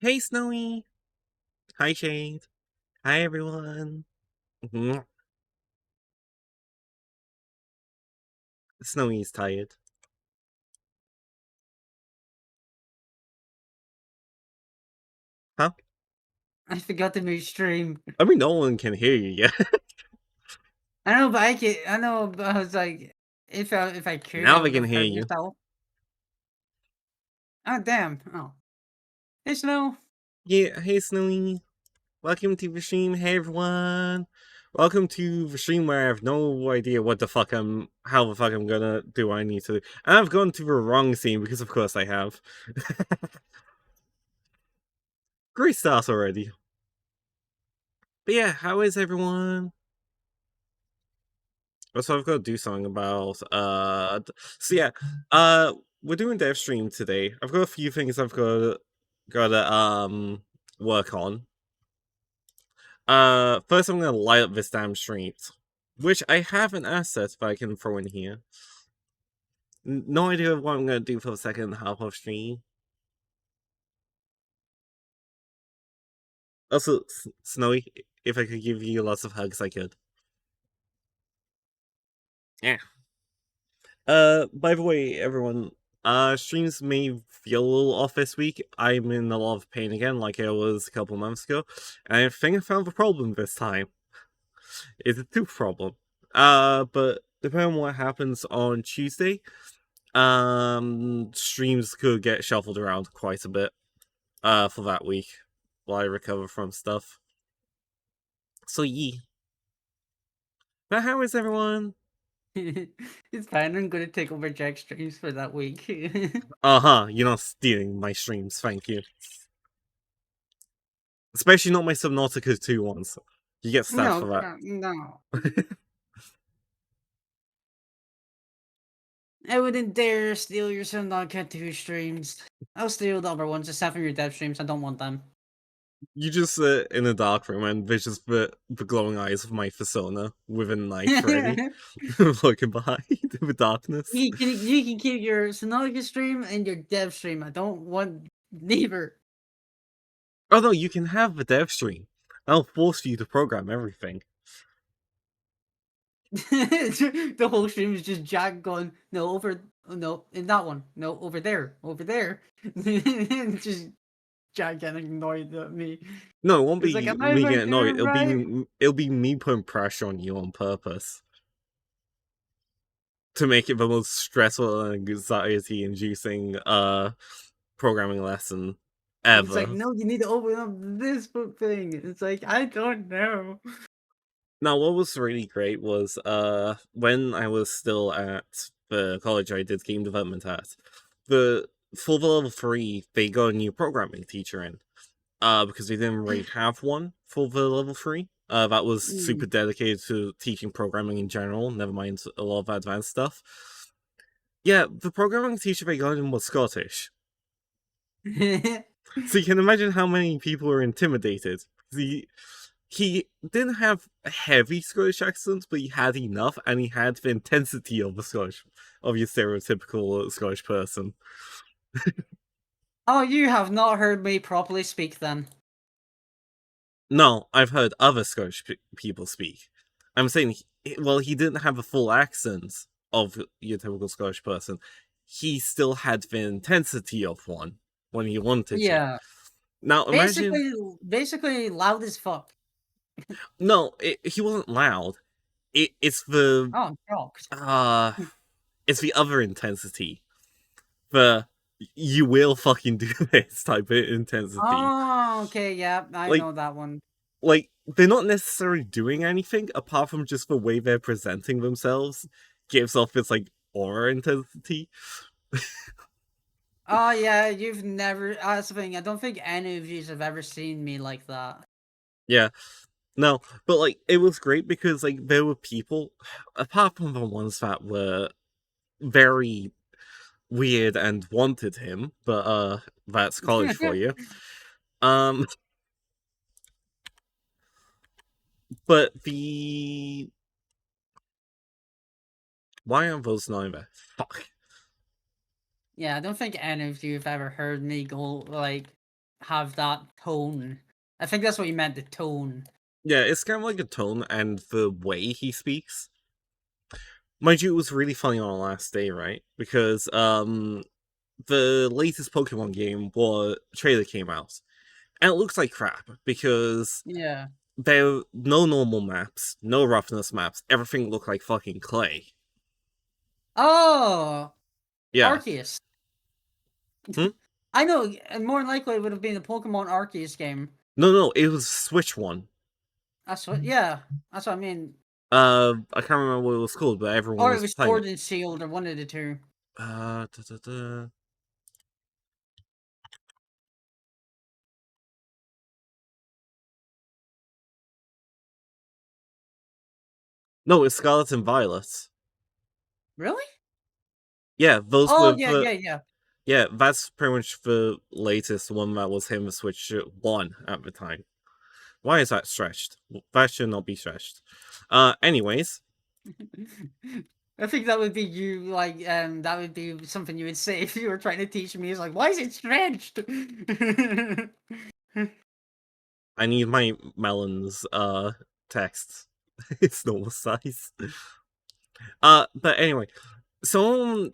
Hey, Snowy. Hi, Shade. Hi, everyone. Mhm. Snowy's tired. Huh? I forgot to mute stream. I mean, no one can hear you yet. I know, but I can. I know, but I was like, if I could, Now I they would can have hear heard you. yourself. Oh damn! Oh, hey Snow. Yeah, hey, Snowy. Welcome to the stream. Hey, everyone. Welcome to the stream where I have no idea how the fuck I'm gonna do what I need to do. And I've gone to the wrong scene because, of course, I have. Great start already. But yeah, how is everyone? So I've got to do something about so yeah, we're doing dev stream today. I've got a few things I've got to work on. First I'm gonna light up this damn stream, which I have an asset that I can throw in here. No idea what I'm gonna do for the second half of stream. Also, Snowy, if I could give you lots of hugs, I could. Yeah. By the way, everyone, streams may feel a little off this week. I'm in a lot of pain again, like I was a couple months ago. And I think I found the problem this time. It's a tooth problem. But depending on what happens on Tuesday, streams could get shuffled around quite a bit, for that week while I recover from stuff. So, yeah. But how is everyone? It's fine. I'm gonna take over Jack's streams for that week. Uh-huh, you're not stealing my streams, thank you. Especially not my Subnautica 2 ones. You get stabbed No, for that. no. I wouldn't dare steal your Subnautica 2 streams. I'll steal the other ones, except for your dev streams. I don't want them. You just sit in a dark room and there's just the glowing eyes of my persona with a knife ready, looking behind the darkness. You can keep your Subnautica stream and your dev stream. I don't want neither. Oh no, you can have the dev stream. I'll force you to program everything. The whole stream is just Jack going, no, no, in that one, no, over there. Just Jack getting annoyed at me. No, it won't It's like, be am I me even getting annoyed. doing right? It'll be me putting pressure on you on purpose to make it the most stressful and anxiety-inducing programming lesson It's like, ever. no, you need to open up this book thing. It's like, I don't know. Now, what was really great was when I was still at the college I did game development at, the for the level 3 they got a new programming teacher in. Because they didn't really have one for the level 3. That was super dedicated to teaching programming in general, never mind a lot of advanced stuff. Yeah, the programming teacher they got in was Scottish. So you can imagine how many people were intimidated. He didn't have a heavy Scottish accent, but he had enough, and he had the intensity of your stereotypical Scottish person. Oh, you have not heard me properly speak then. No, I've heard other Scottish people speak. I'm saying, well, he didn't have a full accent of your typical Scottish person. He still had the intensity of one when he wanted to. Yeah. Now imagine, Basically loud as fuck. no, he wasn't loud. It's the Oh, jokes. uh, it's the other intensity. The you will fucking do this type of intensity. Oh, okay, yeah, I Like know that one. they're not necessarily doing anything apart from just the way they're presenting themselves gives off this like aura intensity. Oh yeah, you've never. That's the thing. I don't think any of you have ever seen me like that. Yeah, no, but like it was great because like there were people apart from the ones that were very weird and wanted him, but that's college for you. Um, but the why aren't those not in there? Fuck. Yeah, I don't think any of you have ever heard me go like. have that tone. I think that's what you meant, the tone. Yeah, it's kind of like the tone and the way he speaks. Mind you, it was really funny on the last day, right? Because the latest Pokemon game trailer came out, and it looks like crap because Yeah. there are no normal maps, no roughness maps. Everything looked like fucking clay. Oh, Yeah. Arceus. Hmm? I know, and more than likely it would have been the Pokemon Arceus game. No, it was Switch one. That's what, yeah, that's what I mean. I can't remember what it was called, but everyone Or it was was playing Sword it. and Shield, or one of the two. Uh, da, da, da. No, it's Scarlet and Violet. Really? Yeah, those Oh, with yeah, the yeah, yeah. yeah, that's pretty much the latest one that was him Switch one at the time. Why is that stretched? That should not be stretched. Anyways, I think that would be you, like, that would be something you would say if you were trying to teach me. It's like, why is it stretched? I need my melons text. It's normal size. But anyway, someone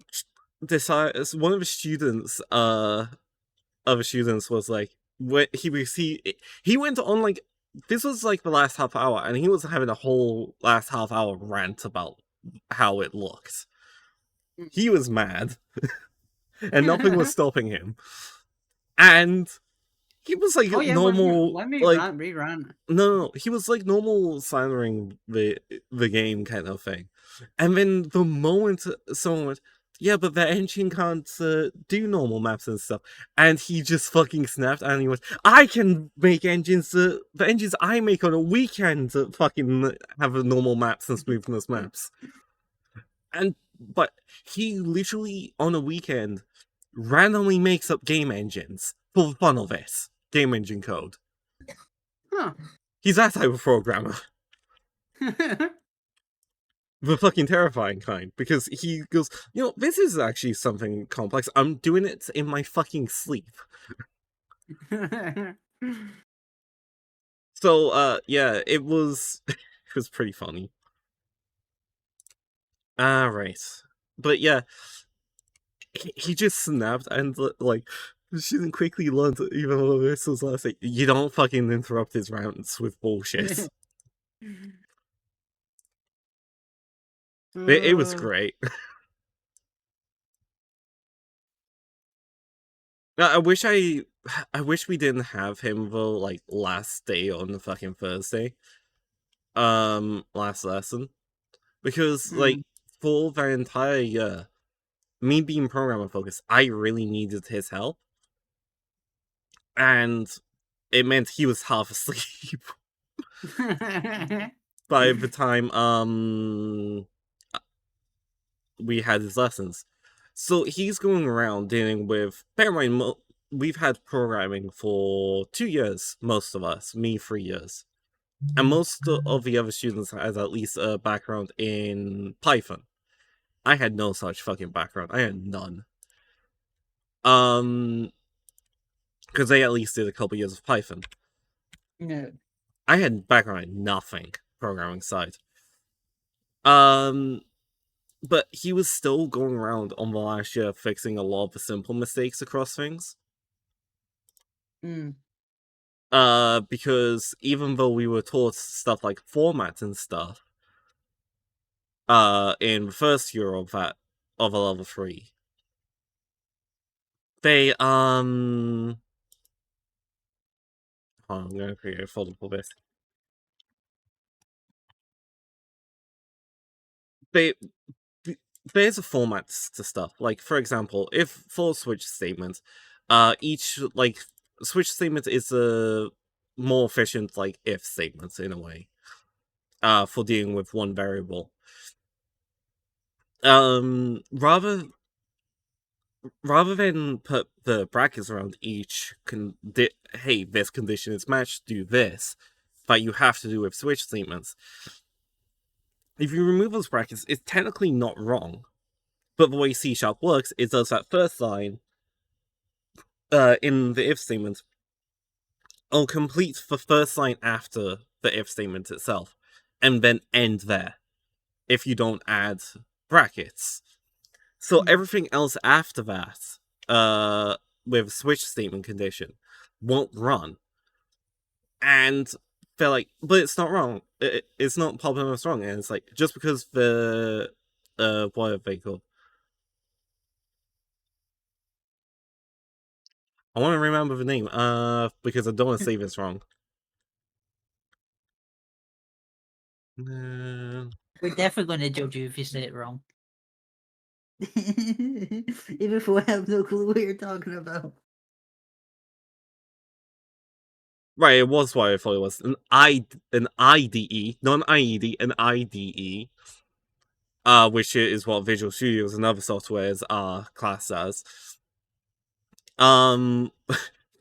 decides one of the students other students was like when he went on like this was like the last half hour and he was having a whole last half hour rant about how it looked. He was mad and nothing was stopping him. And he was like Oh yeah, normal let me like rant, rerun. no, he was like normal slandering the game kind of thing. And then the moment someone went, yeah, but the engine can't do normal maps and stuff, and he just fucking snapped and he went, I can make engines. The engines I make on a weekend fucking have normal maps and smoothness maps. And but he literally on a weekend randomly makes up game engines for the fun of it. Game engine code. Huh. He's that type of programmer. The fucking terrifying kind. Because he goes, this is actually something complex. I'm doing it in my fucking sleep. So, yeah, it was it was pretty funny. Right. But yeah, he just snapped and like she didn't quickly learn to, even though this was last thing, you don't fucking interrupt his rants with bullshit. It was great. I wish we didn't have him though, like last day on the fucking Thursday. Last lesson. Because like Hmm. for the entire year, me being programmer focused, I really needed his help. And it meant he was half asleep by the time we had his lessons. So he's going around dealing with. Bear in mind, we've had programming for 2 years, most of us. Me, 3 years, and most of the other students has at least a background in Python. I had no such fucking background. I had none. Because they at least did a couple years of Python. No. I had background in nothing programming side. But he was still going around on the last year fixing a lot of the simple mistakes across things. Mm. Because even though we were taught stuff like formats and stuff, in the first year of a level 3, they hold on, I'm gonna create a folder for this. They there's a format to stuff. Like for example, if for switch statements, each like switch statement is a more efficient like if statements in a way. For dealing with one variable. Rather than put the brackets around each hey, this condition is matched, do this, but you have to do with switch statements. If you remove those brackets, it's technically not wrong. But the way C# works, it does that first line in the if statement, I'll complete the first line after the if statement itself, and then end there if you don't add brackets. So everything else after that, uh, with switch statement condition, won't run. And they're like, but it's not wrong. It's not problem it's wrong. And it's like, just because the, what are they called? I want to remember the name, because I don't want to say this wrong. Uh, We're definitely going to judge you if you say it wrong. Even if we have no clue what you're talking about. right, it was what I thought it was. An IDE, not an IED, an IDE. Which is what Visual Studios and other softwares are classed as. Um,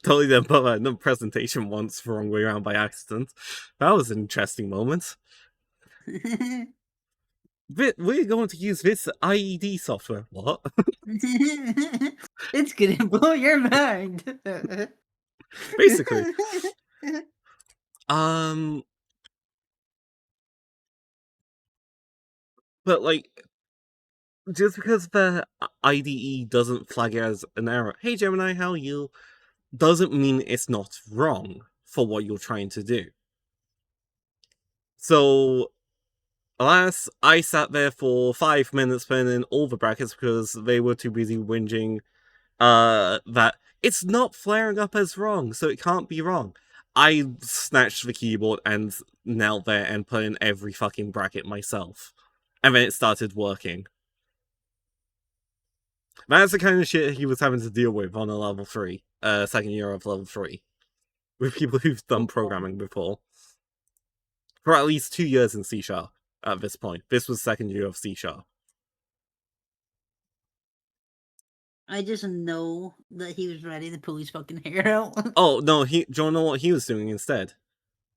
totally did put the presentation once the wrong way around by accident. That was an interesting moment. We're going to use this IED software. What? It's gonna blow your mind. Basically. Um, but like, just because the IDE doesn't flag it as an error, hey Gemini, how are you? Doesn't mean it's not wrong for what you're trying to do. So, alas, I sat there for 5 minutes putting in all the brackets because they were too busy whinging that it's not flaring up as wrong, so it can't be wrong. I snatched the keyboard and knelt there and put in every fucking bracket myself. And then it started working. That's the kind of shit he was having to deal with on a level 3, second year of level 3. With people who've done programming before. For at least 2 years in C# at this point. This was second year of C#. I just know that he was ready to pull his fucking hair out. Oh, no, do you know what he was doing instead?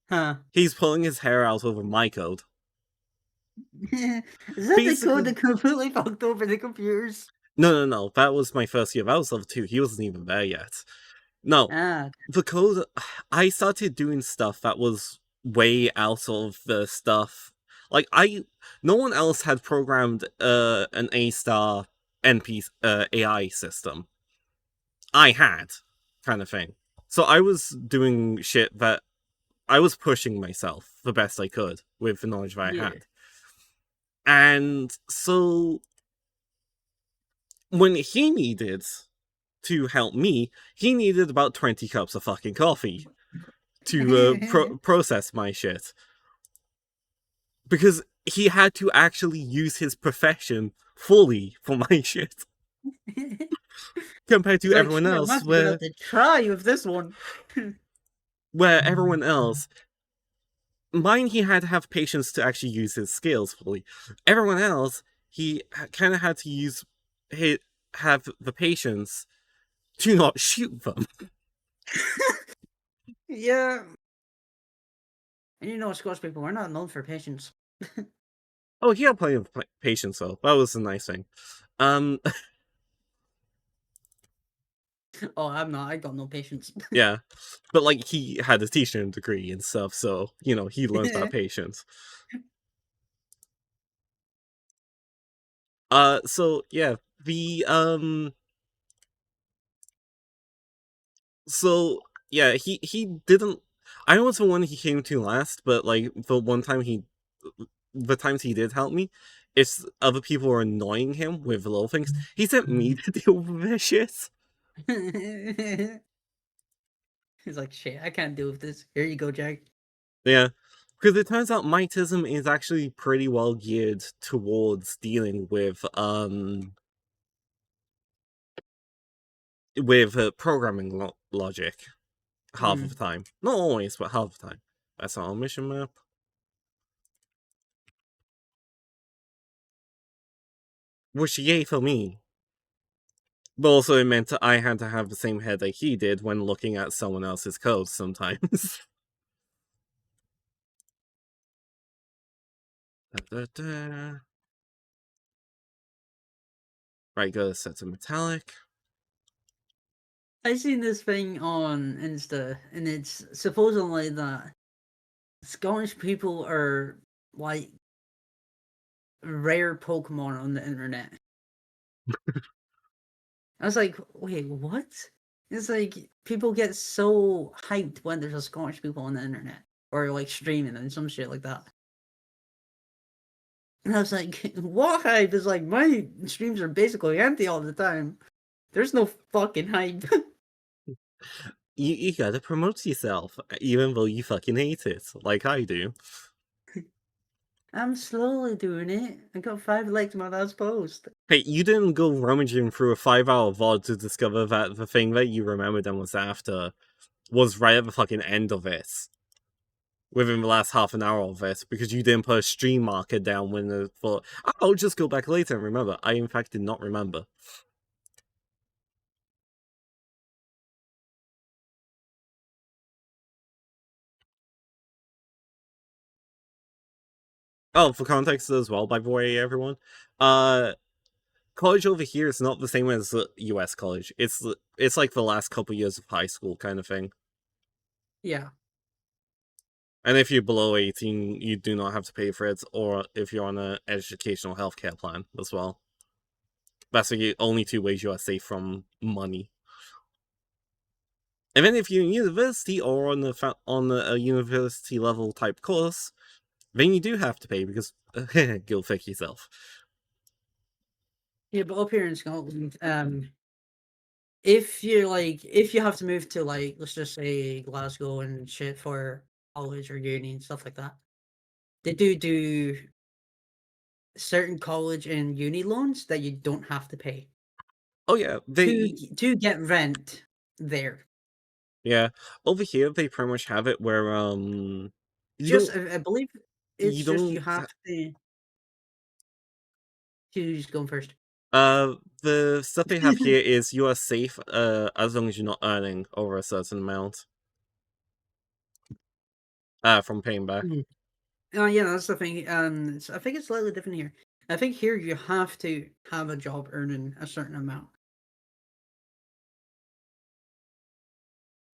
Huh. He's pulling his hair out over my code. Is that the code Basically, that completely fucked over the computers? no. That was my first year. That was level 2. He wasn't even there yet. No, Ah. the code. I started doing stuff that was way out of the stuff. Like no one else had programmed an A-star NP AI system. I had, kind of thing. So I was doing shit that I was pushing myself the best I could with the knowledge that I Yeah. had. And so when he needed to help me, he needed about 20 cups of fucking coffee to process my shit. Because he had to actually use his profession fully for my shit. Compared to Like, everyone shit, I'm else, actually gonna have to try with this one. where everyone else, mine, he had to have patience to actually use his skills fully. Everyone else, he kind of had to have the patience to not shoot them. Yeah. And you know, Scottish people, we're not known for patience. Oh, he had plenty of patience though. That was a nice thing. Um, Oh, I'm not. I got no patience. yeah, but like he had a teaching degree and stuff, so he learned that patience. So yeah, the so yeah, he didn't. I was the one he came to last, but like the times he did help me, if other people were annoying him with little things, he sent me to deal with their shit. He's like, shit, I can't deal with this. Here you go, Jack. Yeah, because it turns out mightism is actually pretty well geared towards dealing with programming logic half of the time. Not always, but half the time. That's our mission map. Which yay for me. But also it meant I had to have the same headache he did when looking at someone else's code sometimes. Da, da, da. Right, go to set to metallic. I seen this thing on Insta, and it's supposedly that Scottish people are like rare Pokemon on the internet. I was like, wait, what? It's like people get so hyped when there's a Scottish people on the internet or like streaming and some shit like that. And I was like, what hype? It's like my streams are basically empty all the time. There's no fucking hype. You gotta promote yourself, even though you fucking hate it, like I do. I'm slowly doing it. I got 5 likes on my last post. Hey, you didn't go rummaging through a 5-hour VOD to discover that the thing that you remembered and was after was right at the fucking end of it. Within the last half an hour of it, because you didn't put a stream marker down when the thought, I'll just go back later and remember. I, in fact, did not remember. Oh, for context as well, by the way, everyone. Uh, College over here is not the same as US college. It's like the last couple years of high school kind of thing. Yeah. And if you're below 18, you do not have to pay for it, or if you're on an educational healthcare plan as well. That's the only two ways you are safe from money. And then if you're in university or on a university level type course, then you do have to pay because go fix yourself. Yeah, but up here in Scotland, if you have to move to like let's just say Glasgow and shit for college or uni and stuff like that, they do certain college and uni loans that you don't have to pay Oh yeah, to get rent there. yeah, over here they pretty much have it where you Just don't I believe you it's just you don't have to who's going first? the stuff they have here is you are safe as long as you're not earning over a certain amount from paying back. Mm. Oh yeah, that's the thing. I think it's slightly different here. I think here you have to have a job earning a certain amount,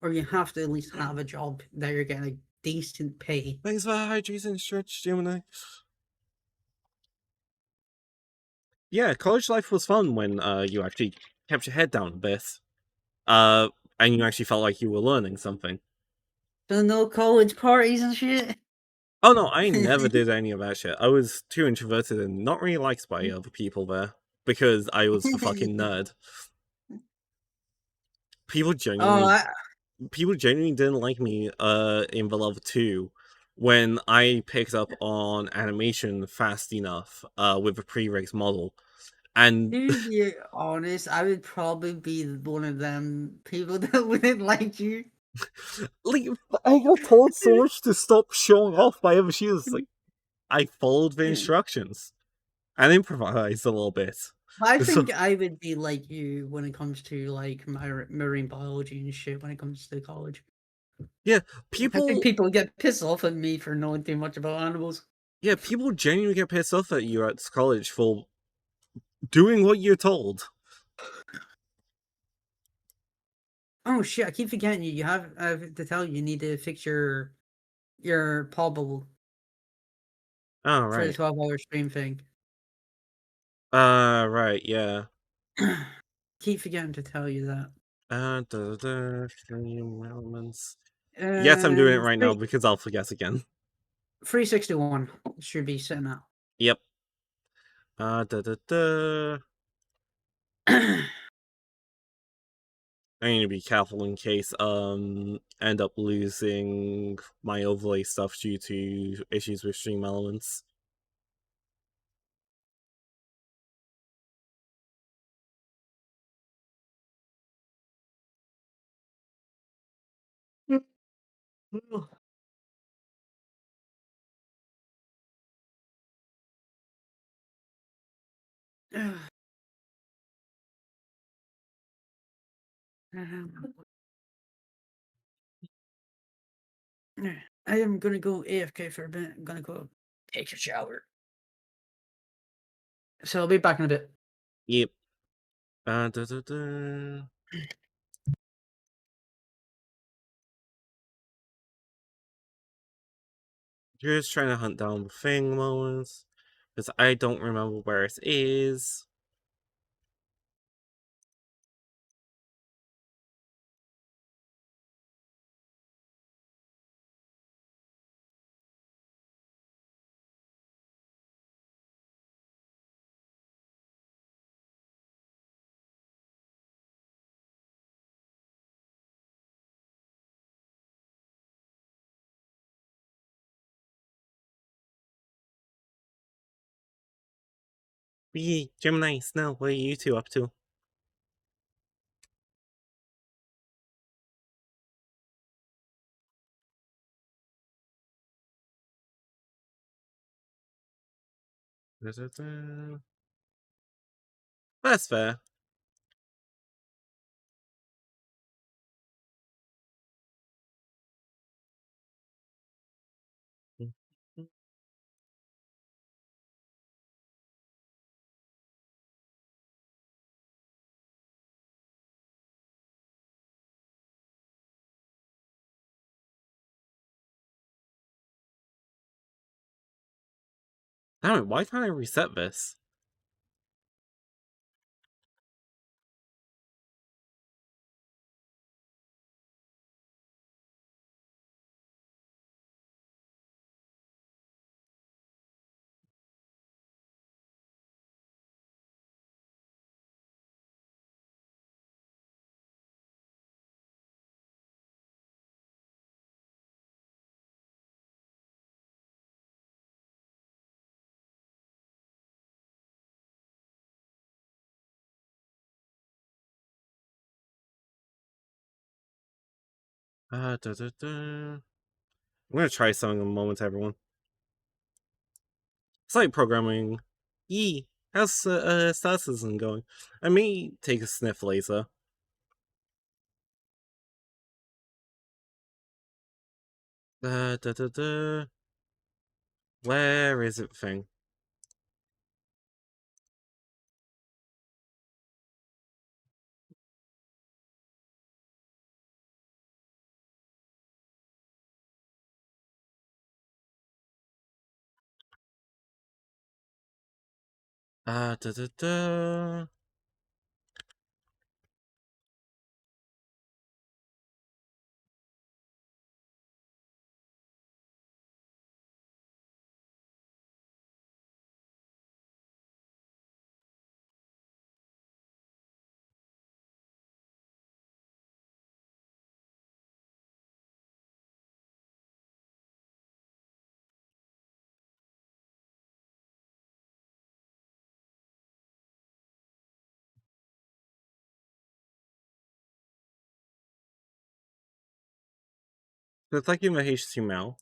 or you have to at least have a job that you're getting a decent pay. Thanks for hydration stretch, Gemini. Yeah, college life was fun when you actually kept your head down a bit. Uh and you actually felt like you were learning something. So no college parties and shit. Oh no, I never did any of that shit. I was too introverted and not really liked by other people there because I was the fucking nerd. People Oh, genuinely people genuinely didn't like me in the level 2 when I picked up on animation fast enough with a pre-rigged model. And to be honest, I would probably be one of them people that wouldn't like you. like I got told so much to stop showing off by other shoes. Like I followed the instructions and improvised a little bit. I So think I would be like you when it comes to like marine biology and shit. When it comes to college, yeah, I think people people get pissed off at me for knowing too much about animals. people genuinely get pissed off at you at college for doing what you're told. Oh shit! I keep forgetting you. I have to tell you, you need to fix your paw bubble Oh for the right. 12-hour stream thing. Right, yeah. Keep forgetting to tell you that. Stream elements. Yes, I'm doing it right now Three because I'll forget again. 361 should be sitting out. Yep. Da da da. I need to be careful in case end up losing my overlay stuff due to issues with stream elements. I am gonna go AFK for a bit. I'm gonna go take a shower. So I'll be back in a bit. Yep. Da da da. You're just trying to hunt down the thing moments. Because I don't remember where it is. Wee, Gemini, Snow, what are you two up to? That's fair. Damn it, why can't I reset this? I'm gonna try something in a moment, everyone. Site programming. Yee, how's Starsism going? I may take a sniff later. Da, da, da, da. Where is it, thing? Da, da, da. It's like in the HTML.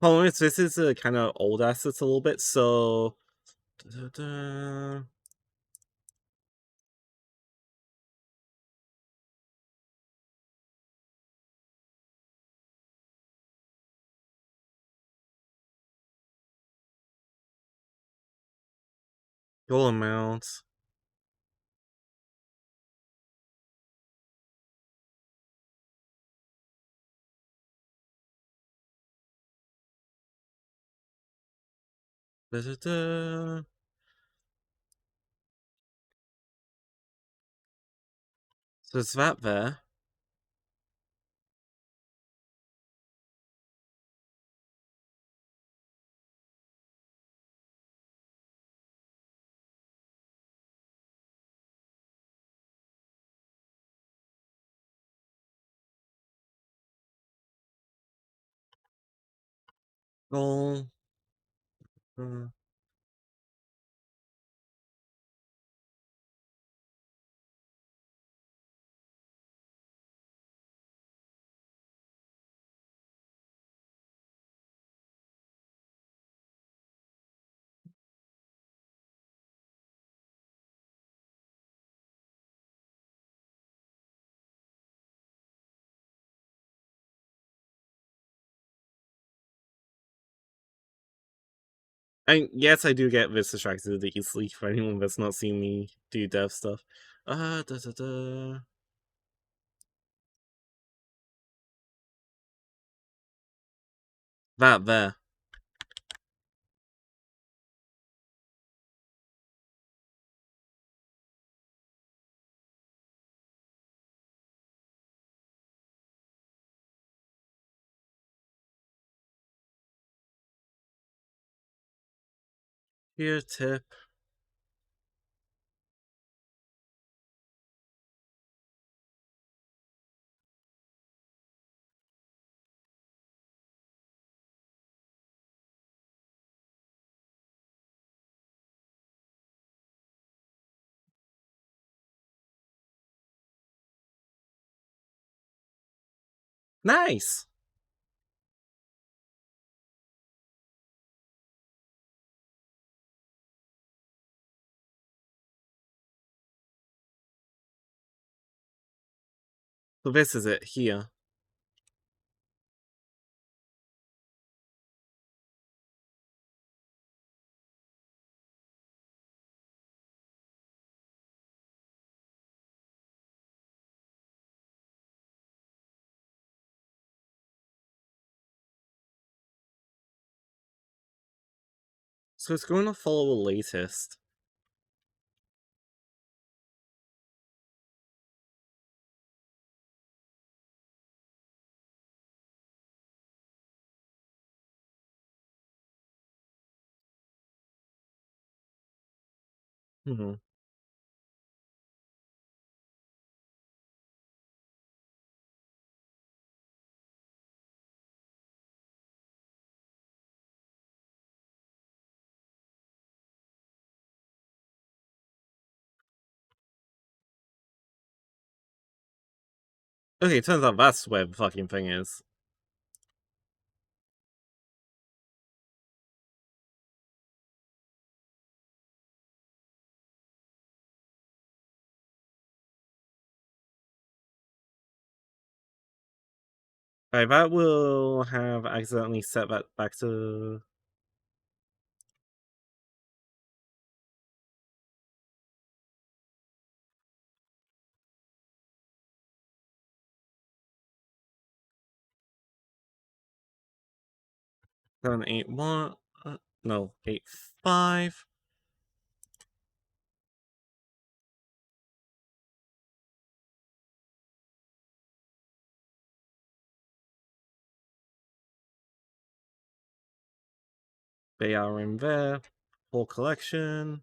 Problem is, this is a kind of old assets a little bit, so. Da, da, da. Goal amount. Da, da, da. So is that there? Goal. And yes, I do get this distracted easily for anyone that's not seen me do dev stuff. Da da da. That there. Here, tip. Nice! So this is it here. So it's going to follow the latest. Hmm. Okay, turns out that's where the fucking thing is. Alright, that will have accidentally set that back to... Seven, 8, 1... no, 8, 5... They are in there. Whole collection.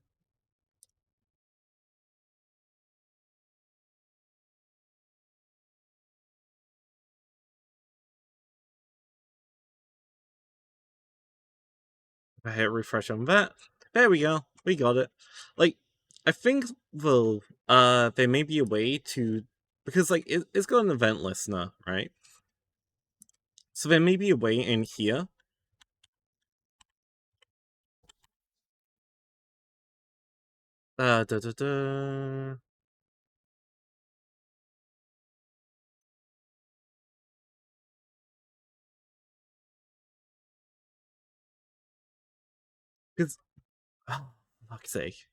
I hit refresh on that. There we go. We got it. Like, I think though, there may be a way to, because like it's got an event listener, right? So there may be a way in here. Da da da. Because, oh, fuck's sake.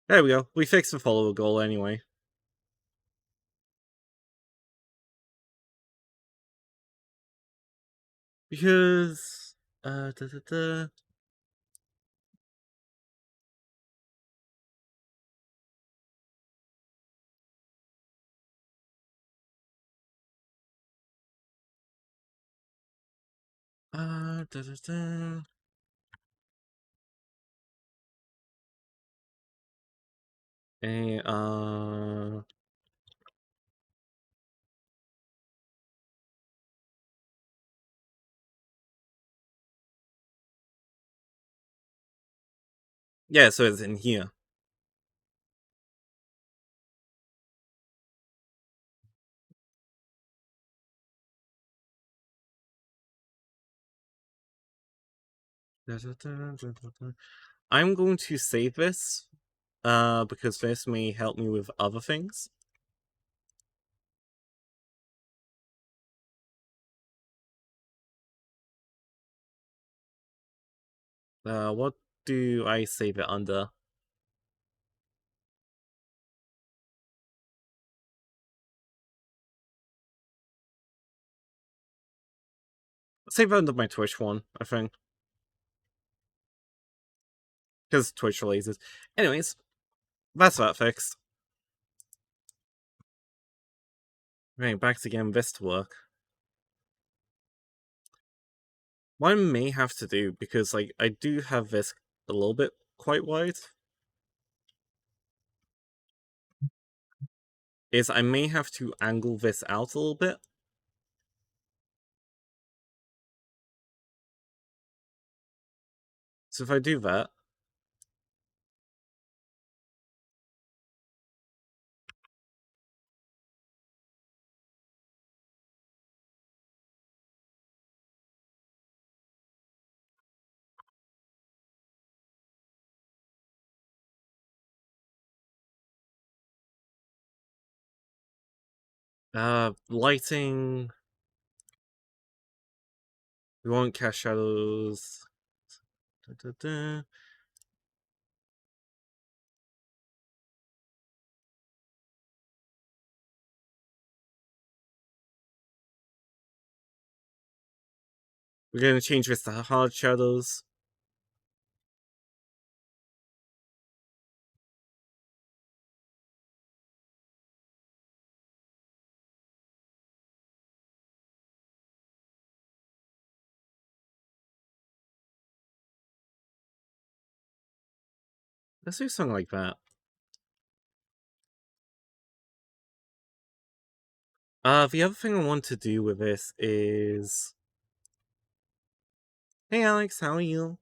There we go. We fixed the follow goal anyway. Because, da da da. Da da da. And, yeah, so it's in here. Da, da, da, da, da, da. I'm going to save this, because this may help me with other things. What do I save it under? Save it under my Twitch one, I think. Because Twitch releases. Anyways, that's that fixed. Right, back to getting this to work. What I may have to do, because like I do have this a little bit quite wide, is I may have to angle this out a little bit. So if I do that, lighting, we won't cast shadows. Da, da, da. We're gonna change this to hard shadows. Let's do something like that. The other thing I want to do with this is... Hey Alex, how are you?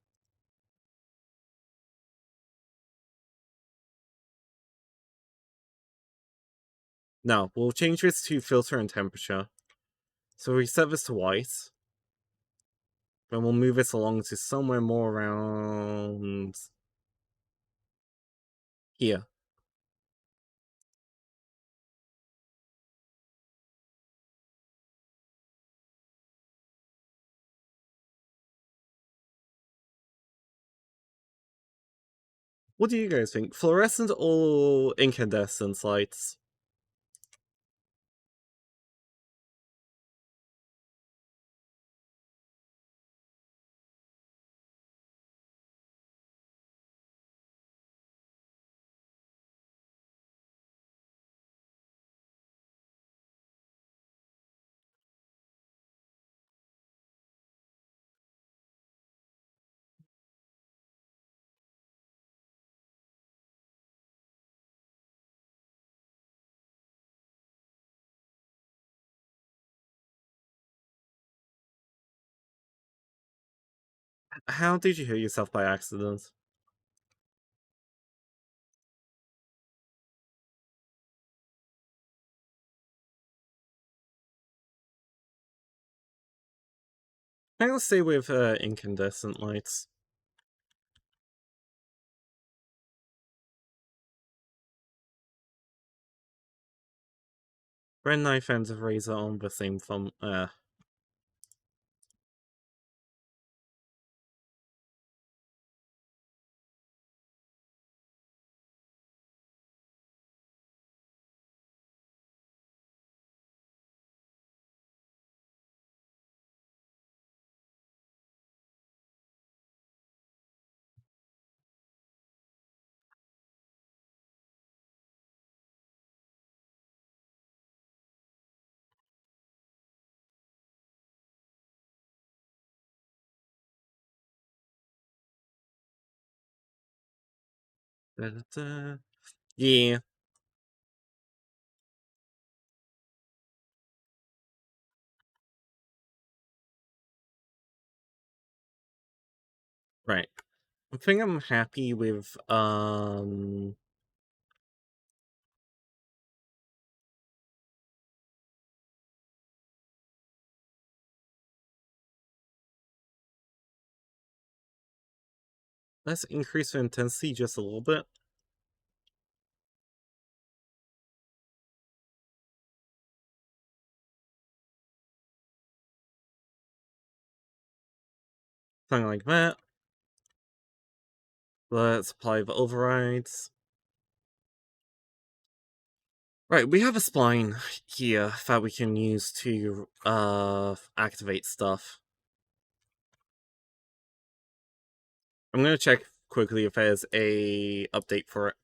No, we'll change this to filter and temperature. So we set this to white. Then we'll move this along to somewhere more around... here. What do you guys think? Fluorescent or incandescent lights? How did you hit yourself by accident? I'm gonna stay with incandescent lights. Red knife ends of razor on the same thumb. Da, da, da. Yeah. Right. I think I'm happy with let's increase the intensity just a little bit. Something like that. Let's apply the overrides. Right, we have a spline here that we can use to activate stuff. I'm gonna check quickly if there's a update for it.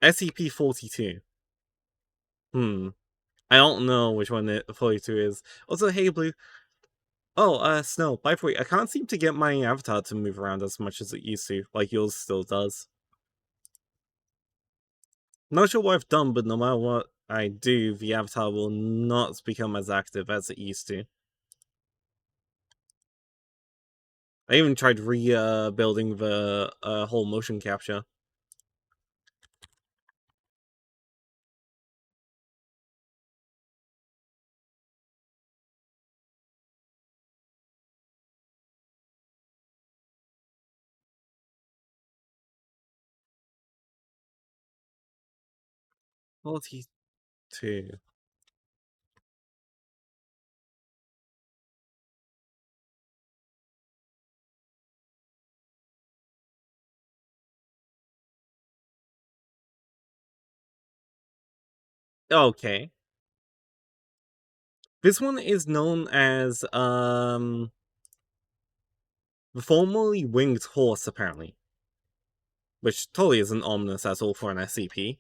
SCP-42. I don't know which one the 42 is. Also, hey Blue. Oh, Snow, by the way, I can't seem to get my avatar to move around as much as it used to, like yours still does. Not sure what I've done, but no matter what I do, the avatar will not become as active as it used to. I even tried rebuilding the whole motion capture. Quality 2. Okay. This one is known as the formerly winged horse, apparently. Which totally isn't ominous at all for an SCP.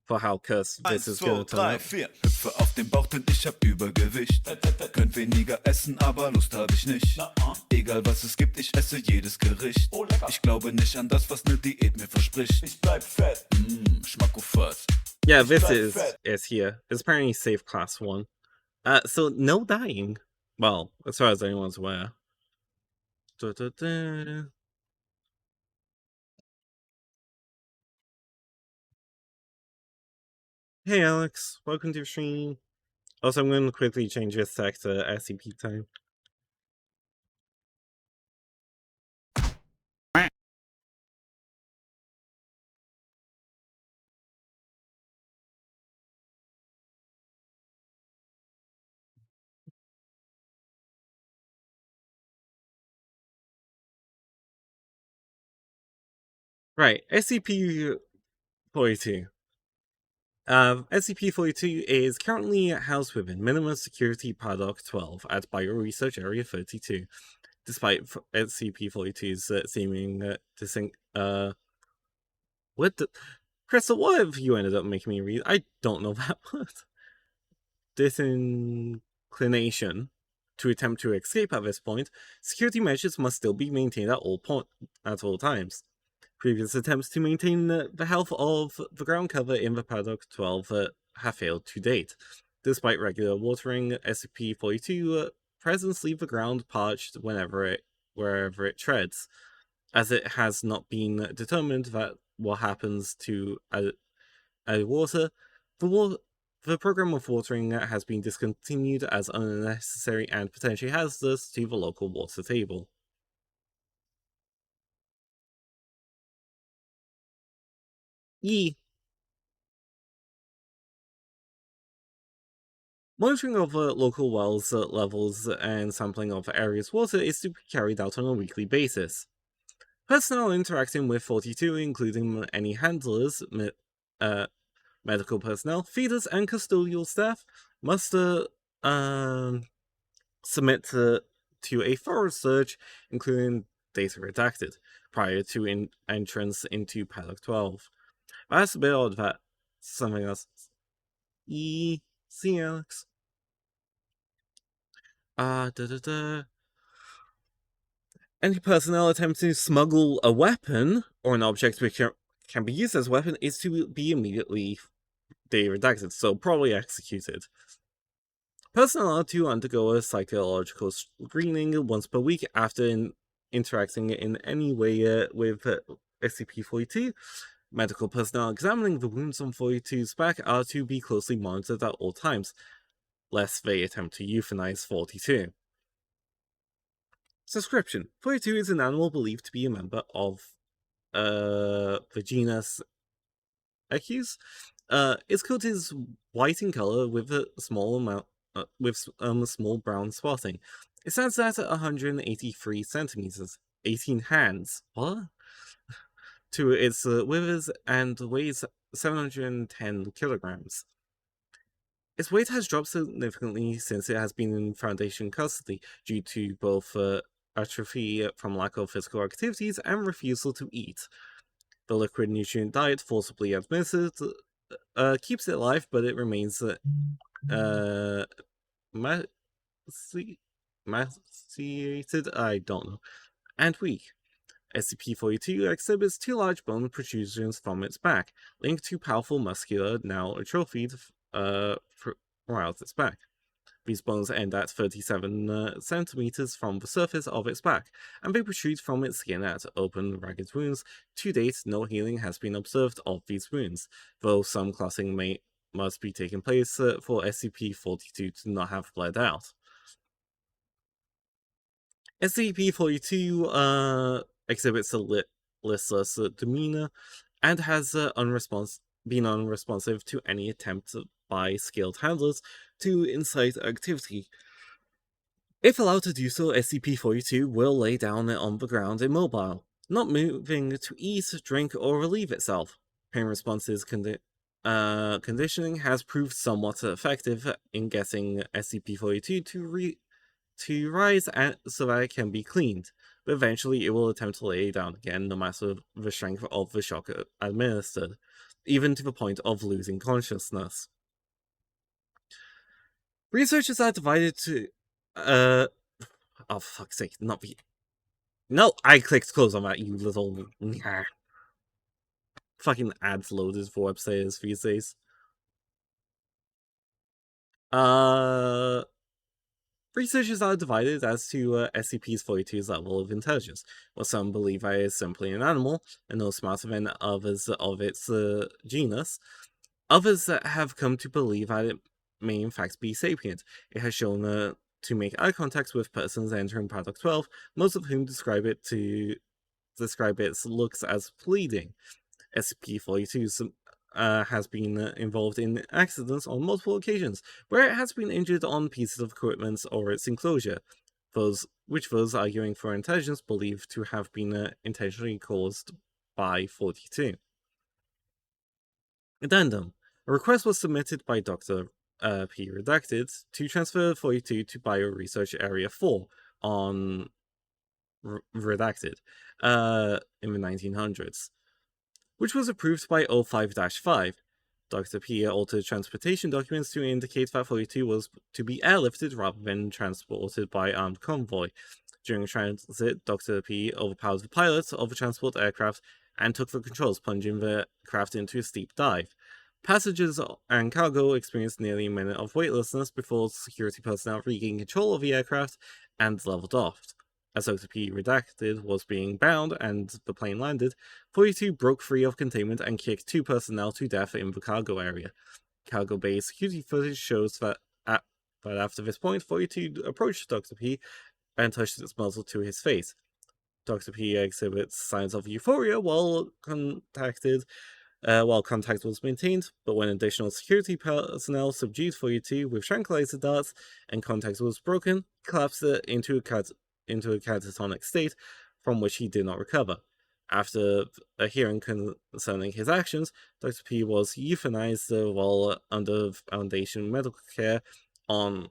For how cursed this 1, is 2, gonna turn 3, out. 4. Hüpfe auf den Bauch, denn ich hab Übergewicht. Könnt weniger essen, aber Lust hab ich nicht. Egal was es gibt, ich esse jedes Gericht. Ich glaube nicht an das, was ne Diät mir verspricht. Ich bleib fett. Schmackofett. Yeah, this is here. It's apparently safe class 1. So no dying. Well, as far as anyone's aware. Hey Alex, welcome to the stream. Also, I'm going to quickly change this tag to SCP time. Right, SCP-42. SCP-42 is currently housed within Minimum Security Paddock 12 at Bioresearch Area 32. Despite SCP-42's seeming what the... Crystal, what have you ended up making me read? I don't know that word. Disinclination to attempt to escape at this point, security measures must still be maintained at all times. Previous attempts to maintain the health of the ground cover in the Paddock 12 have failed to date. Despite regular watering, SCP-42 presents leave the ground parched wherever it treads, as it has not been determined that what happens to water, the program of watering has been discontinued as unnecessary and potentially hazardous to the local water table. Monitoring of local wells levels and sampling of area's water is to be carried out on a weekly basis. Personnel interacting with 42, including any handlers, medical personnel, feeders, and custodial staff, must submit to a thorough search, including data redacted, prior to entrance into Paddock 12. That's a bit odd that something else. See, Alex. Any personnel attempting to smuggle a weapon or an object which can be used as a weapon is to be immediately data redacted, so probably executed. Personnel are to undergo a psychological screening once per week after interacting in any way with SCP-42. Medical personnel examining the wounds on 42's back are to be closely monitored at all times, lest they attempt to euthanize 42. Subscription. 42 is an animal believed to be a member of the genus Equus, Its coat is white in color with a small amount small brown spotting. It stands at 183 centimeters, 18 hands. What? To its withers and weighs 710 kilograms. Its weight has dropped significantly since it has been in Foundation custody due to both atrophy from lack of physical activities and refusal to eat. The liquid nutrient diet forcibly administered keeps it alive, but it remains emaciated, I don't know, and weak. SCP-42 exhibits two large bone protrusions from its back, linked to powerful muscular, now atrophied, throughout its back. These bones end at 37 centimeters from the surface of its back, and they protrude from its skin at open, ragged wounds. To date, no healing has been observed of these wounds, though some classing must be taking place for SCP-42 to not have bled out. SCP-42 exhibits a listless demeanor and has been unresponsive to any attempt by skilled handlers to incite activity. If allowed to do so, SCP-42 will lay down on the ground immobile, not moving to eat, drink, or relieve itself. Pain responses conditioning has proved somewhat effective in getting SCP-42 to rise so that it can be cleaned, but eventually it will attempt to lay down again no matter the strength of the shock administered, even to the point of losing consciousness. Researchers are divided to oh fuck's sake, not the no, I clicked close on that, you little fucking ads loaded for websites these days. Researchers are divided as to SCP-42's level of intelligence. While some believe that it is simply an animal, and no smarter than others of its genus, others have come to believe that it may in fact be sapient. It has shown to make eye contact with persons entering Paddock 12, most of whom describe its looks as pleading. SCP-42 has been involved in accidents on multiple occasions, where it has been injured on pieces of equipment or its enclosure, which those arguing for intelligence believe to have been intentionally caused by 42. Addendum. A request was submitted by Dr. P. Redacted to transfer 42 to Bioresearch Area 4 on Redacted in the 1900s, which was approved by 05-5. Dr. P altered transportation documents to indicate that 42 was to be airlifted rather than transported by armed convoy. During transit, Dr. P overpowered the pilot of the transport aircraft and took the controls, plunging the craft into a steep dive. Passengers and cargo experienced nearly a minute of weightlessness before security personnel regained control of the aircraft and leveled off. As Dr. P Redacted was being bound and the plane landed, 42 broke free of containment and kicked two personnel to death in the cargo area. Cargo bay security footage shows that after this point, 42 approached Dr. P and touched its muzzle to his face. Dr. P exhibits signs of euphoria while contact was maintained, but when additional security personnel subdued 42 with tranquilizer darts and contact was broken, he collapsed into a catatonic state from which he did not recover. After a hearing concerning his actions, Dr. P was euthanized while under Foundation medical care on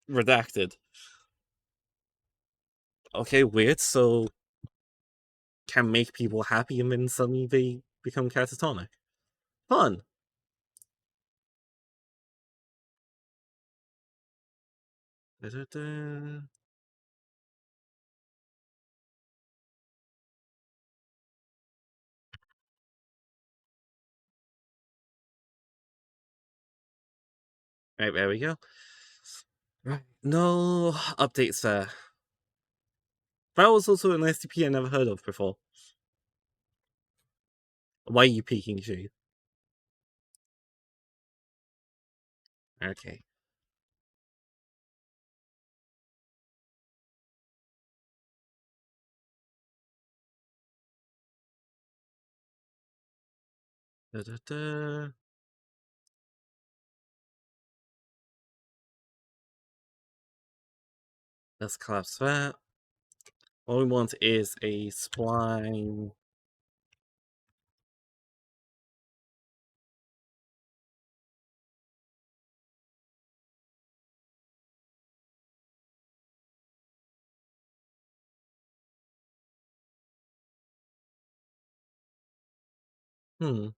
Redacted. Okay, weird, so can make people happy and then suddenly they become catatonic. Fun! Da-da-da. Right, there we go. Right. No updates there. That was also an SCP I never heard of before. Why are you peeking, G? Okay. Da-da-da. Let's collapse that. All we want is a spline. Hmm.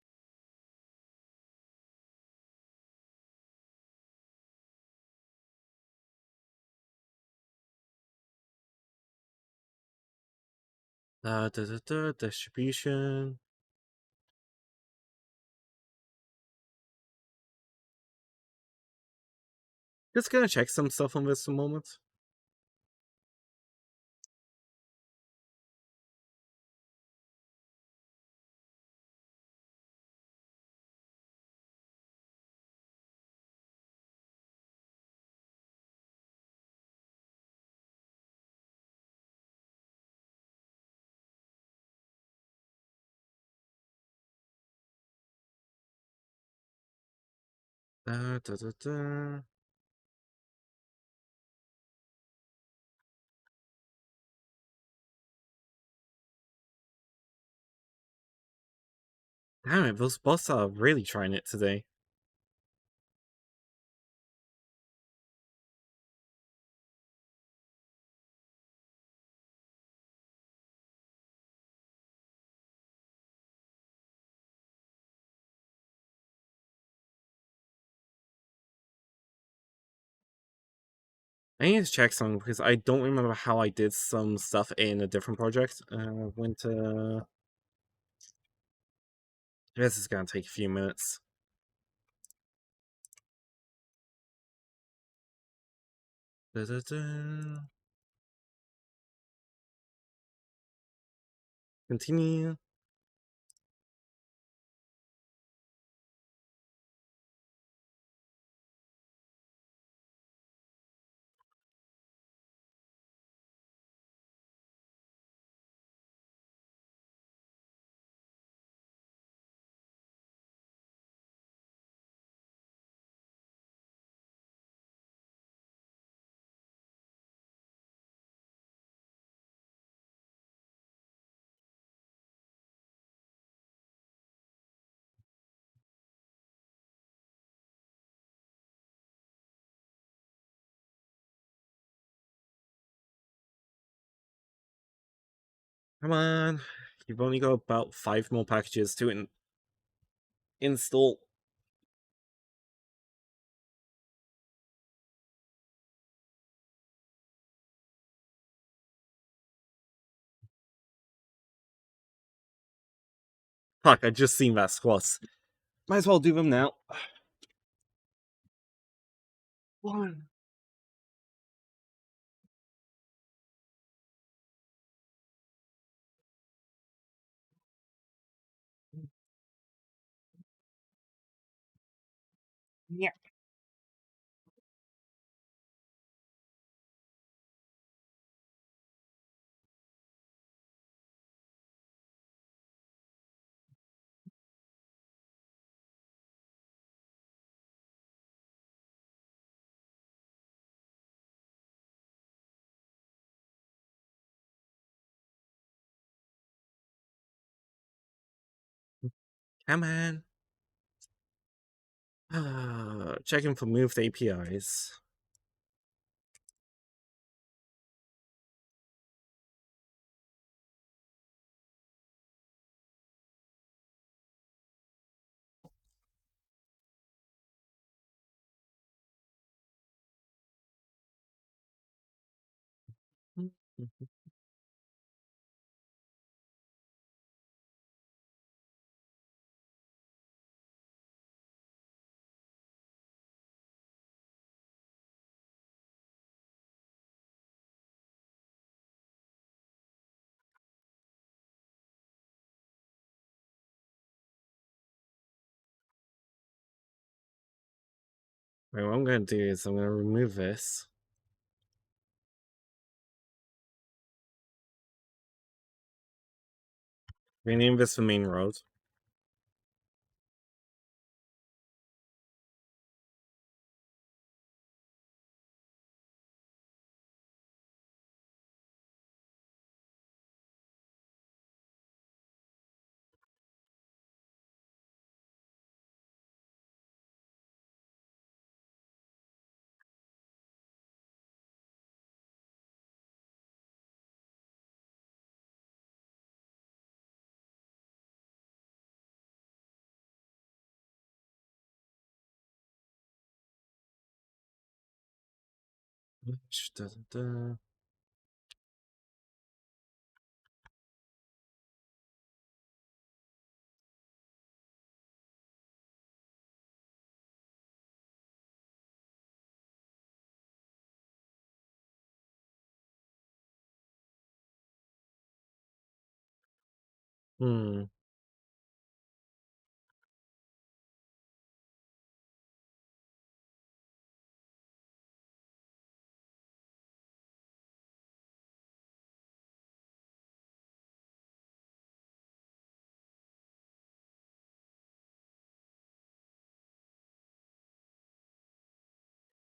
Distribution. Just gonna check some stuff on this for a moment. Da, da, da, da. Damn it, those bots are really trying it today. I need to check some because I don't remember how I did some stuff in a different project. Went to. This is gonna take a few minutes. Da, da, da. Continue. Come on. You've only got about 5 more packages to install. Fuck, I just seen that squats. Might as well do them now. One. Yeah. Come on. Checking for moved APIs. Right, what I'm gonna do is I'm gonna remove this. Rename this the main road. Da-da-da. Hmm.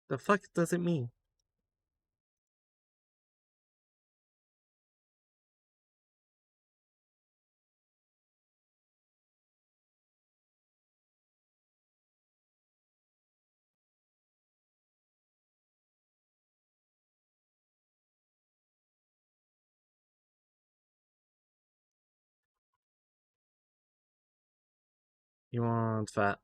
The fuck does it mean? You want that?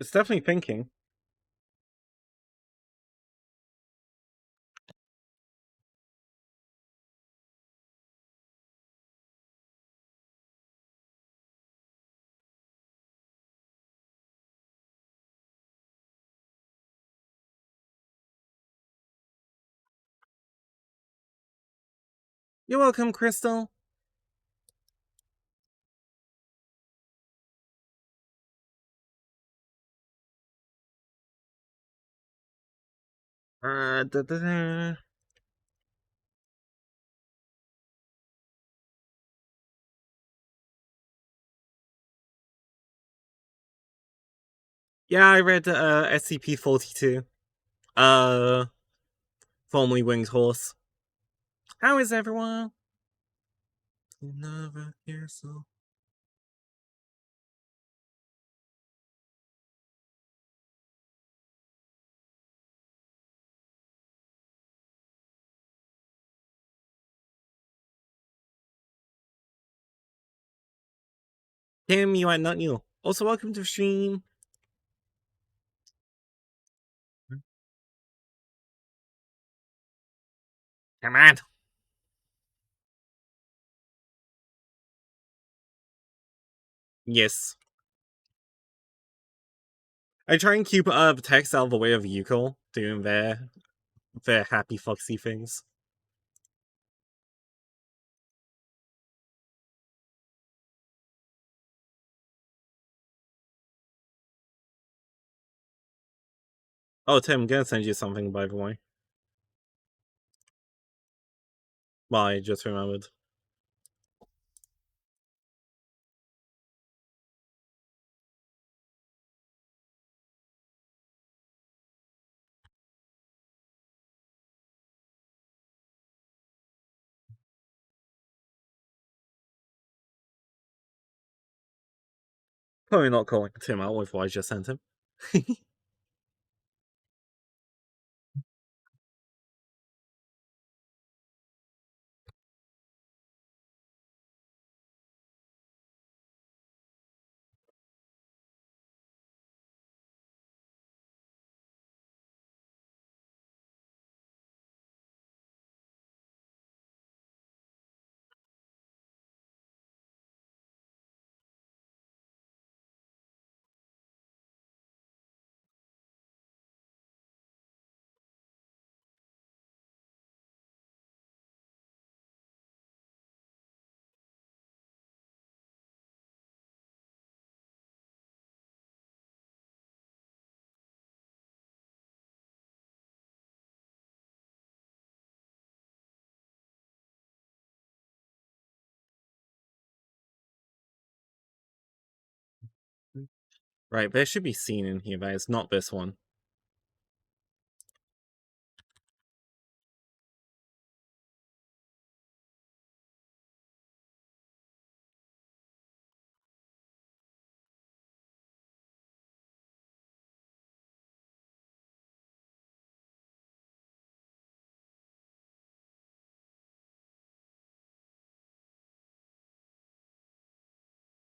It's definitely thinking. You're welcome, Crystal. Da-da-da. Yeah, I read SCP-42. Uh, formerly Winged Horse. How is everyone? You never hear so. Tim, you are not new. Also, welcome to the stream. Come on. Yes. I try and keep text out of the way of Yuko doing their happy foxy things. Oh, Tim, I'm gonna send you something, by the way. Well, I just remembered. Probably not calling Tim out with what I just sent him. Right, there should be scene in here, but it's not this one.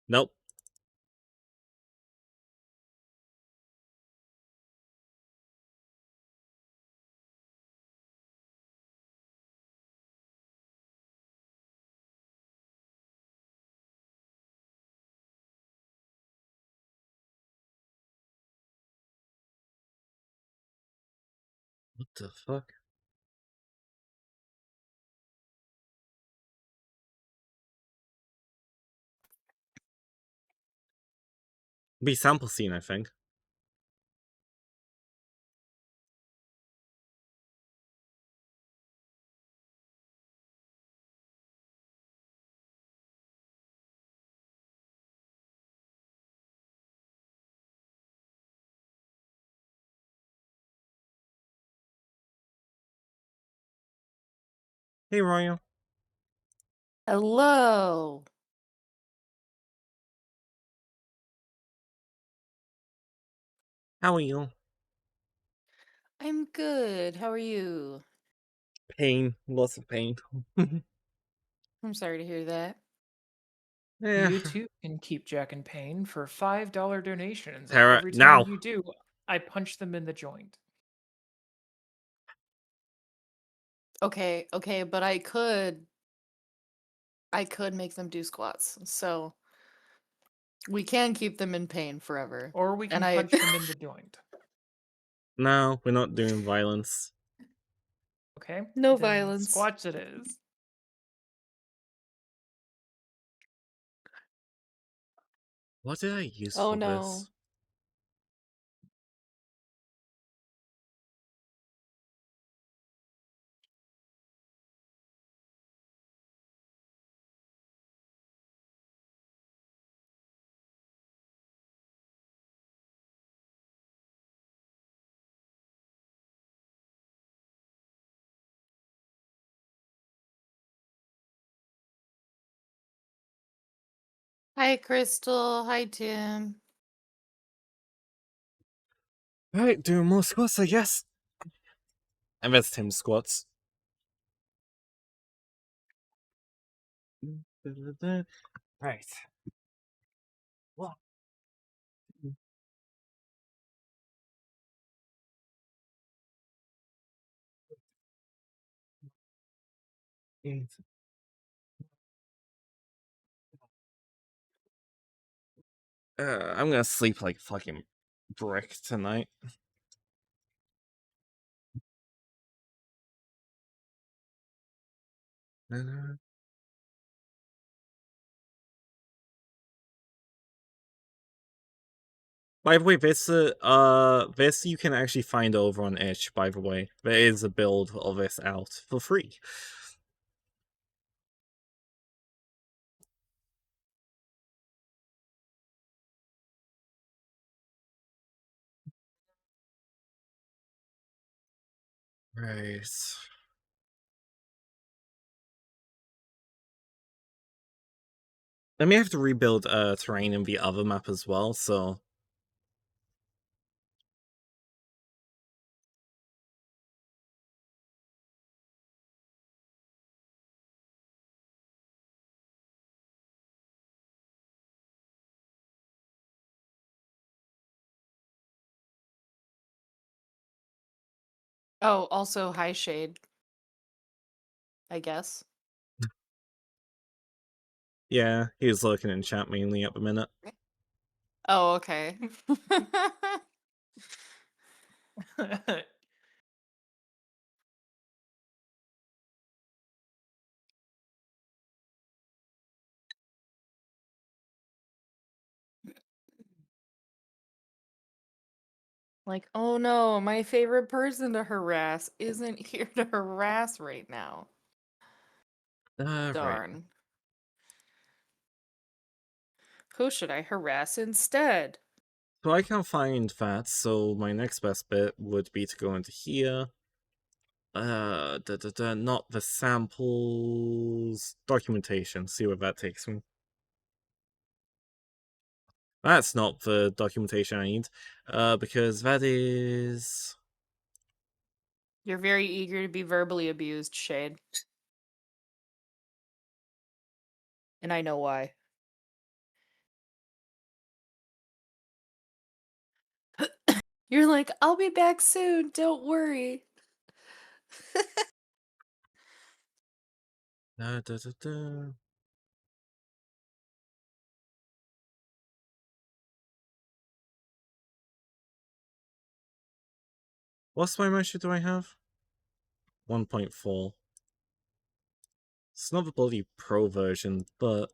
Nope. What the fuck? Be sample scene, I think. Hey, Royal. Hello. How are you? I'm good. How are you? Pain. Lots of pain. I'm sorry to hear that. Yeah. You too can keep Jack in pain for $5 donations, and Tara, every time now! you do, I punch them in the joint. Okay, but I could make them do squats. So we can keep them in pain forever. Or we can And I punch them in the joint. No, we're not doing violence. Okay? No Then violence. Squats it is. What did I use Oh for no. this? Hi Crystal. Hi Tim. Alright, doing more squats, I guess. And that's Tim's squats. Right. What? I'm gonna sleep like fucking brick tonight. By the way, this you can actually find over on Itch, by the way. There is a build of this out for free. Right. I may have to rebuild terrain in the other map as well, so... Oh, also hi Shade. I guess. Yeah, he was lurking in chat mainly at the minute. Oh, okay. Like, oh no, my favorite person to harass isn't here to harass right now. Right. Darn. Who should I harass instead? But I can't find that, so my next best bet would be to go into here. Not the samples. Documentation, see where that takes me. That's not the documentation I need, because that is... You're very eager to be verbally abused, Shade. And I know why. You're like, I'll be back soon, don't worry. What spy measure do I have? 1.4. It's not the bloody pro version, but...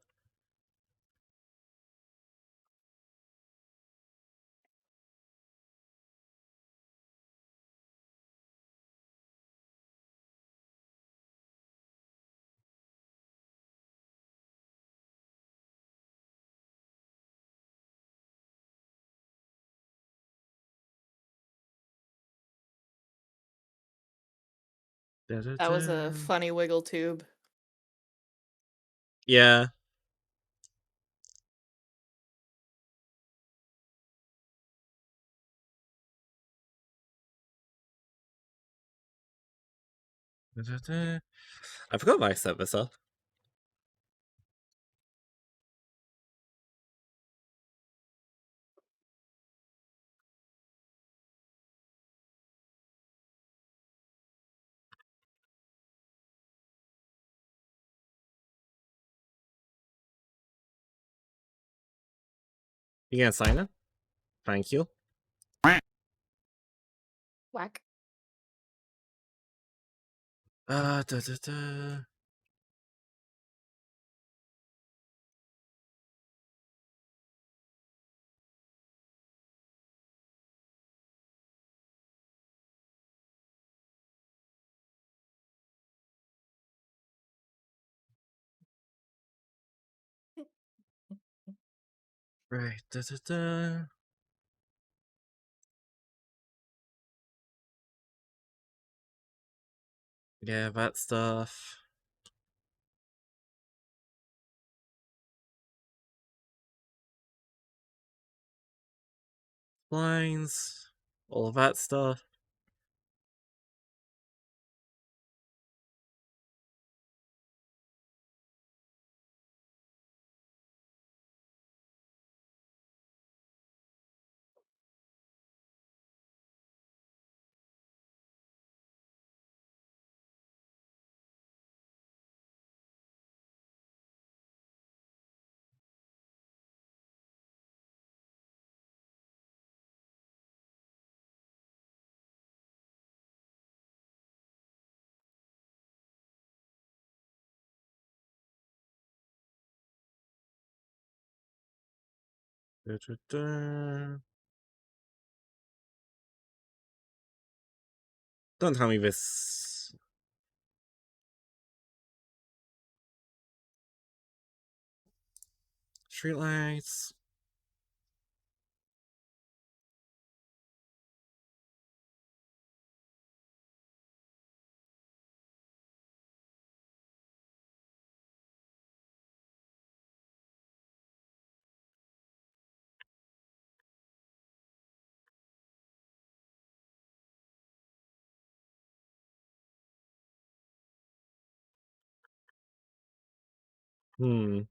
That was a funny wiggle tube. Yeah. I forgot why I set this up. You can sign it? Thank you. Whack. Uh, da, da, da. Right, da, da, da. Yeah, that stuff. Lines. All of that stuff. Da, da, da. Don't tell me this. Streetlights. Hmm.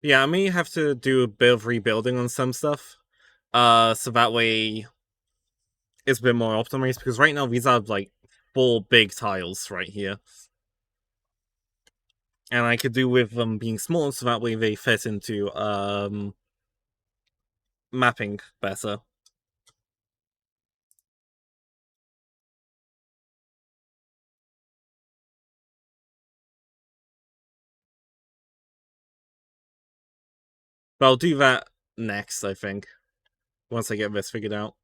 Yeah, I may have to do a bit of rebuilding on some stuff. So that way it's a bit more optimized, because right now these are like 4 big tiles right here. And I could do with them being small, so that way they fit into mapping better. But I'll do that next, I think, once I get this figured out.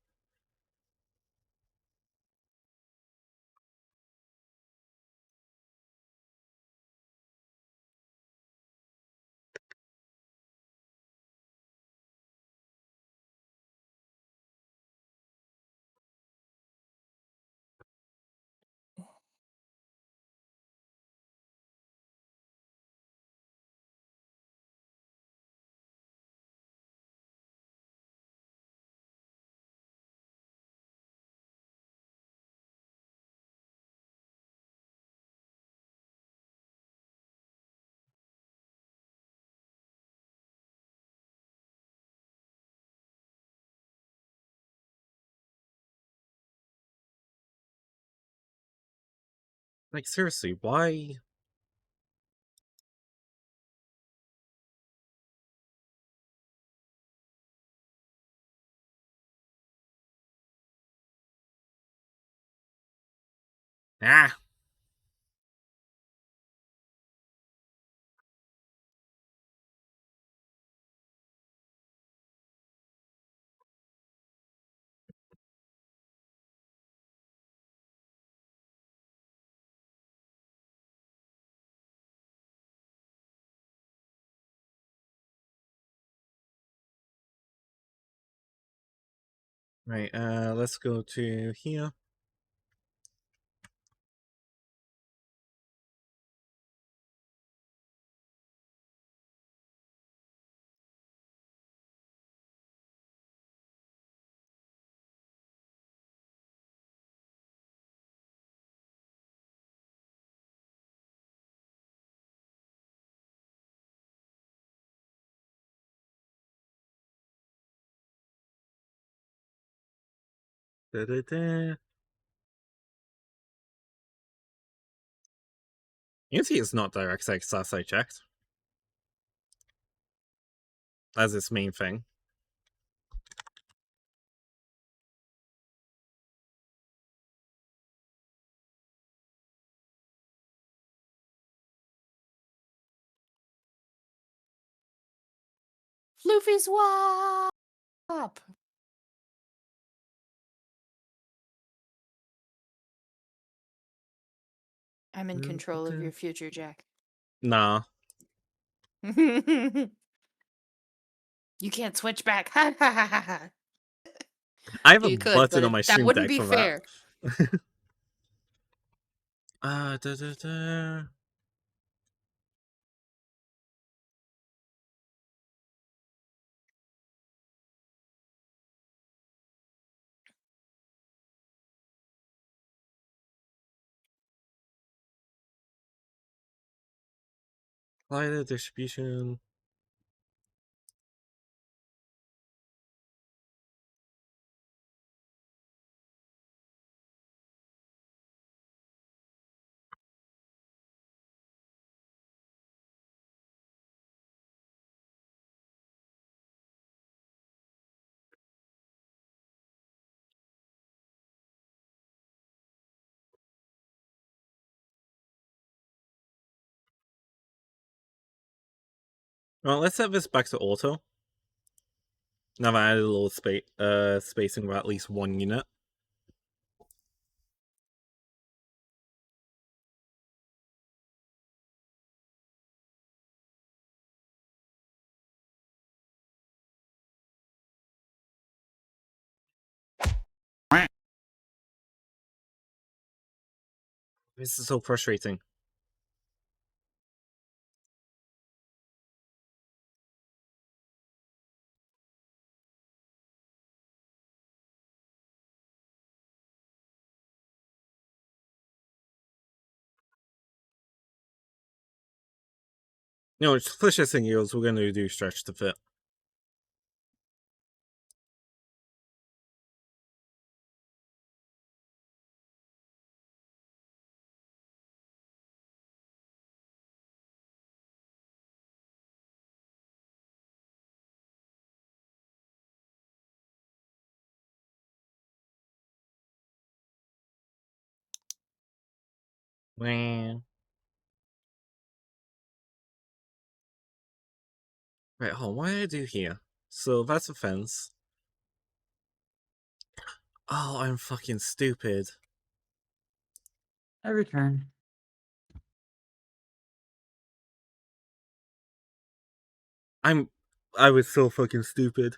Like, seriously, why? Ah! Right, let's go to here. Da-da-da. Unity is not direct access, I checked. As its main thing. Floofy swap! I'm in control of your future, Jack. Nah. You can't switch back. Ha ha ha ha. I have a You could, button on but my that stream wouldn't deck be for that. fair. Da-da-da. Apply the distribution. Well, let's set this back to auto. Now that I added a little spacing of at least 1 unit. This is so frustrating. No, it's Flishes and Eels. We're going to do stretch to fit. Man. Right, hold on. What did I do here? So that's a fence. Oh, I'm fucking stupid. Every turn. I was so fucking stupid.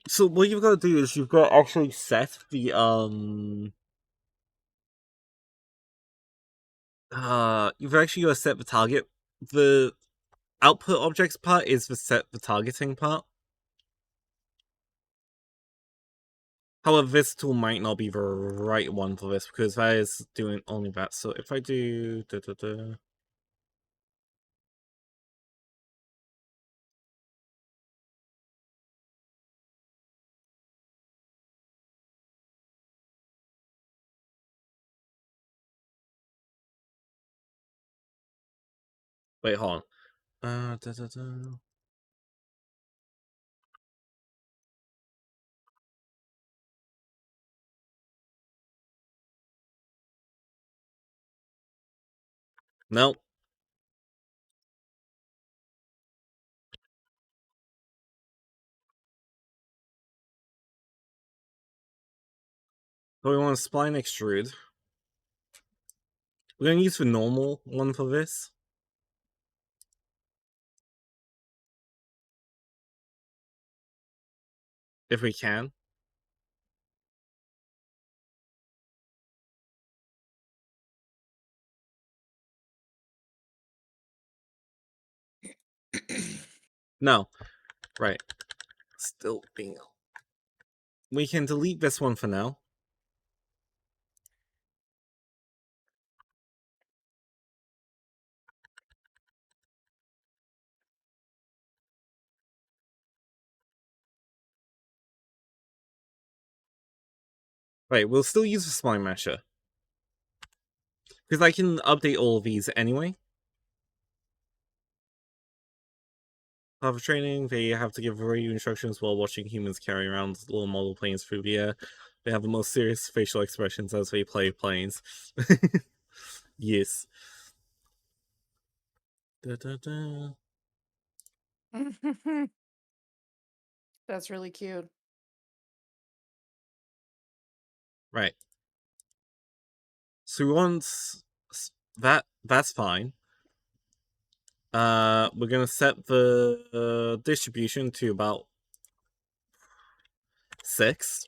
So what you've got to do is you've got to actually set the you've actually got to set the target. The output objects part is the targeting part. However, this tool might not be the right one for this because that is doing only that. So if I do wait, hold on. No. So we want to spline extrude. We're going to use the normal one for this. If we can. No. Right. Still being. We can delete this one for now. Right, we'll still use the spline mesher. Because I can update all of these anyway. After training, they have to give radio instructions while watching humans carry around little model planes through the air. They have the most serious facial expressions as they play planes. Yes. Da, da, da. That's really cute. Right. So once that's fine. We're gonna set the distribution to about 6.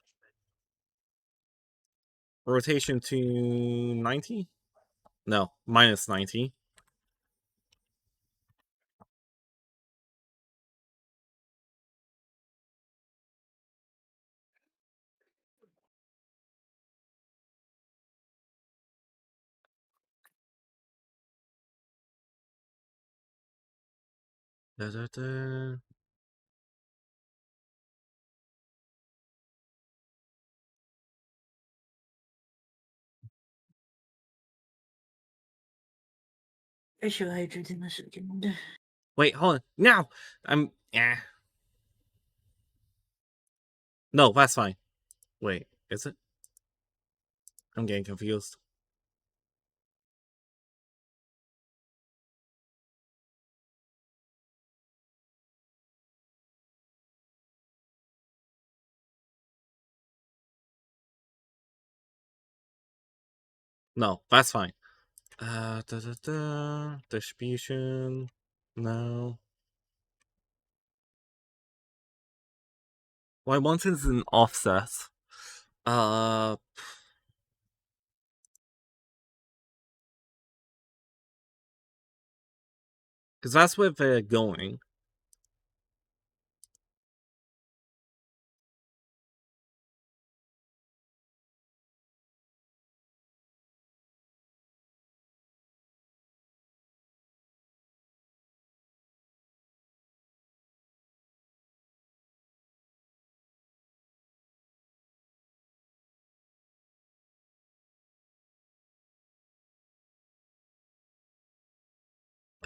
Rotation to 90? No, minus 90. Da, da, da. Facial hydrant in a second. Wait, hold on. Now! No, that's fine. Wait, is it? I'm getting confused. No, that's fine. Distribution. No. Well, I want it as an offset. Because that's where they're going.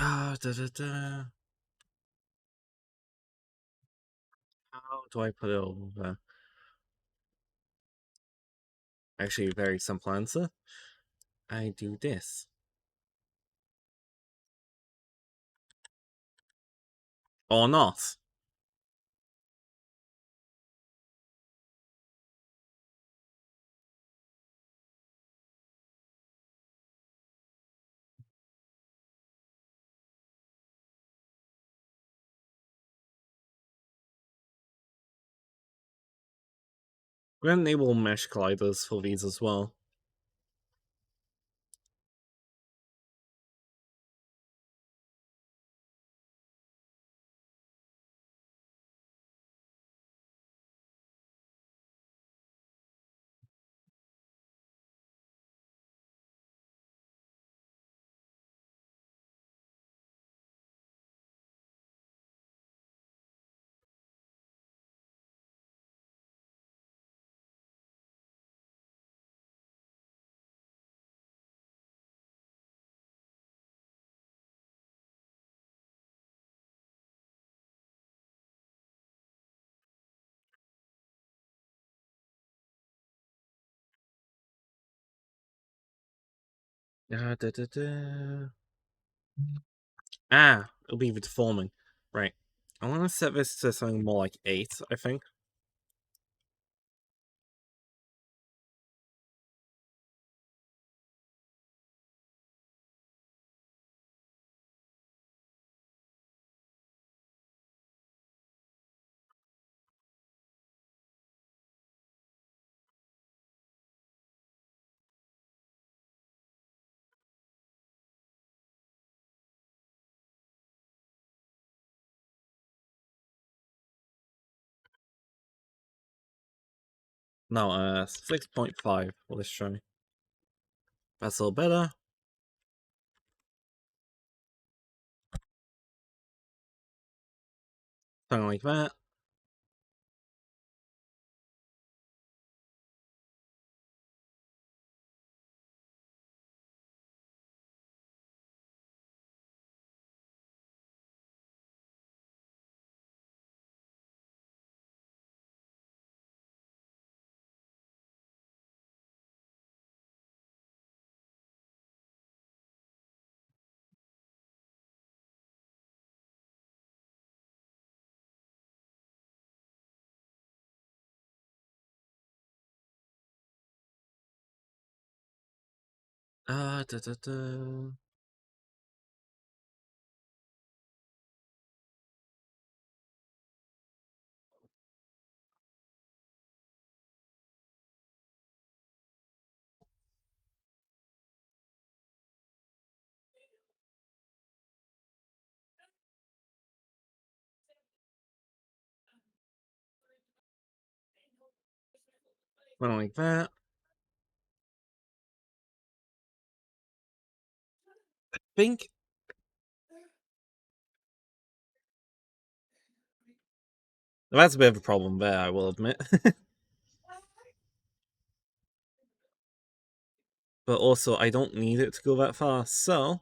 How do I put it over? Actually, a very simple answer. I do this. Or not. We're gonna enable mesh colliders for these as well. It'll be deforming. Right. I want to set this to something more like 8, I think. No, 6.5 for this try. That's a little better. Something like that. Da, da, da. Something like that. I think that's a bit of a problem there, I will admit. But also, I don't need it to go that far, so...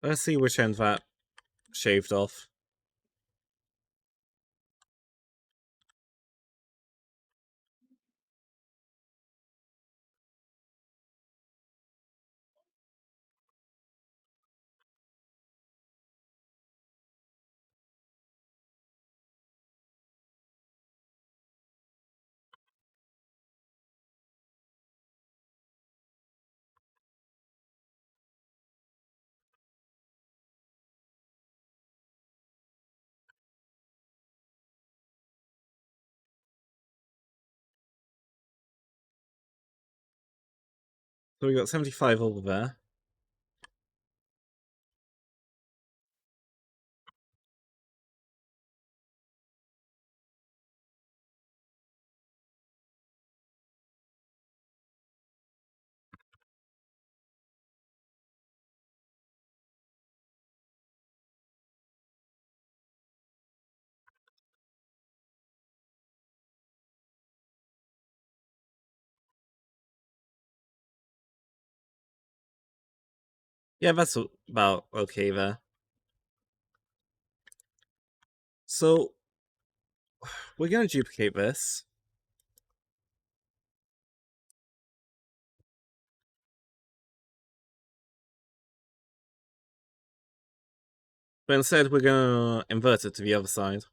Let's see which end that shaved off. So we got 75 over there. Yeah, that's about okay there. So, we're going to duplicate this. But instead, we're going to invert it to the other side.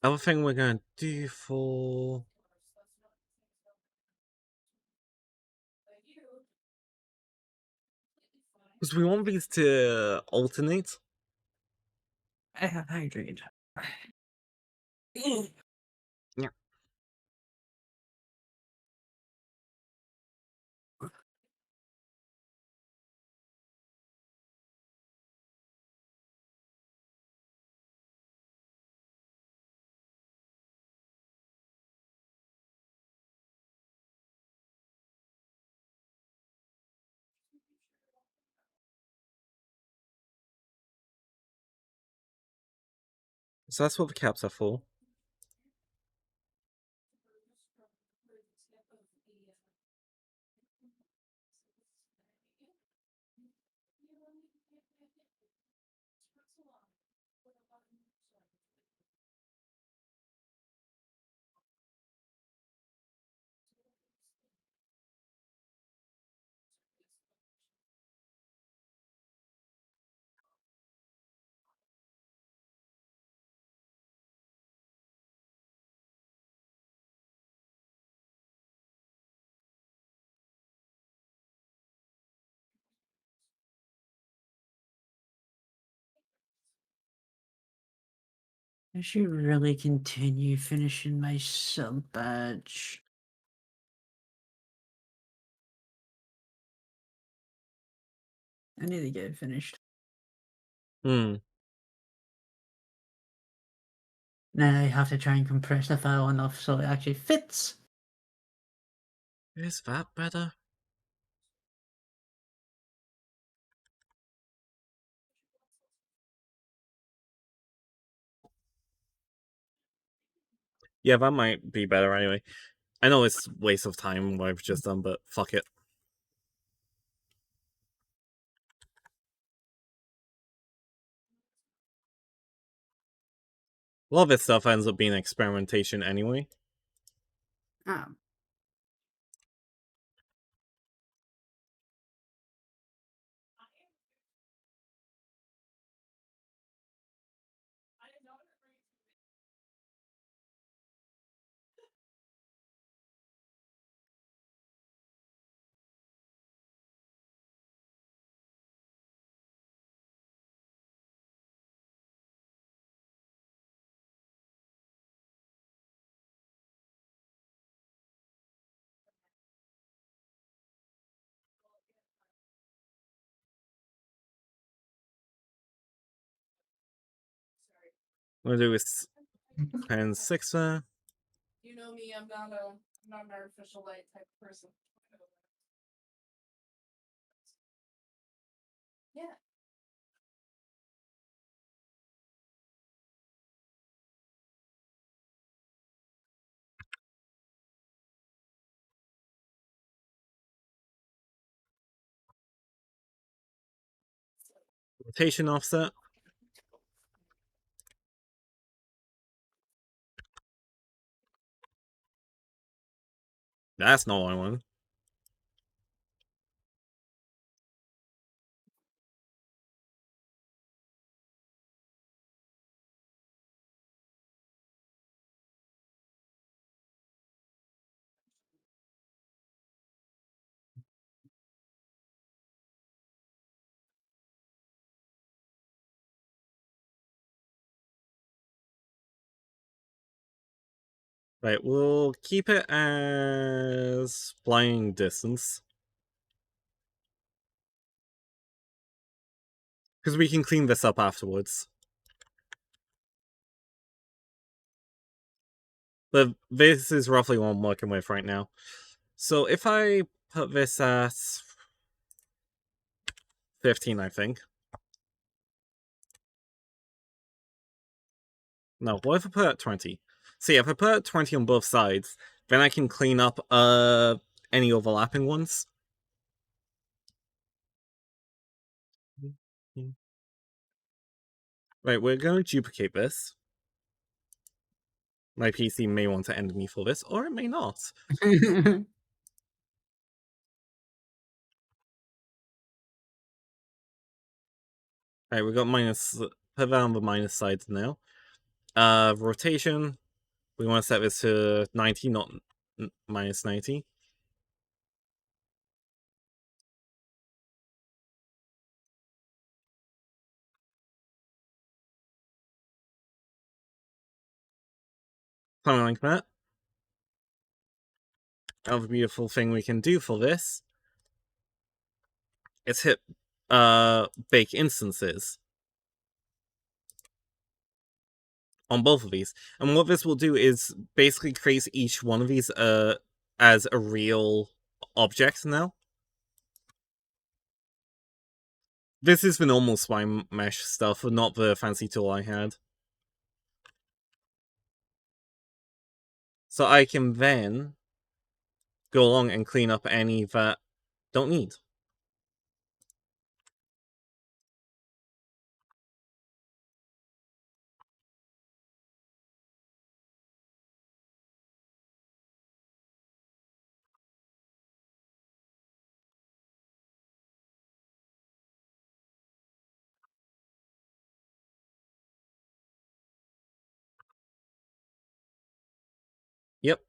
Other thing we're gonna do for... Because we want these to alternate. I agreed. Yeah. So that's what the caps are for. I should really continue finishing my sub badge. I need to get it finished. Hmm. Now I have to try and compress the file enough so it actually fits. Is that better? Yeah, that might be better anyway. I know it's a waste of time what I've just done, but fuck it. A lot of this stuff ends up being experimentation anyway. Ah. What I'm gonna do is 10-6 there. You know me, I'm not an artificial light type of person. Yeah. Rotation offset. That's not what I want. Right, we'll keep it as flying distance. Because we can clean this up afterwards. But this is roughly what I'm working with right now. So if I put this at 15, I think. No, what if I put it at 20? See, if I put it at 20 on both sides, then I can clean up any overlapping ones. Right, we're going to duplicate this. My PC may want to end me for this, or it may not. Alright, we got minus, put that on the minus side now. Rotation, we want to set this to 90, not minus 90. Something like that. Another beautiful thing we can do for this is hit bake instances on both of these. And what this will do is basically create each one of these as a real object now. This is the normal spine mesh stuff, not the fancy tool I had. So I can then go along and clean up any that don't need. Yep.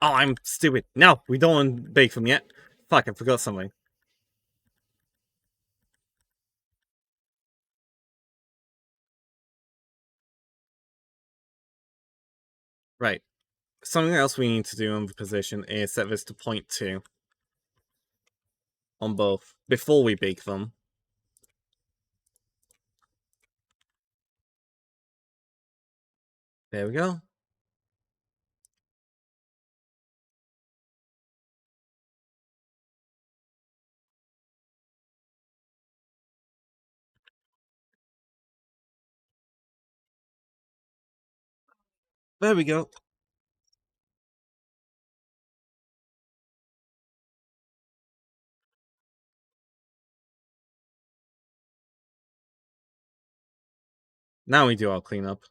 Oh, I'm stupid. No, we don't want to bake them yet. Fuck, I forgot something. Right. Something else we need to do on the position is set this to 0.2 on both before we bake them. There we go. There we go. Now we do our cleanup.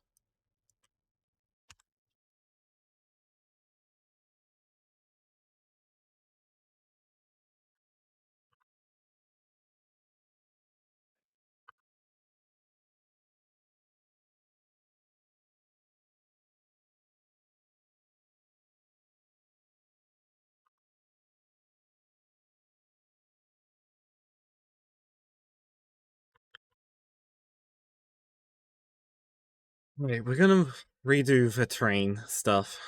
Wait, we're gonna redo the train stuff.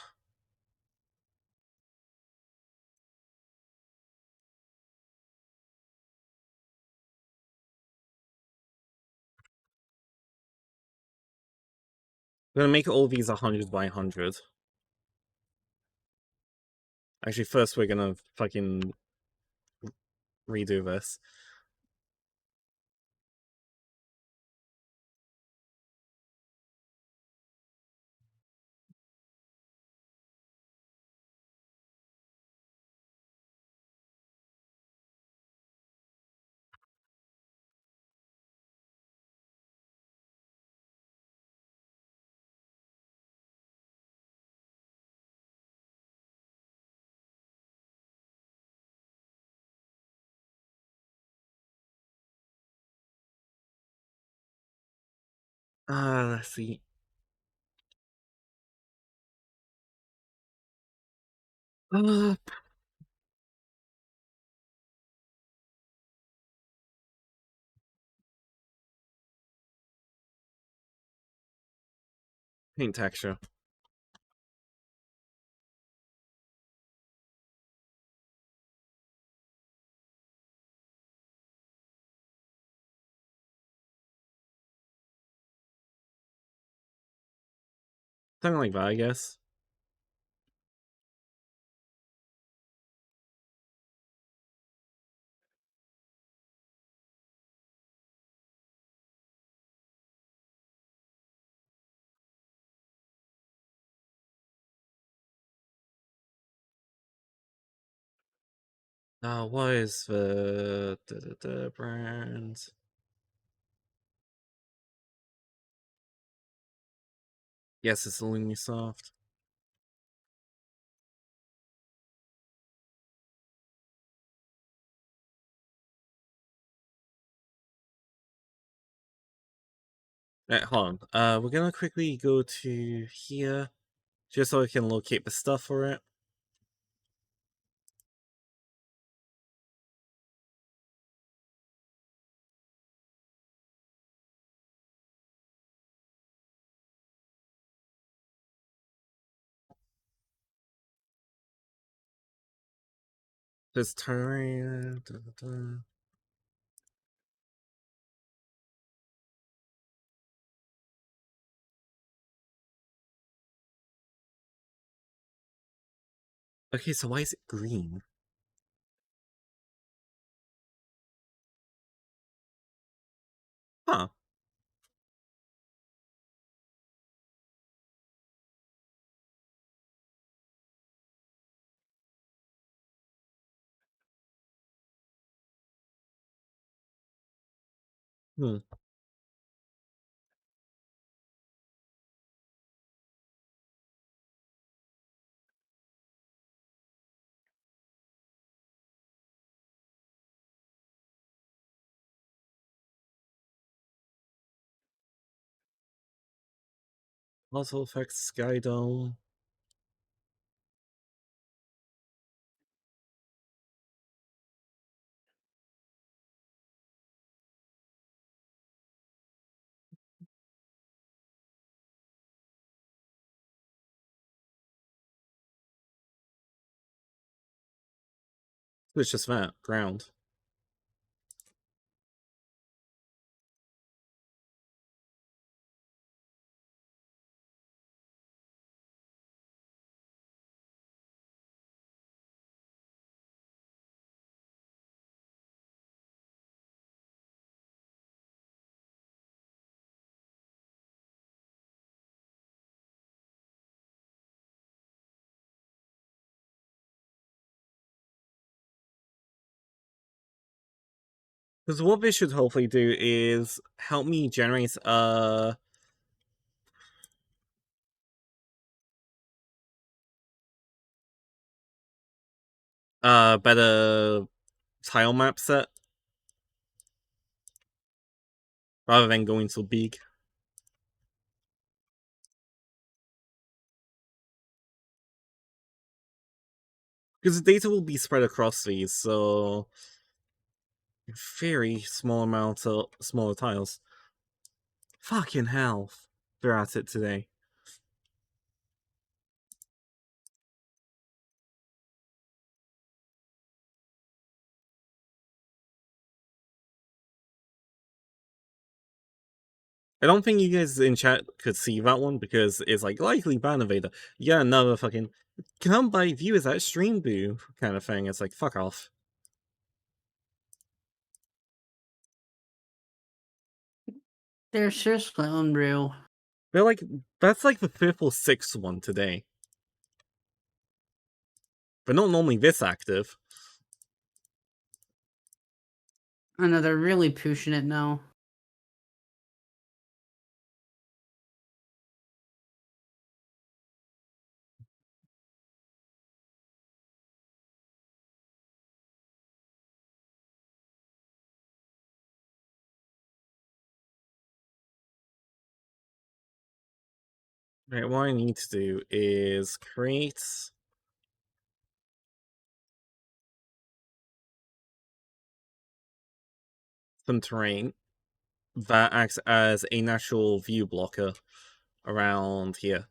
We're gonna make all these 100 by 100. Actually, first we're gonna fucking redo this. Let's see. Uh, Paint texture. Something like that, I guess. What is the brand? Yes, it's Soft. Right, hold on. We're gonna quickly go to here, just so I can locate the stuff for it. This turn. Okay, so why is it green? Huh. Hmm. Also affects Sky Dome. It's just that ground. Because what this should hopefully do is help me generate better tile map set rather than going so big. Because the data will be spread across these, so very small amount of smaller tiles. Fucking hell, they're at it today. I don't think you guys in chat could see that one because it's like likely ban evader. Yeah, another fucking come by viewers at stream boo kind of thing. It's like fuck off. They're seriously unreal. They're like that's like the 5th or 6th one today. They're not normally this active. I know they're really pushing it now. Right, what I need to do is create some terrain that acts as a natural view blocker around here.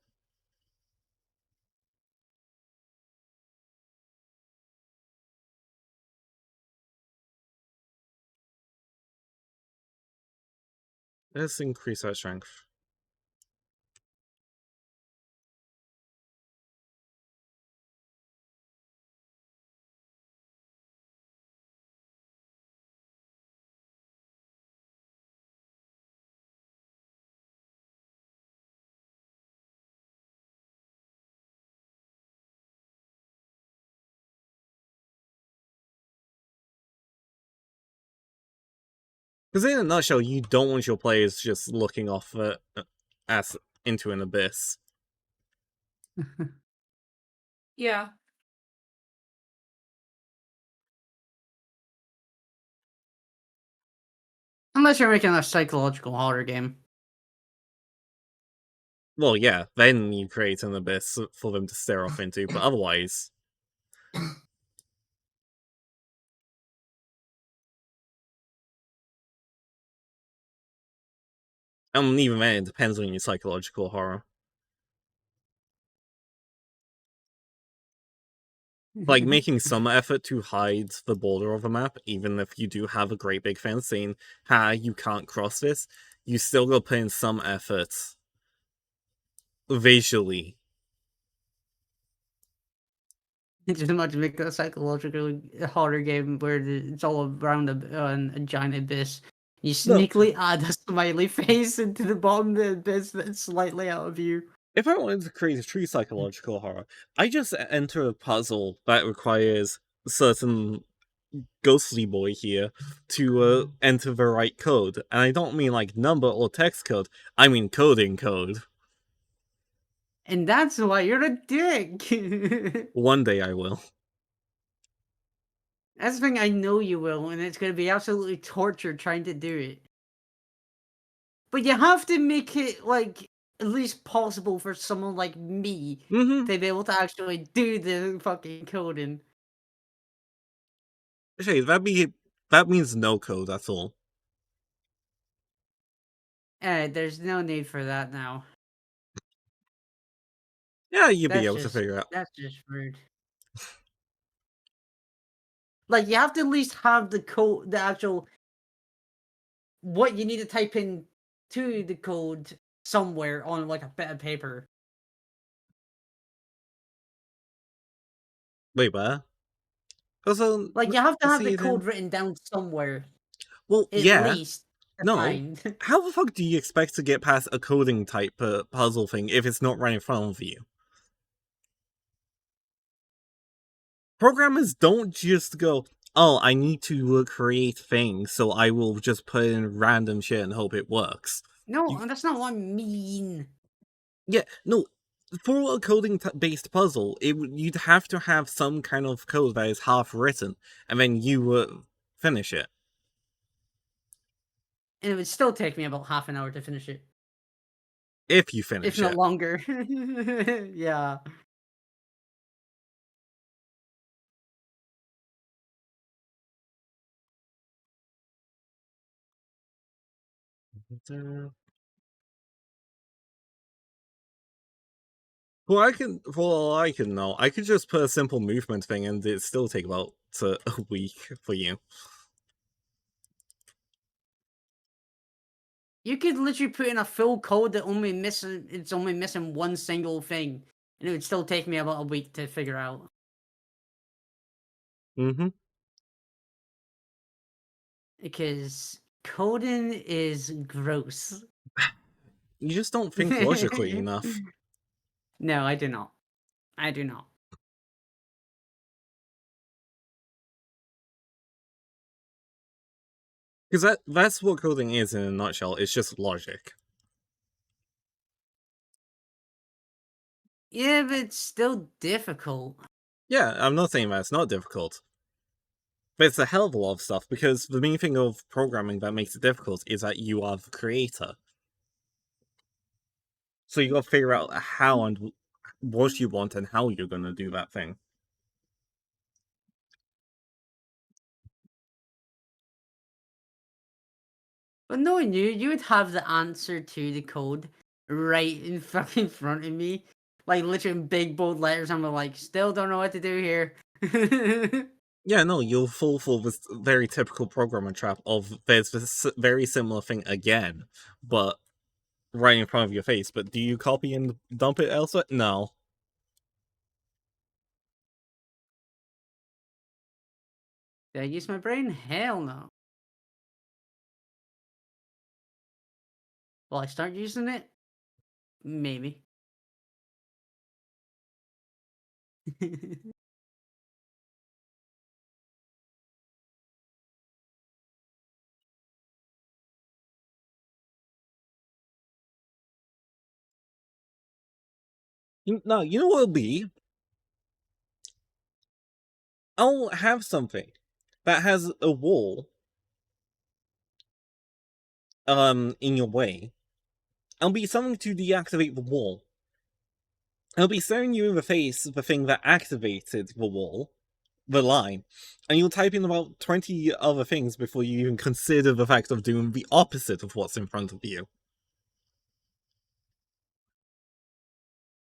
Let's increase our strength. Because in a nutshell, you don't want your players just looking off as into an abyss. Yeah. Unless you're making a psychological horror game. Well, yeah, then you create an abyss for them to stare off into, but otherwise... even then, it depends on your psychological horror. Like, making some effort to hide the border of a map, even if you do have a great big fence saying, ha, you can't cross this, you still gotta put in some effort visually. Just imagine making a psychological horror game where it's all around a giant abyss. You No. sneakily add a smiley face into the bottom of the abyss that's slightly out of view. If I wanted to create a true psychological horror, I just enter a puzzle that requires certain ghostly boy here to enter the right code. And I don't mean like number or text code, I mean coding code. And that's why you're a dick. One day I will. That's the thing, I know you will, and it's gonna be absolutely torture trying to do it. But you have to make it, like, at least possible for someone like me Mm-hmm. to be able to actually do the fucking coding. Hey, that means no code, that's all. There's no need for that now. Yeah, you'd be able to figure out. That's just rude. Like, you have to at least have the code, the actual what you need to type in to the code somewhere on, like, a bit of paper. Wait, what? Also, Like, you have to have see the it in. code written down somewhere, Well, at yeah. least, to No. find. How the fuck do you expect to get past a coding type puzzle thing if it's not right in front of you? Programmers don't just go, oh, I need to create things, so I will just put in random shit and hope it works. No, that's not what I mean. Yeah, no. For a coding based puzzle, you'd have to have some kind of code that is half written, and then you finish it. And it would still take me about half an hour to finish it. If you If finish not it. longer. Yeah. For all I can know, I could just put a simple movement thing and it'd still take about a week for you. You could literally put in a full code that it's only missing one single thing. And it would still take me about a week to figure out. Mm-hmm. Because coding is gross. You just don't think logically enough. No, I do not. I do not. Because that's what coding is in a nutshell, it's just logic. Yeah, but it's still difficult. Yeah, I'm not saying that it's not difficult. But it's a hell of a lot of stuff, because the main thing of programming that makes it difficult is that you are the creator. So you gotta figure out how and what you want and how you're gonna do that thing. But knowing you, you would have the answer to the code right in fucking front of me. Like literally in big bold letters. I'm like, still don't know what to do here. Yeah, no, you'll fall for this very typical programmer trap of there's this very similar thing again, but right in front of your face. But do you copy and dump it elsewhere? No. Did I use my brain? Hell no. Will I start using it? Maybe. No, you know what it'll be? I'll have something that has a wall in your way. It'll be something to deactivate the wall. It'll be staring you in the face the thing that activated the wall, the line, and you'll type in about 20 other things before you even consider the fact of doing the opposite of what's in front of you.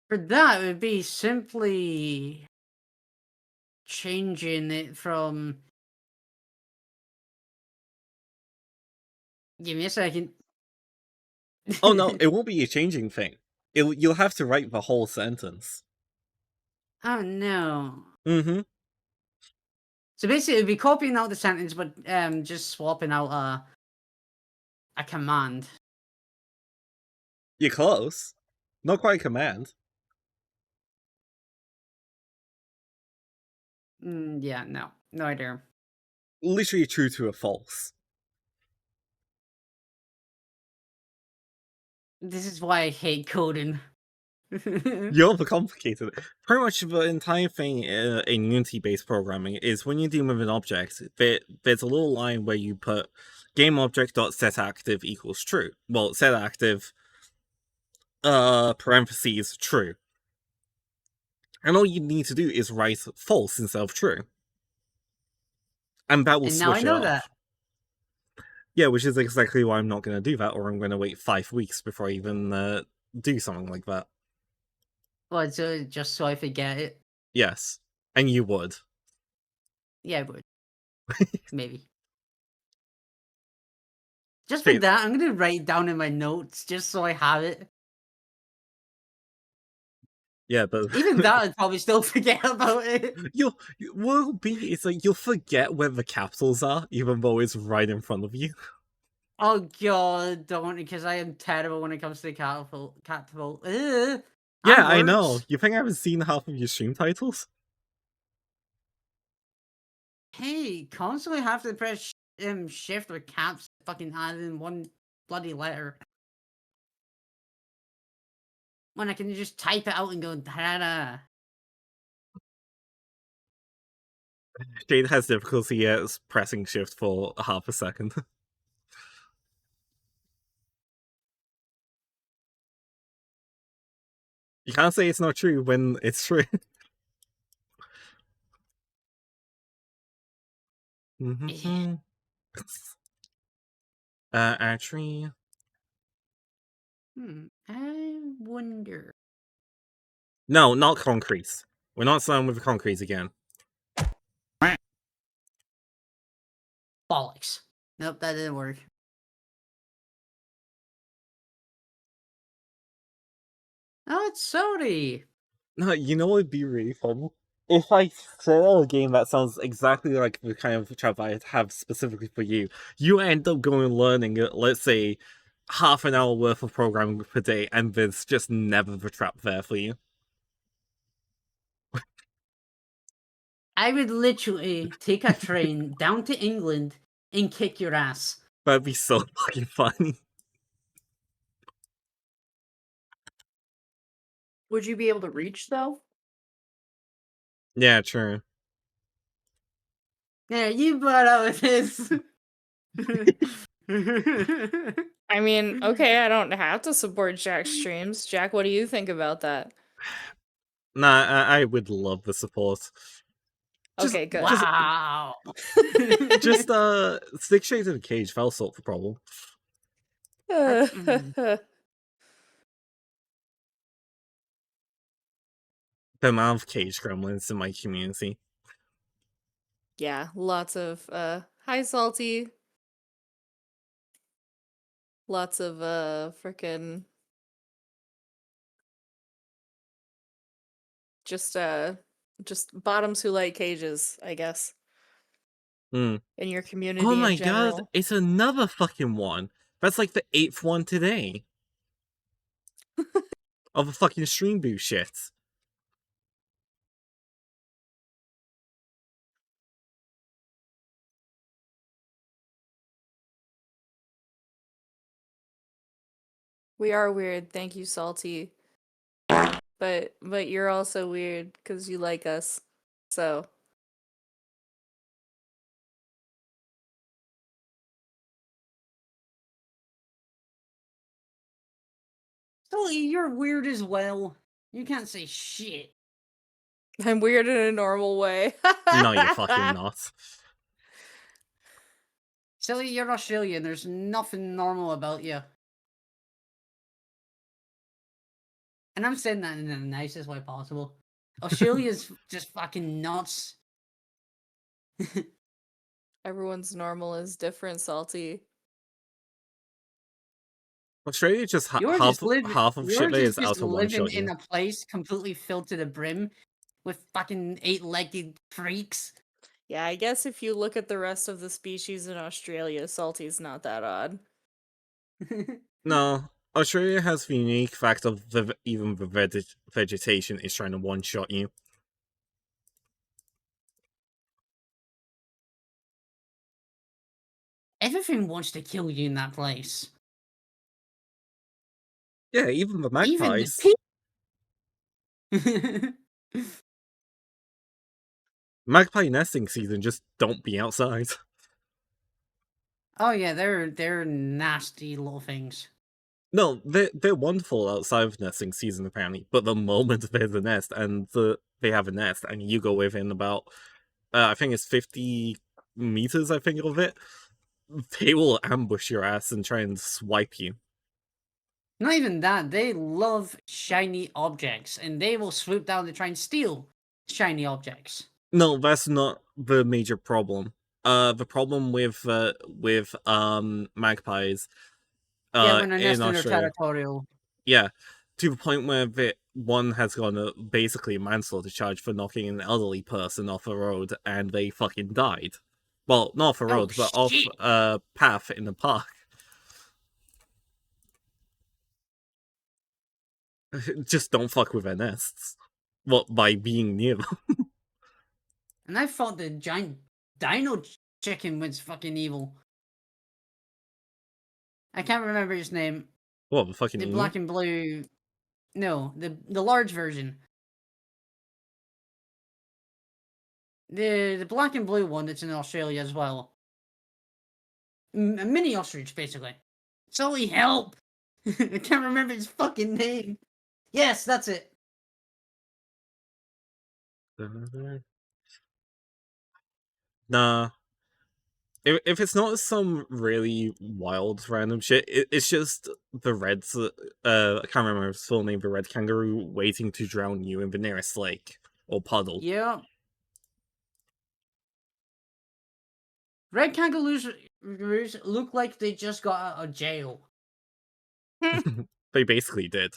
For that, it would be simply changing it from. Give me a second. Oh no, it won't be a changing thing. You'll have to write the whole sentence. Oh no. Mm-hmm. So basically, it'd be copying out the sentence, but just swapping out a command. You're close. Not quite a command. Yeah, no idea. Literally true to a false. This is why I hate coding. You overcomplicated it. Pretty much the entire thing in Unity-based programming is when you're dealing with an object, there's a little line where you put GameObject.setActive equals true. Well, setActive, parentheses, true. And all you need to do is write false instead of true. And that will And now I switch it know off. that. Yeah, which is exactly why I'm not going to do that, or I'm going to wait 5 weeks before I even do something like that. Well, so just so I forget it. Yes. And you would. Yeah, I would. Maybe. Just for Okay. that, I'm gonna write it down in my notes just so I have it. Yeah, but Even that, I'd probably still forget about it. it's like you'll forget where the capitals are, even though it's right in front of you. Oh god, don't, because I am terrible when it comes to the catapult. Yeah, I know. You think I haven't seen half of your stream titles? Hey, constantly have to press shift or caps to fucking add in one bloody letter. When I can just type it out and go da. Jade has difficulty pressing shift for half a second. You can't say it's not true when it's true. Actually, I wonder. no, not concrete. We're not starting with the concrete again. Bollocks. Nope, that didn't work. Oh, it's Sody. No, you know what would be really fun? If I set out a game that sounds exactly like the kind of trap I have specifically for you, you end up going and learning, let's say, half an hour worth of programming per day, and there's just never the trap there for you. I would literally take a train down to England and kick your ass. That'd be so fucking funny. Would you be able to reach though? Yeah, true. Yeah, you brought out this. I mean, okay, I don't have to support Jack's streams. Jack, what do you think about that? Nah, I would love the support. Okay, good. Wow. Just stick straight to the cage, that'll solve the problem. The amount of cage gremlins in my community. Yeah, lots of hi Salty. Lots of frickin' just bottoms who like cages, I guess. Hmm. In your community Oh my in general. god, it's another fucking one. That's like the 8th one today. Of a fucking stream boot shit. We are weird. Thank you, Salty. but you're also weird because you like us. So Sully, you're weird as well. You can't say shit. I'm weird in a normal way. No, you're fucking not. Sully, you're Australian. There's nothing normal about you. And I'm saying that in the nicest way possible. Australia's just fucking nuts. Everyone's normal is different, Salty. Australia just You're half just living. half of You're shit there is just out of one living shot. in You. a place completely filled to the brim with fucking 8-legged freaks. Yeah, I guess if you look at the rest of the species in Australia, Salty's not that odd. No, Australia has the unique fact of even the vegetation is trying to one shot you. Everything wants to kill you in that place. Yeah, even the Even magpies. the Magpie nesting season, just don't be outside. Oh yeah, they're nasty little things. No, they're wonderful outside of nesting season apparently, but the moment there's a nest and they have a nest and you go within about I think it's 50 meters, I think of it, they will ambush your ass and try and swipe you. Not even that, they love shiny objects, and they will swoop down to try and steal shiny objects. No, that's not the major problem. The problem with magpies Yeah, when they're in nesting their Australia, territorial. yeah, to the point where one has gone basically manslaughter charge for knocking an elderly person off a road and they fucking died. Well, not off a road, but off shit. a path in the park. Just don't fuck with their nests. Well, by being near them. And I thought the giant dino chicken was fucking evil. I can't remember his name. What, the fucking The emu? black and blue. No, the large version. The black and blue one that's in Australia as well. A mini ostrich, basically. Sully, help! I can't remember his fucking name. Yes, that's it. Nah. If it's not some really wild random shit, it's just the reds. I can't remember his full name. The red kangaroo waiting to drown you in the nearest lake or puddle. Yeah. Red kangaroos look like they just got out of jail. They basically did.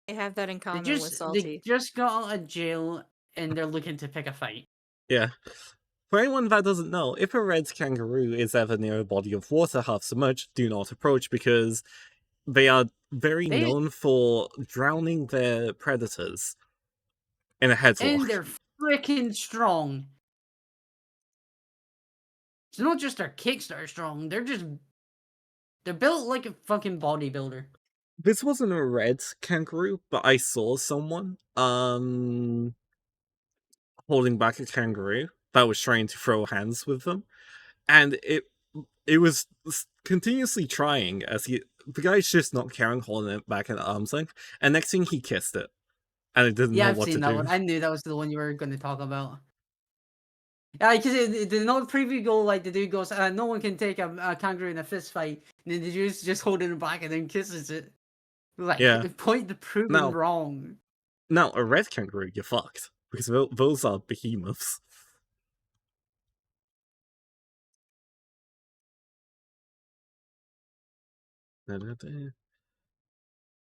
They have that in They common with just Salty. got out of jail and they're looking to pick a fight. Yeah. For anyone that doesn't know, if a red kangaroo is ever near a body of water half submerged, do not approach because they are very known for drowning their predators in a headlock. And they're freaking strong. It's not just their kicks that are strong, they're built like a fucking bodybuilder. This wasn't a red kangaroo, but I saw someone holding back a kangaroo that was trying to throw hands with them, and it was continuously trying as the guy's just not caring, holding it back at arm's length, and next thing he kissed it, and it didn't know Yeah, I've what to seen that do. one. I knew that was the one you were going to talk about. Yeah, because the not preview goal, like the dude goes, no one can take a kangaroo in a fist fight, and then the dude's just holding it back and then kisses it. Like, Yeah. point to prove him wrong. Now, a red kangaroo, you're fucked, because those are behemoths.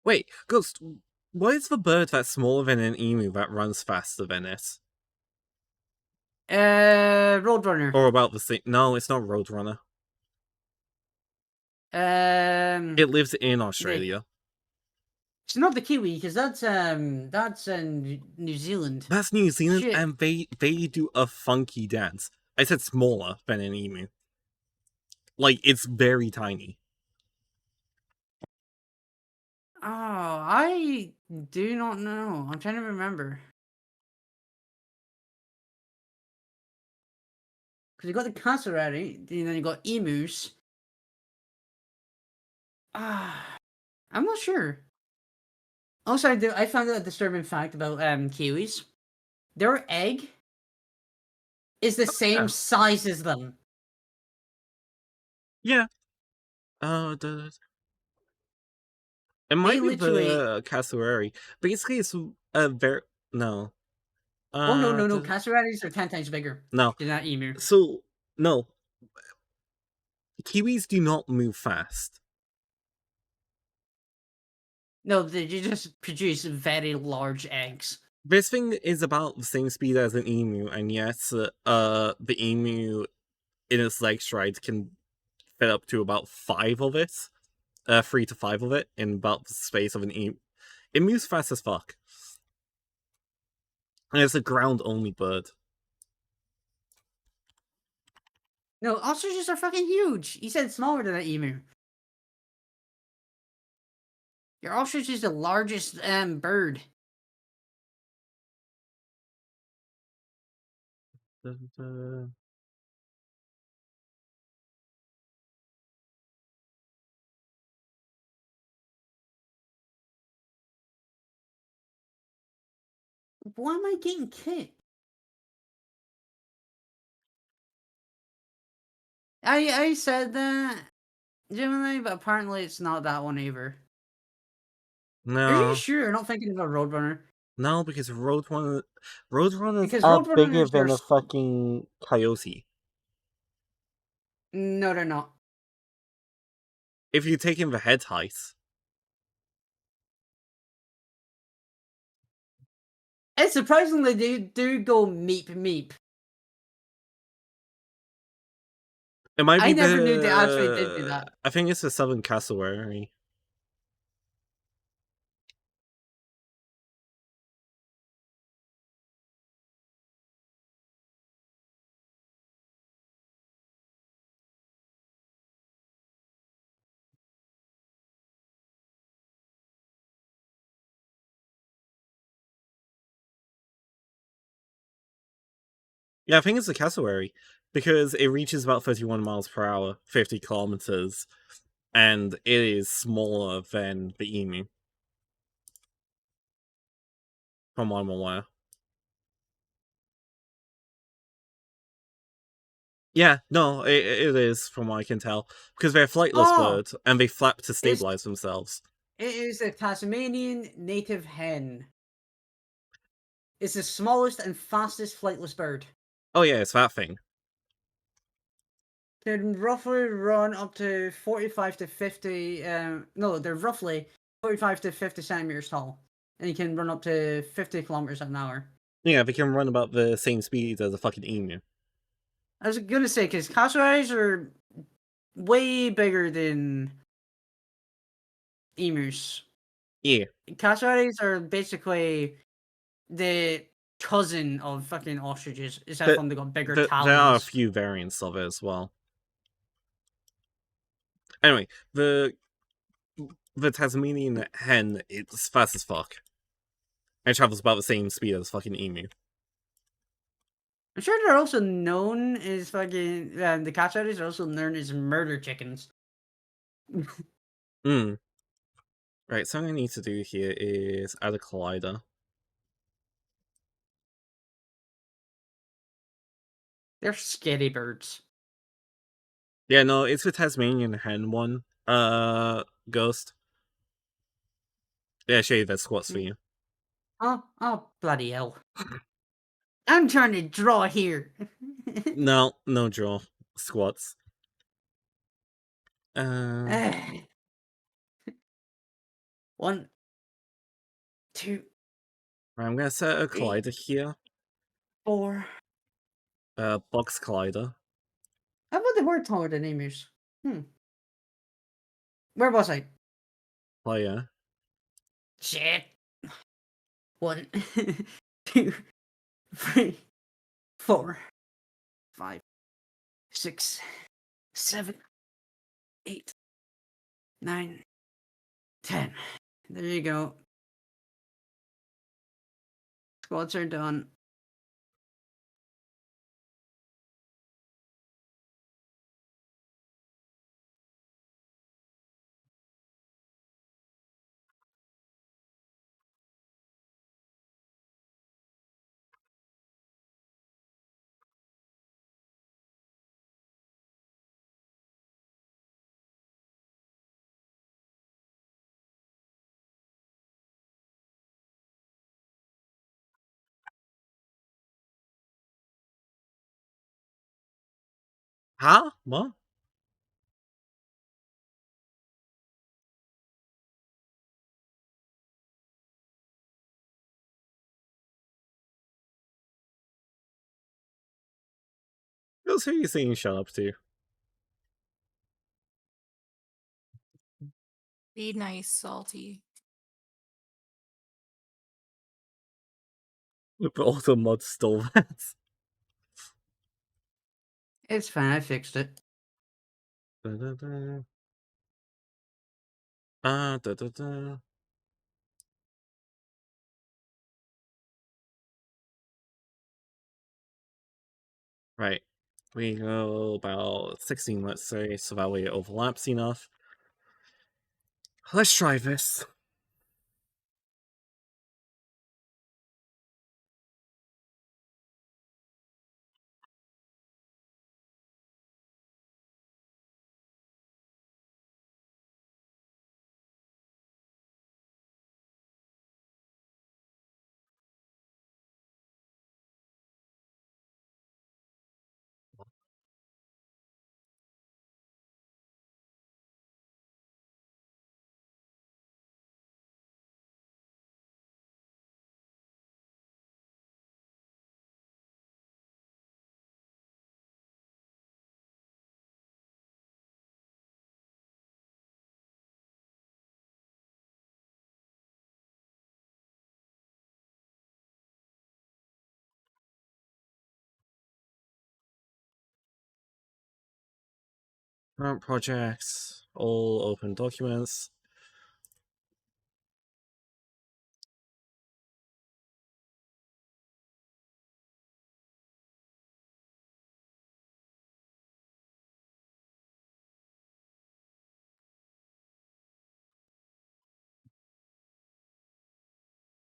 Wait, Ghost, what is the bird that's smaller than an emu that runs faster than it? Roadrunner. Or about the same? No, it's not Roadrunner. It lives in Australia. It's not the kiwi, because that's New Zealand. That's New Zealand, Shit. and they do a funky dance. I said smaller than an emu. Like, it's very tiny. I do not know. I'm trying to remember. Because you got the Cassowary, and then you got emus. I'm not sure. Also, I found out a disturbing fact about kiwis. Their egg is the same Yeah. size as them. Yeah. It might They be literally. the cassowary. Basically, it's a very no. Oh no no no! The Cassowaries are 10 times bigger no. than that emu. So no, kiwis do not move fast. No, they just produce very large eggs. This thing is about the same speed as an emu, and yet, the emu in its leg stride can fit up to about 5 of it, 3 to 5 of it in about the space of an emu. It moves fast as fuck, and it's a ground-only bird. No, ostriches are fucking huge. He said smaller than that emu. Your ostrich is the largest bird. Why am I getting kicked? I said that, Gemini, but apparently it's not that one either. Are you No, sure you're not thinking of a Roadrunner? no, because Roadrunners Because are bigger Roadrunners than are. a fucking coyote. No, they're not. If you take in the head height. And surprisingly, they do go meep meep. It might be I never knew they actually did do that. I think it's the southern cassowary. Yeah, I think it's the cassowary, because it reaches about 31 miles per hour, 50 kilometers, and it is smaller than the emu, from what I'm aware. Yeah, no, it is, from what I can tell, because they're a flightless Oh, bird, and they flap to it's stabilize themselves. it is a Tasmanian native hen. It's the smallest and fastest flightless bird. Oh yeah, it's that thing. Can roughly run up to 45 to 50. No, they're roughly 45 to 50 centimeters tall, and you can run up to 50 kilometers an hour. Yeah, they can run about the same speed as a fucking emu. I was gonna say, because cassowaries are way bigger than emus. Yeah. Cassowaries are basically the cousin of fucking ostriches, except But for they got bigger there are a talons. few variants of it as well. Anyway, the Tasmanian hen, it's fast as fuck. And travels about the same speed as fucking emu. I'm sure they're also known as fucking the cassowaries are also known as murder chickens. Hmm. Right, something I need to do here is add a collider. They're scary birds. Yeah, no, it's the Tasmanian hen one. Ghost. Yeah, show you that squats for you. Oh, bloody hell. I'm trying to draw here. No draw. Squats. One, two, I'm gonna set a three, collider here. 4. Box collider. I thought they were taller than emus. Where was I? Player. Shit. 1, 2, 3, 4, 5, 6, 7, 8, 9, 10. There you go. Squads are done. Huh? What? Who are you saying shut up to? Be nice, Salty. But also mod stole that. It's fine. I fixed it. Da-da-da. Da-da-da. Right. We go about 16, let's say, so that way it overlaps enough. Let's try this. Current projects, all open documents.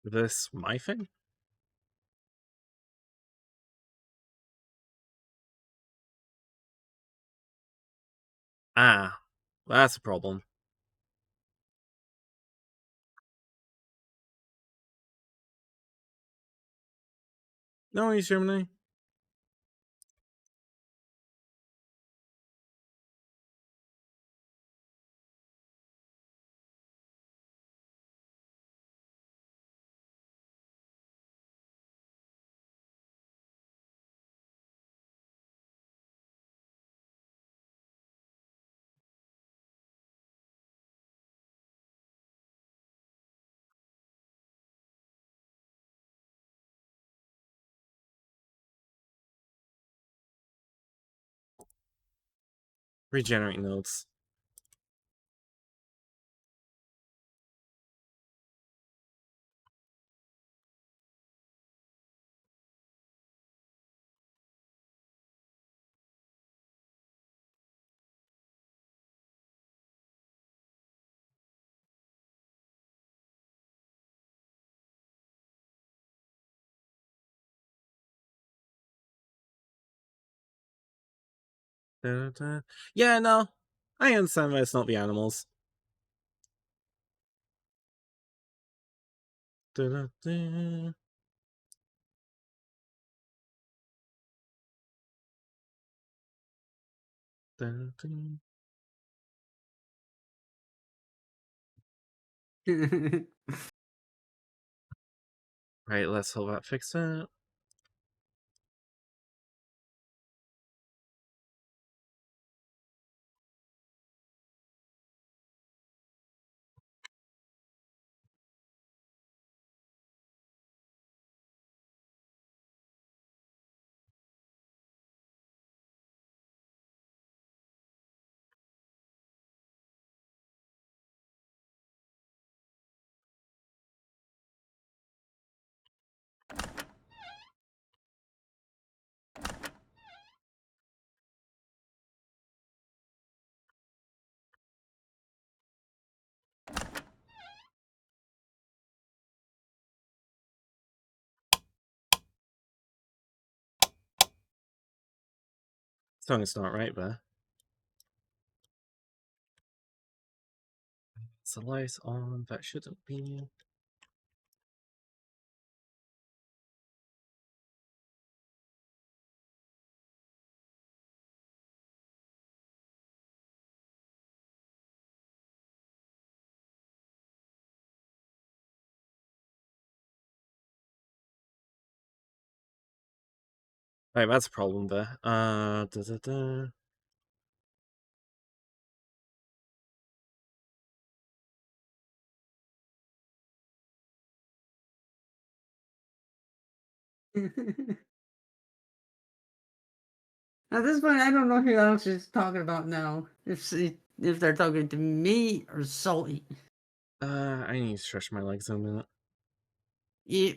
This my thing? Ah, that's a problem. No, East Germany. Regenerate nodes. Da-da-da. Yeah, no. I understand that it's not the animals. Da-da-da. Da-da-da. Right, let's hope that fixes it. Something's not right there. Is the lights on? That shouldn't be. Right, that's a problem there. At this point, I don't know who else is talking about now. If they're talking to me or Salty. I need to stretch my legs in a minute. Yeah.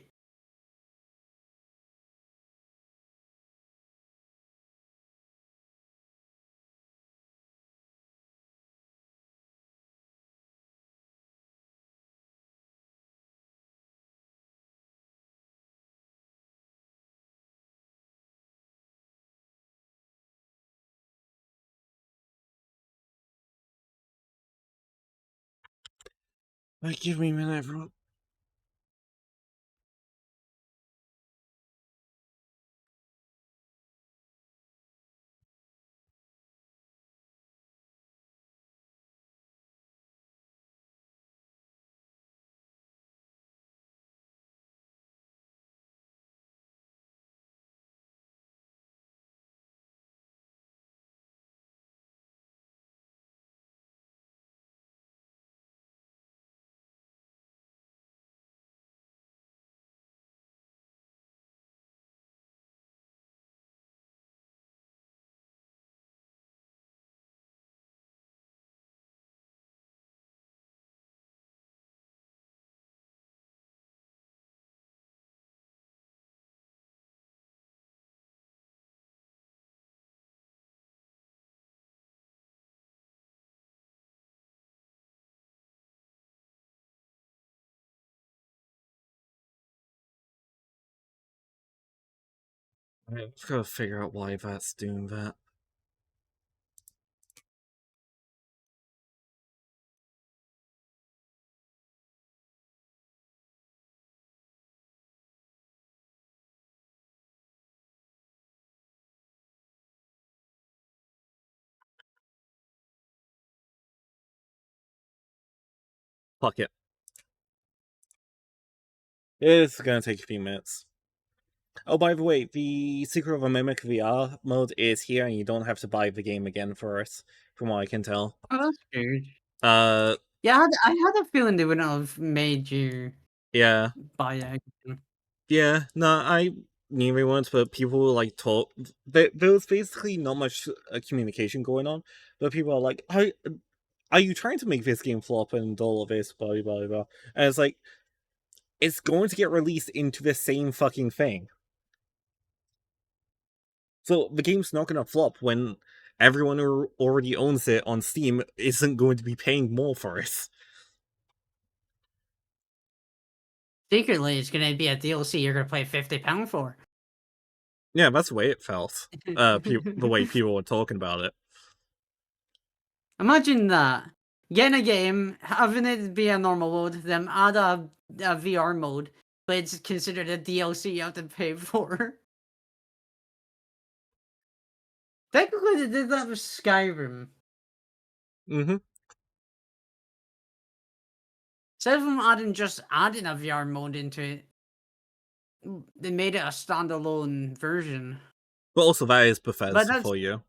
Like, give me a minute, everyone. I've got to figure out why that's doing that. Fuck it. It's gonna take a few minutes. Oh, by the way, the Secret of a Mimic VR mode is here, and you don't have to buy the game again for it, from what I can tell. Oh, that's good. Uh, Yeah, I had a feeling they wouldn't have made you yeah. buy it again. Yeah, no, I knew they weren't, but people were like talk. There was basically not much communication going on, but people are like, are you trying to make this game flop and all of this, blah, blah, blah, blah. And it's like, it's going to get released into the same fucking thing. So the game's not going to flop when everyone who already owns it on Steam isn't going to be paying more for it. Secretly, it's gonna be a DLC you're gonna pay £50 for. Yeah, that's the way it felt. The way people were talking about it. Imagine that. Getting a game, having it be a normal mode, then add a VR mode, but it's considered a DLC you have to pay for. Technically, they did that with Skyrim. Mm-hmm. Instead of them just adding a VR mode into it, they made it a standalone version. But also, that is But Bethesda that's for you.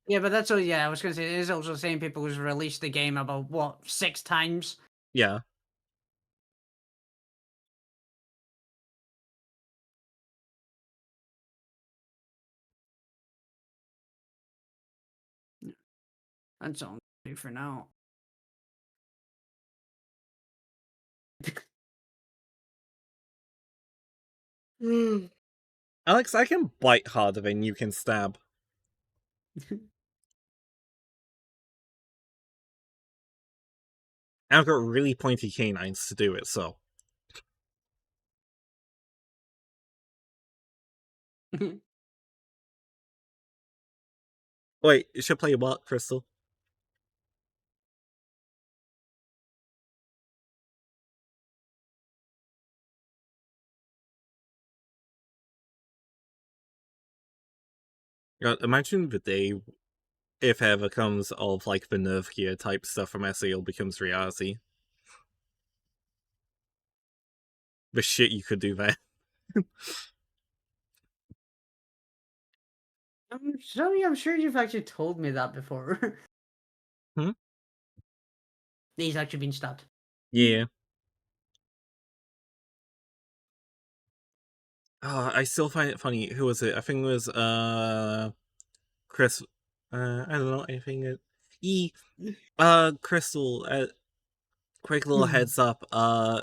yeah, but that's yeah. I was gonna say it is also the same people who's released the game about what 6 times. Yeah. That's all I'm gonna do for now. Alex, I can bite harder than you can stab. And I've got really pointy canines to do it, so. Wait, you should play what, Crystal? Imagine the day, if ever comes, of like the Nerf gear type stuff from SEO becomes reality. The shit you could do there. I'm sure you've actually told me that before. Hmm? He's actually been stabbed. Yeah. I still find it funny. Who was it? I think it was Chris. I don't know. I think it. Crystal. Quick little heads up. I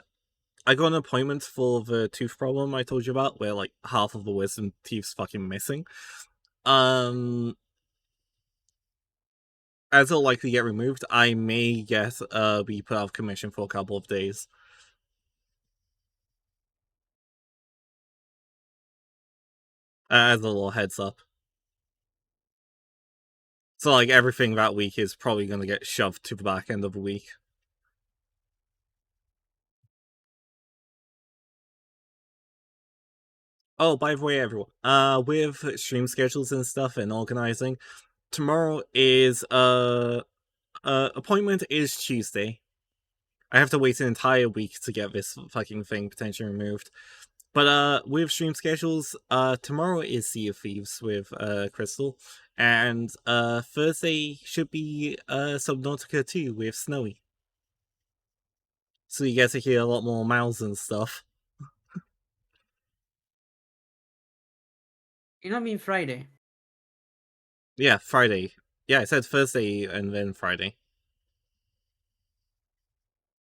got an appointment for the tooth problem I told you about, where like half of the wisdom teeth's fucking missing. As it'll likely get removed, I may get be put out of commission for a couple of days. As a little heads up. So like everything that week is probably gonna get shoved to the back end of the week. Oh, by the way, everyone, with stream schedules and stuff and organizing, tomorrow is appointment is Tuesday. I have to wait an entire week to get this fucking thing potentially removed. But with stream schedules, tomorrow is Sea of Thieves with Crystal, and Thursday should be Subnautica 2 with Snowy. So you get to hear a lot more mouths and stuff. You don't mean Friday? Yeah, Friday. Yeah, I said Thursday and then Friday.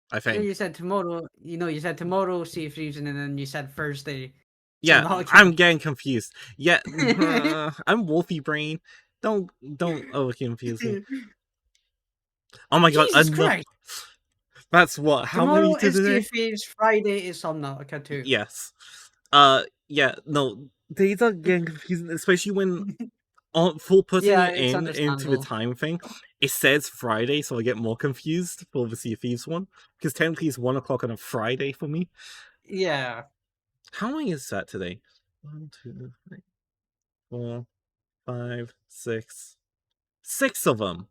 I No, think. you said tomorrow. You said tomorrow, Sea of Thieves, and then you said Thursday. Yeah, Subnautica. I'm getting confused. Yeah, I'm Wolfy Brain. Don't over confuse me. Oh my god, Jesus enough. Christ! That's what? How many Tomorrow is Sea today? of Thieves. Friday is Subnautica 2. Yes. Yeah, no, days are getting confusing, especially when on full putting Yeah, it it's into the understandable. time thing. It says Friday, so I get more confused for the Sea of Thieves one. Because technically it's 1 o'clock on a Friday for me. Yeah. How long is that today? 1, 2, 3, 4, 5, 6. 6 of them.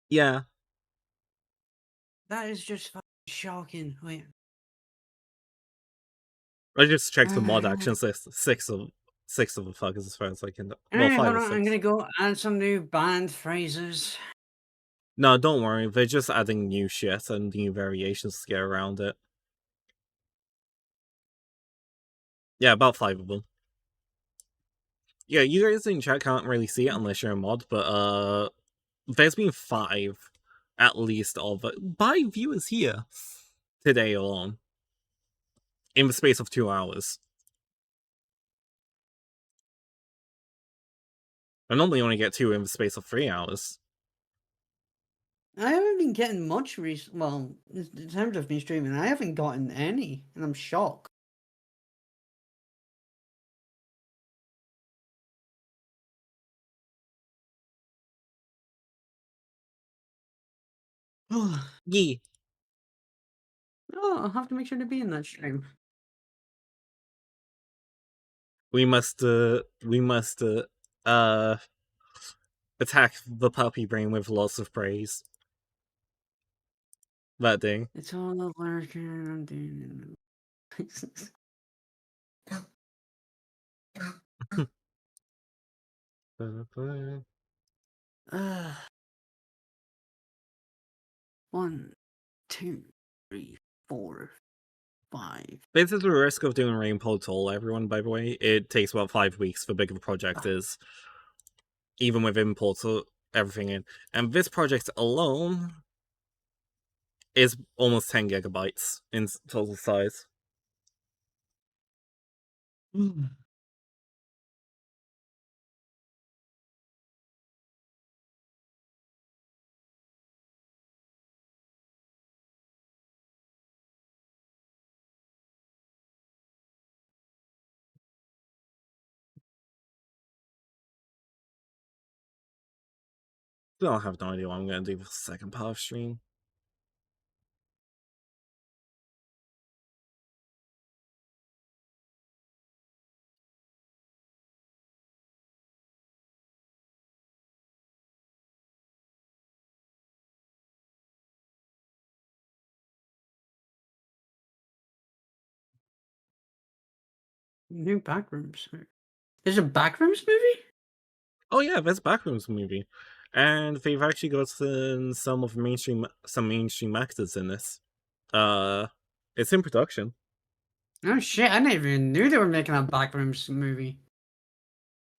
Yeah. That is just fucking shocking. Wait. I just checked the mod actions list. 6 of the fuckers as far as I can. Well, Alright, 5 hold or on. I'm 6. gonna go add some new banned phrases. No, don't worry. They're just adding new shit and new variations to get around it. Yeah, about 5 of them. Yeah, you guys in chat can't really see it unless you're a mod, but there's been 5 at least of it by viewers here today alone. In the space of 2 hours. I normally only get 2 in the space of 3 hours. I haven't been getting much well, in terms of me streaming, I haven't gotten any, and I'm shocked. Oh, Yeah. I'll have to make sure to be in that stream. We must attack the puppy brain with lots of praise. That thing. It's all the work I'm doing. uh, 1, 2, 3, 4, 5. This is the risk of doing Rain Portal, everyone, by the way. It takes about 5 weeks for big of a project is. Even with imports, everything in. And this project alone is almost 10 gigabytes in total size. Still have no idea what I'm gonna do for the second part of stream. New Backrooms. There's a Backrooms movie? Oh yeah, there's a Backrooms movie, and they've actually gotten some mainstream actors in this. It's in production. Oh shit, I never even knew they were making a Backrooms movie.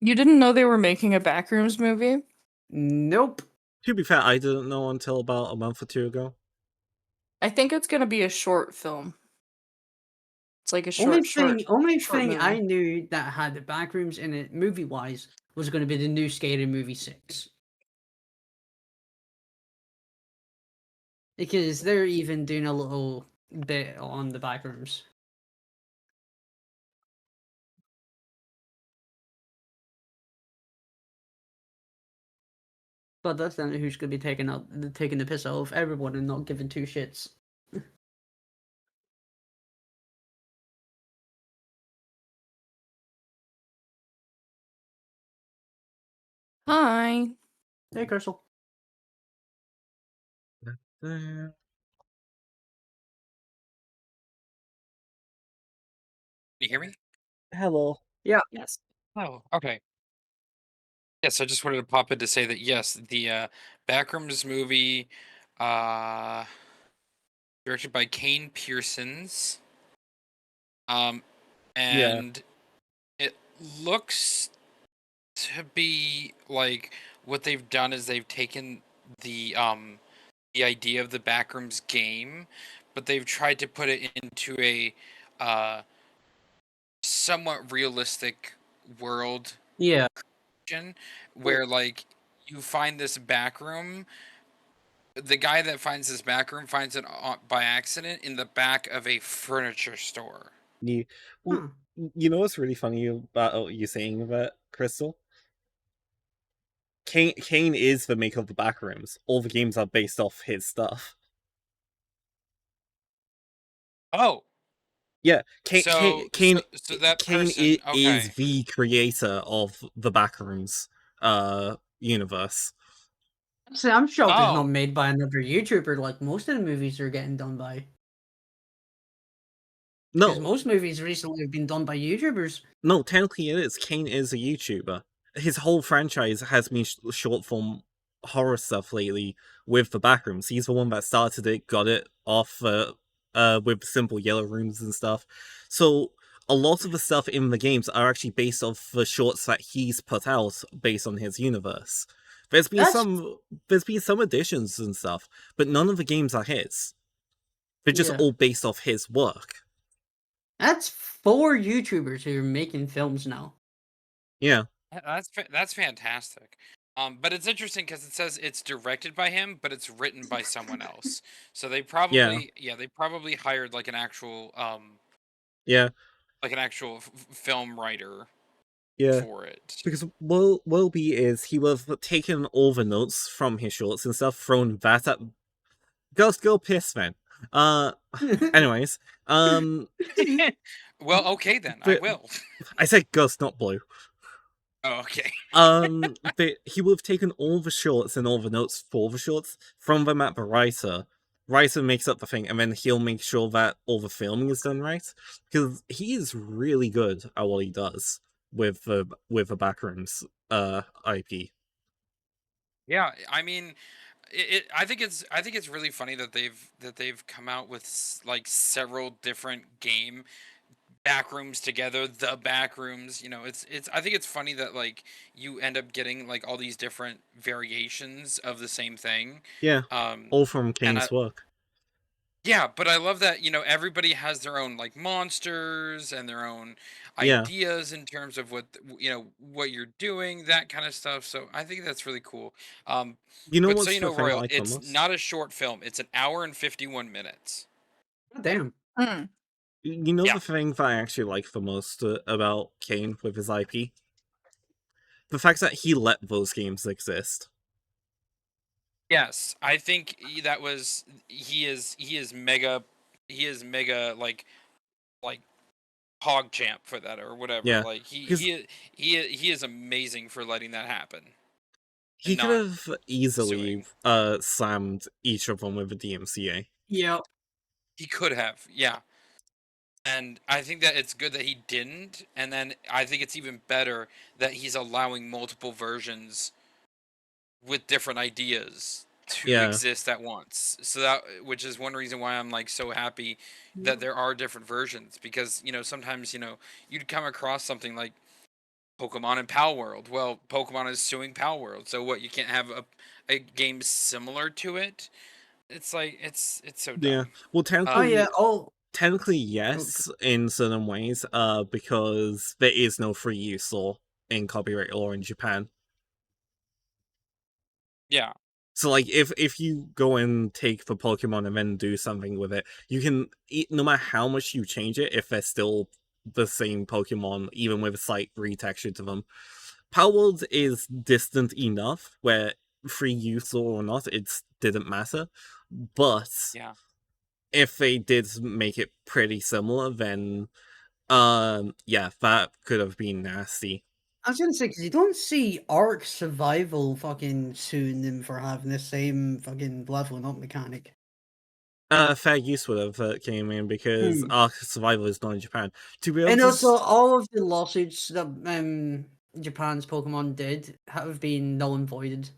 You didn't know they were making a Backrooms movie? Nope. To be fair, I didn't know until about a month or two ago. I think it's gonna be a short film. It's like a Only short thing movie. I knew that had the Backrooms in it movie wise was going to be the new Scary Movie 6. Because they're even doing a little bit on the Backrooms. But that's then who's going to be taking the piss out of everyone and not giving two shits. Hi. Hey, Crystal. You hear me? Hello. Yeah. Yes. Oh, okay. Yes, I just wanted to pop in to say that yes, the Backrooms movie, uh, directed by Kane Pearsons, Yeah. and it looks to be like what they've done is they've taken the idea of the Backrooms game, but they've tried to put it into a somewhat realistic world Yeah. where like you find this back room. The guy that finds this back room finds it by accident in the back of a furniture store. You, Huh. you know what's really funny about you saying that, Crystal? Kane is the maker of the Backrooms. All the games are based off his stuff. Oh, Yeah, so that Kane person, is okay. the creator of the Backrooms universe. See, I'm shocked it's not Oh, made by another YouTuber like most of the movies are getting done by. Because No, most movies recently have been done by YouTubers. no, technically it is. Kane is a YouTuber. His whole franchise has been short form horror stuff lately with the Backrooms. He's the one that started it, got it off with simple yellow rooms and stuff. So a lot of the stuff in the games are actually based off the shorts that he's put out based on his universe. There's been That's some additions and stuff, but none of the games are his. They're just yeah. all based off his work. That's 4 YouTubers who are making films now. Yeah. that's fantastic. But it's interesting because it says it's directed by him, but it's written by someone else. So they probably, they probably hired like an actual, Yeah. film writer Yeah. for it. Because Wilby is he would have taken all the notes from his shorts and stuff, thrown that at Ghost Go piss man. Anyways, Well, okay then, I but will. I said Ghost, not Blue. Oh, okay. But he would have taken all the shorts and all the notes for the shorts, thrown them at the writer. Writer makes up the thing, and then he'll make sure that all the filming is done right. Because he is really good at what he does with the Backrooms IP. Yeah, I mean, I think it's really funny that they've come out with like several different game backrooms together, the backrooms. You know, it's I think it's funny that like you end up getting like all these different variations of the same thing. Yeah, Um, all from and I Kane's work. yeah, but I love that, everybody has their own like monsters and their own Yeah. ideas in terms of what you're doing, that kind of stuff. So I think that's really cool. You know But so what's the thing I Royal, like the it's most? not a short film. It's an hour and 51 minutes. Damn. Hmm. You know Yeah. the thing that I actually like the most about Kane with his IP? The fact that he let those games exist. Yes, I think he is mega like hog champ for that or whatever. Yeah, Like because he is amazing for letting that happen he and could not have easily suing. slammed each of them with a DMCA. Yeah. He could have, yeah. And I think that it's good that he didn't, and then I think it's even better that he's allowing multiple versions with different ideas to Yeah, exist at once. So that, which is one reason why I'm like so happy that there are different versions, because sometimes you'd come across something like Pokemon and Pal World. Well, Pokemon is suing Pal World, so what? You can't have a game similar to it. It's like it's so yeah. dumb. Well, Oh yeah. technically Oh, yes, in certain ways, because there is no free use law in copyright law in Japan. Yeah, So like if you go and take the Pokemon and then do something with it, you can no matter how much you change it, if they're still the same Pokemon, even with a slight retexture to them. Power World is distant enough where free use or not, it didn't matter. But yeah. if they did make it pretty similar, then yeah, that could have been nasty. I was gonna say because you don't see Ark Survival fucking suing them for having the same fucking leveling up mechanic. Fair use would have came in because Hmm. Ark Survival is not in Japan. To be able And to also, all of the lawsuits that Japan's Pokemon did have been null and voided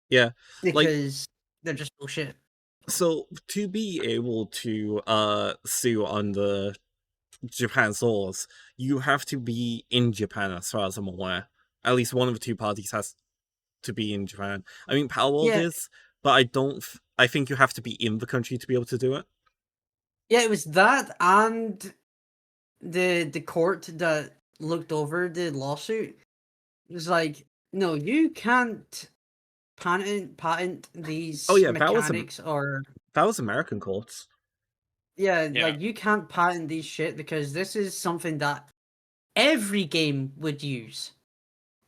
yeah, like because they're just bullshit. so to be able to sue under Japan's laws, you have to be in Japan as far as I'm aware. At least one of the two parties has to be in Japan. I mean, Power World Yeah, is, but I don't. I think you have to be in the country to be able to do it. yeah, it was that and the court that looked over the lawsuit was like, no, you can't patent Oh these yeah, mechanics or that was American courts. yeah, Yeah. like you can't patent these shit because this is something that every game would use.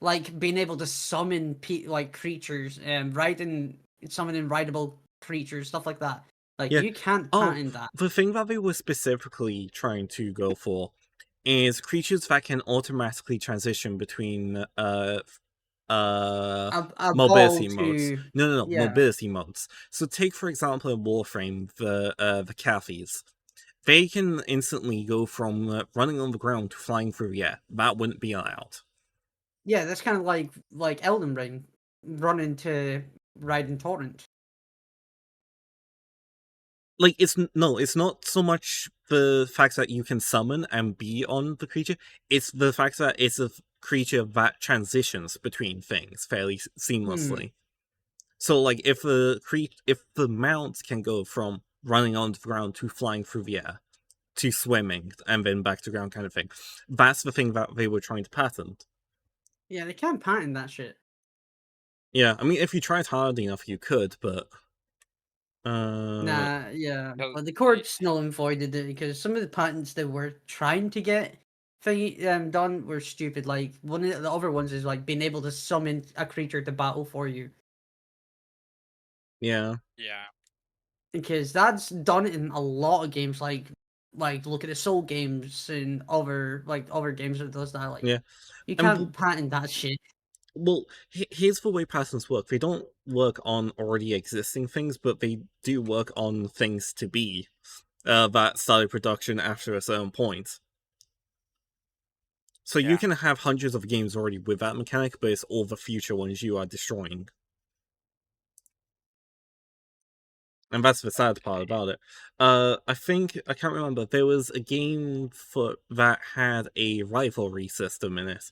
Like being able to summon like creatures and summoning rideable creatures, stuff like that. Like Yeah. you can't Oh, patent that. the thing that they were specifically trying to go for is creatures that can automatically transition between A ball mobility modes. to No, yeah. mobility modes. So take for example in Warframe the Cathies. They can instantly go from running on the ground to flying through the air. That wouldn't be allowed. Yeah, that's kind of like Elden Ring running to riding torrent. Like it's not so much the fact that you can summon and be on the creature, it's the fact that it's a creature that transitions between things fairly Hmm. seamlessly. So like if the mount can go from running on the ground to flying through the air to swimming and then back to ground kind of thing, that's the thing that they were trying to patent. Yeah, they can't patent that shit. Yeah, I mean if you tried hard enough you could, but Nah, yeah. Because But the courts null and voided it because some of the patents they were trying to get done were stupid. Like one of the other ones is like being able to summon a creature to battle for you. yeah. yeah, Because that's done in a lot of games like look at the Soul games and other games that does that. Like Yeah. you And can't patent that shit. well, here's the way patterns work. They don't work on already existing things, but they do work on things to be that started production after a certain point. So you yeah, can have hundreds of games already with that mechanic, but it's all the future ones you are destroying. And that's the sad part about it. I think, I can't remember, there was a game that had a rivalry system in it,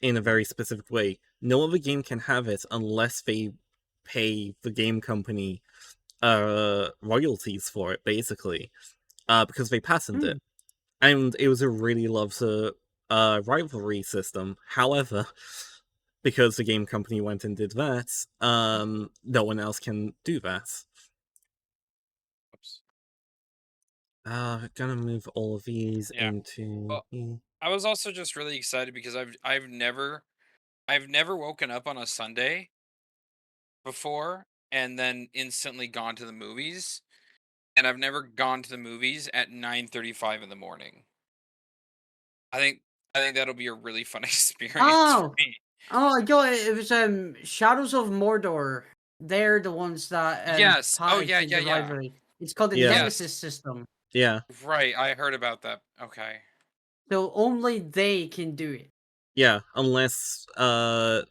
in a very specific way. No other game can have it unless they pay the game company royalties for it, basically, because they patented Hmm. it. And it was a really loved rivalry system. However, because the game company went and did that, no one else can do that. oops. Gonna move all of these Yeah. into Well, I was also just really excited because I've never woken up on a Sunday before and then instantly gone to the movies. And I've never gone to the movies at 9:35 in the morning. I think I think that'll be a really fun experience for Oh! me. Oh, I got it. It was Shadows of Mordor. They're the ones that Yes. Oh yeah, patented yeah, the yeah. rivalry. It's called the Yeah. Nemesis Yes. system. Yeah. Right. I heard about that. Okay. So only they can do it. Yeah. Unless a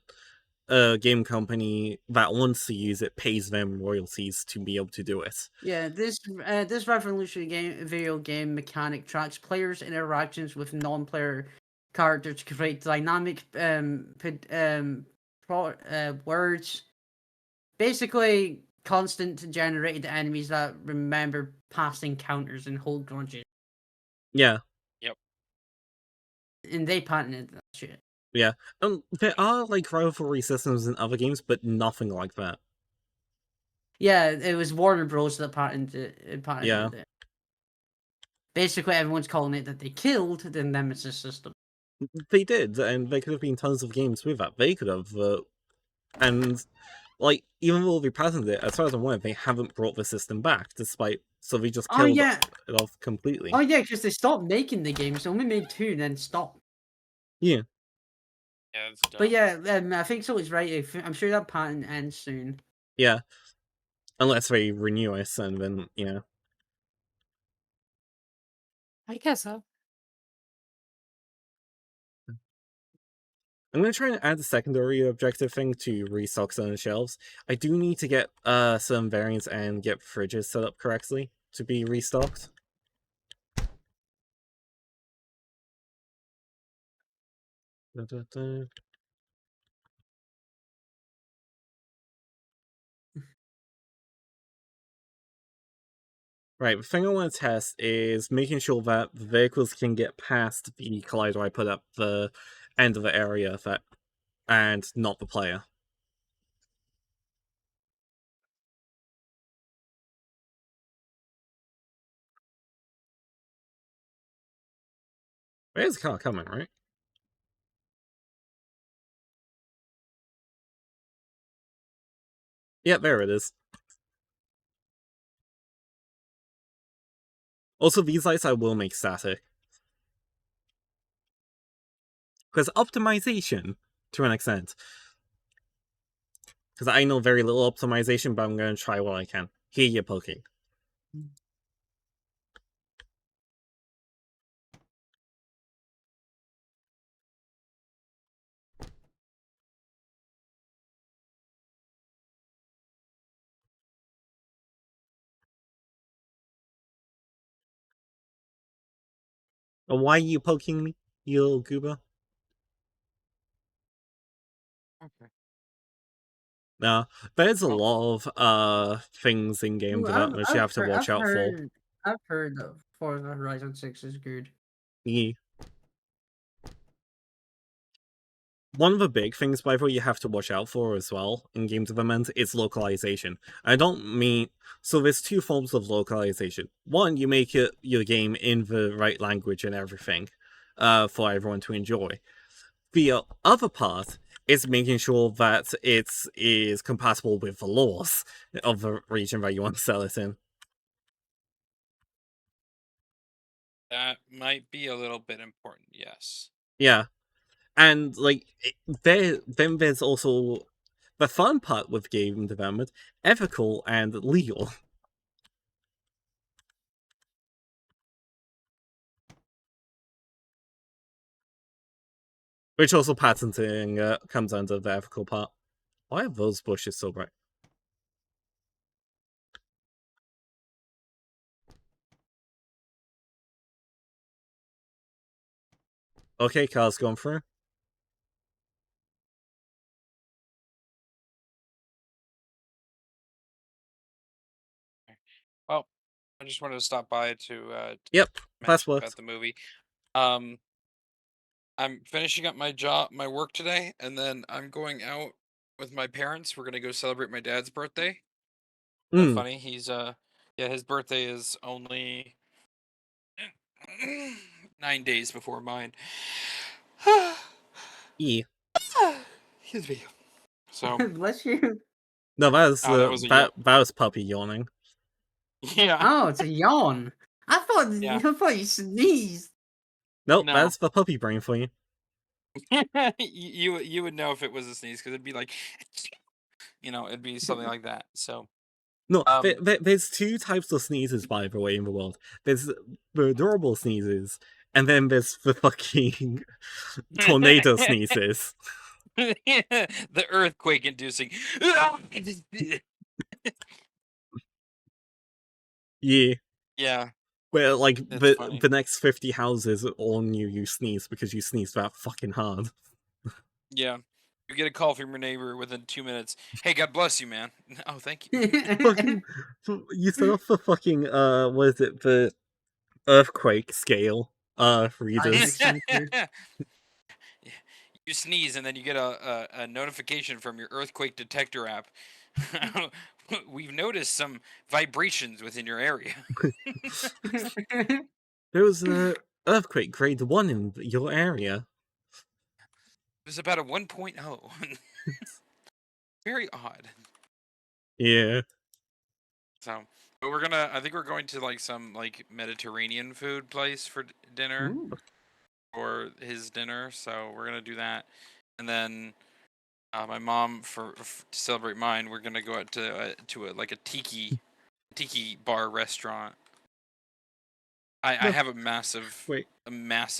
game company that wants to use it pays them royalties to be able to do it. Yeah, this revolutionary video game mechanic tracks players' interactions with non-player characters to create dynamic words. Basically, constant generated enemies that remember past encounters and hold grudges. Yeah. Yep. And they patented that shit. Yeah. There are like rivalry systems in other games, but nothing like that. Yeah, it was Warner Bros. That patented Yeah. it. Basically, everyone's calling it that they killed the Nemesis system. They did, and there could have been tons of games with that. They could have, and like even though they patented it, as far as I'm aware, they haven't brought the system back. So they just Oh killed yeah, it off completely. oh yeah, because they stopped making the games. They only made 2 and then stopped. Yeah. Yeah, it's dumb. But yeah, I think so. It's right. I'm sure that patent ends soon. Yeah. Unless they renew it, and then I guess so. I'm gonna try and add a secondary objective thing to restock some shelves. I do need to get some variants and get fridges set up correctly to be restocked. Da, da, da. Right, the thing I want to test is making sure that the vehicles can get past the collider I put up the end of the area and not the player. There's a car coming, right? Yeah, there it is. Also, these lights I will make static. Because optimization, to an extent. Because I know very little optimization, but I'm going to try what I can. Here you're poking. Why are you poking me, you little goober? Okay. Nah, there's a Well, lot of things in game Ooh, development you have to watch out for. I've heard that Forza Horizon 6 is good. Yeah. One of the big things, by the way, you have to watch out for as well in game development is localization. I don't mean... So there's 2 forms of localization. One, you make your game in the right language and everything for everyone to enjoy. The other part is making sure that it is compatible with the laws of the region that you want to sell it in. that might be a little bit important. Yes. Yeah. And like then there's also the fun part with game development, ethical and legal. Which also patenting comes under the ethical part. Why are those bushes so bright? Okay, car's going through. Well, I just wanted to stop by to Yep, that's mention worked. about the movie. I'm finishing up my work today, and then I'm going out with my parents. We're gonna go celebrate my dad's birthday. Mm, Funny, he's yeah, his birthday is only 9 days before mine. E. Excuse me. So Bless you. No, that was Oh, that was a yawn. that was puppy yawning. Yeah. Oh, it's a yawn. I thought Yeah. you sneezed. Nope, No. that's the puppy brain for you. You would know if it was a sneeze because it'd be like, it'd be something like that. So No, um, there's two types of sneezes, by the way, in the world. There's the adorable sneezes, and then there's the fucking tornado sneezes. the earthquake inducing. Yeah, Yeah, where like it's funny. the next 50 houses all knew you sneeze because you sneezed that fucking hard. Yeah. You get a call from your neighbor within 2 minutes. Hey, God bless you, man. Oh, thank you. Fucking, you set off the fucking what is it, the earthquake scale readers. Sensor. You sneeze and then you get a notification from your earthquake detector app. We've noticed some vibrations within your area. There was an earthquake grade 1 in your area. It was about a 1.0. Very odd. Yeah. So, but I think we're going to like some like Mediterranean food place for dinner, Ooh. or his dinner. So we're gonna do that, and then my mom to celebrate mine, we're gonna go out to like a tiki bar restaurant. I No. have a massive Wait,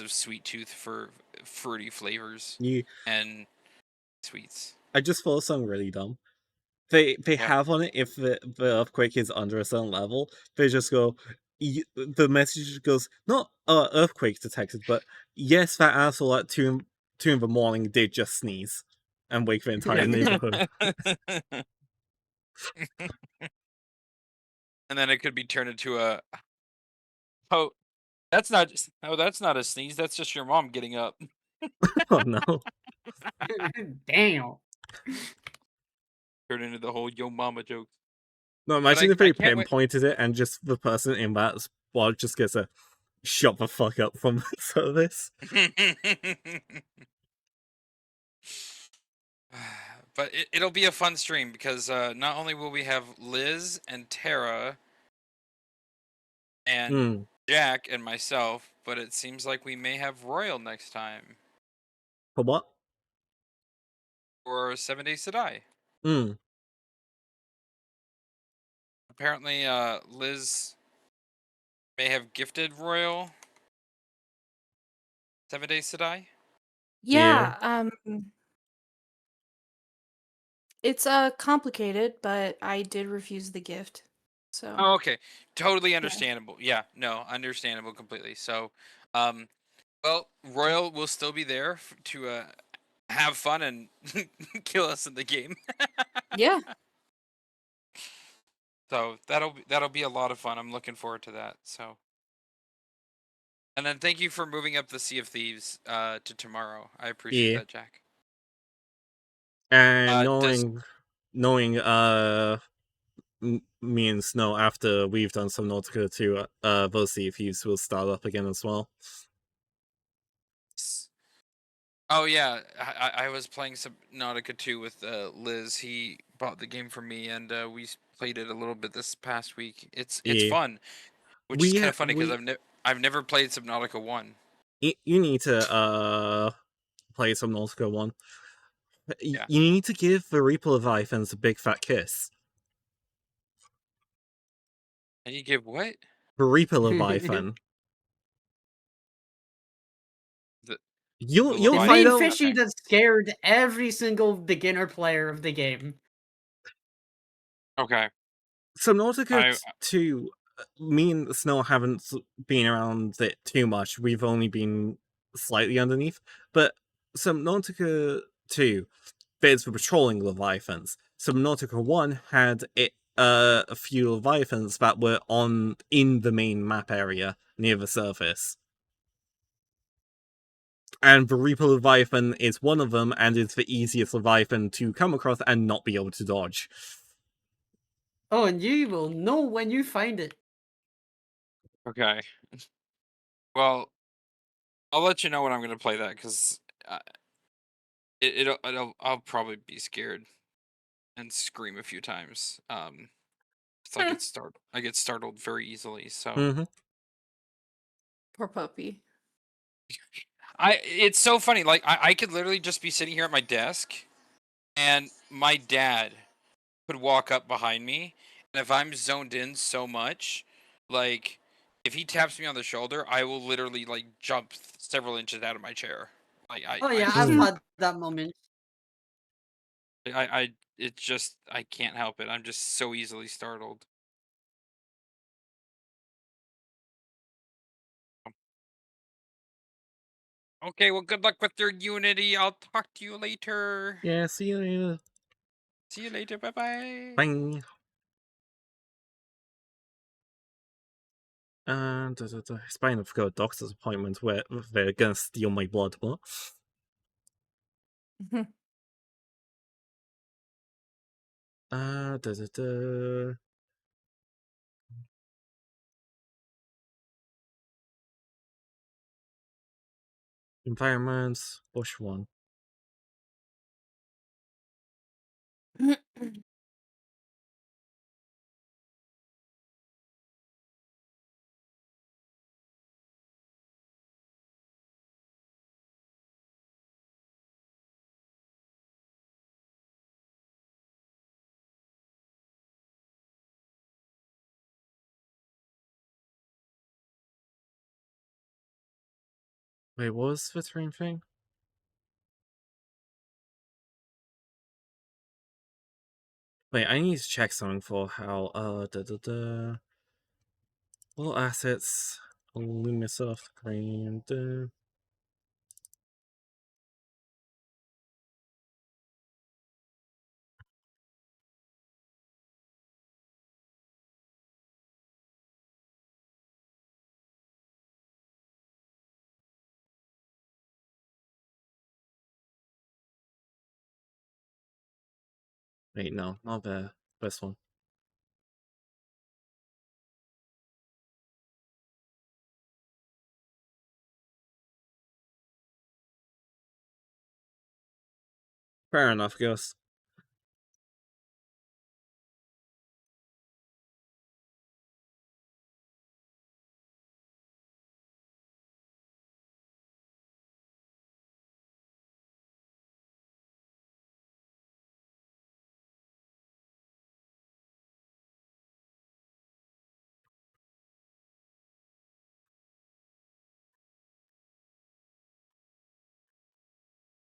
sweet tooth for fruity flavors you. and sweets. I just thought of something really dumb. They What? have on it if the earthquake is under a certain level. They just go. The message goes not earthquake detected, but yes, that asshole at 2 in the morning did just sneeze and wake the entire neighborhood. And then it could be turned into a oh that's not that's not a sneeze, that's just your mom getting up. Oh no. Damn. Turn into the whole yo mama joke. No, imagine if I they can't wait. pinpointed it and just the person in that spot just gets a shut the fuck up from the service. But it'll be a fun stream because not only will we have Liz and Tara and Hmm. Jack and myself, but it seems like we may have Royal next time For what? for 7 Days to Die. Hmm. Apparently, Liz may have gifted Royal 7 Days to Die. Yeah. Yeah, it's complicated, but I did refuse the gift. So Oh, okay. Totally understandable. Yeah, no, understandable completely. So, well, Royal will still be there to have fun and kill us in the game. yeah. So that'll be a lot of fun. I'm looking forward to that. So, and then thank you for moving up the Sea of Thieves to tomorrow. I appreciate Yeah. that, Jack. And Does knowing me and Snow after we've done some Nautica too, those Sea of Thieves will start up again as well. Oh yeah, I was playing Subnautica 2 with Liz. He bought the game for me, and we played it a little bit this past week. It's Yeah. fun, which is kind of funny because we I've never played Subnautica 1. you need to play some Nautica 1. Yeah. You need to give the Reaper Leviathans a big fat kiss. And you give what? The Reaper Leviathan. The You'll The find main out. fishy Okay. that scared every single beginner player of the game. Okay. Subnautica I 2, me and Snow haven't been around it too much. We've only been slightly underneath. But Subnautica 2, there's the patrolling Leviathans. Subnautica 1 had a few Leviathans that were in the main map area near the surface. And the Reaper Leviathan is one of them, and it's the easiest Leviathan to come across and not be able to dodge. Oh, and you will know when you find it. okay. Well, I'll let you know when I'm gonna play that because I'll probably be scared. and scream a few times. So I get startled very easily. So Mm-hmm. Poor puppy. it's so funny. Like I could literally just be sitting here at my desk, and my dad could walk up behind me, and if I'm zoned in so much, like if he taps me on the shoulder, I will literally like jump several inches out of my chair. Like Oh yeah, I've Mm. had that moment. it's just I can't help it. I'm just so easily startled. Okay, well, good luck with your Unity. I'll talk to you later. Yeah, see you later. See you later. Bye bye. Bye. And it's fine. I've got a doctor's appointment where they're gonna steal my blood, but da, da, da. Environment, bush one. Wait, what was the terrain thing? Wait, I need to check something for how all assets, Lumisoft, Green, wait, no, not the best one. Fair enough, Ghost.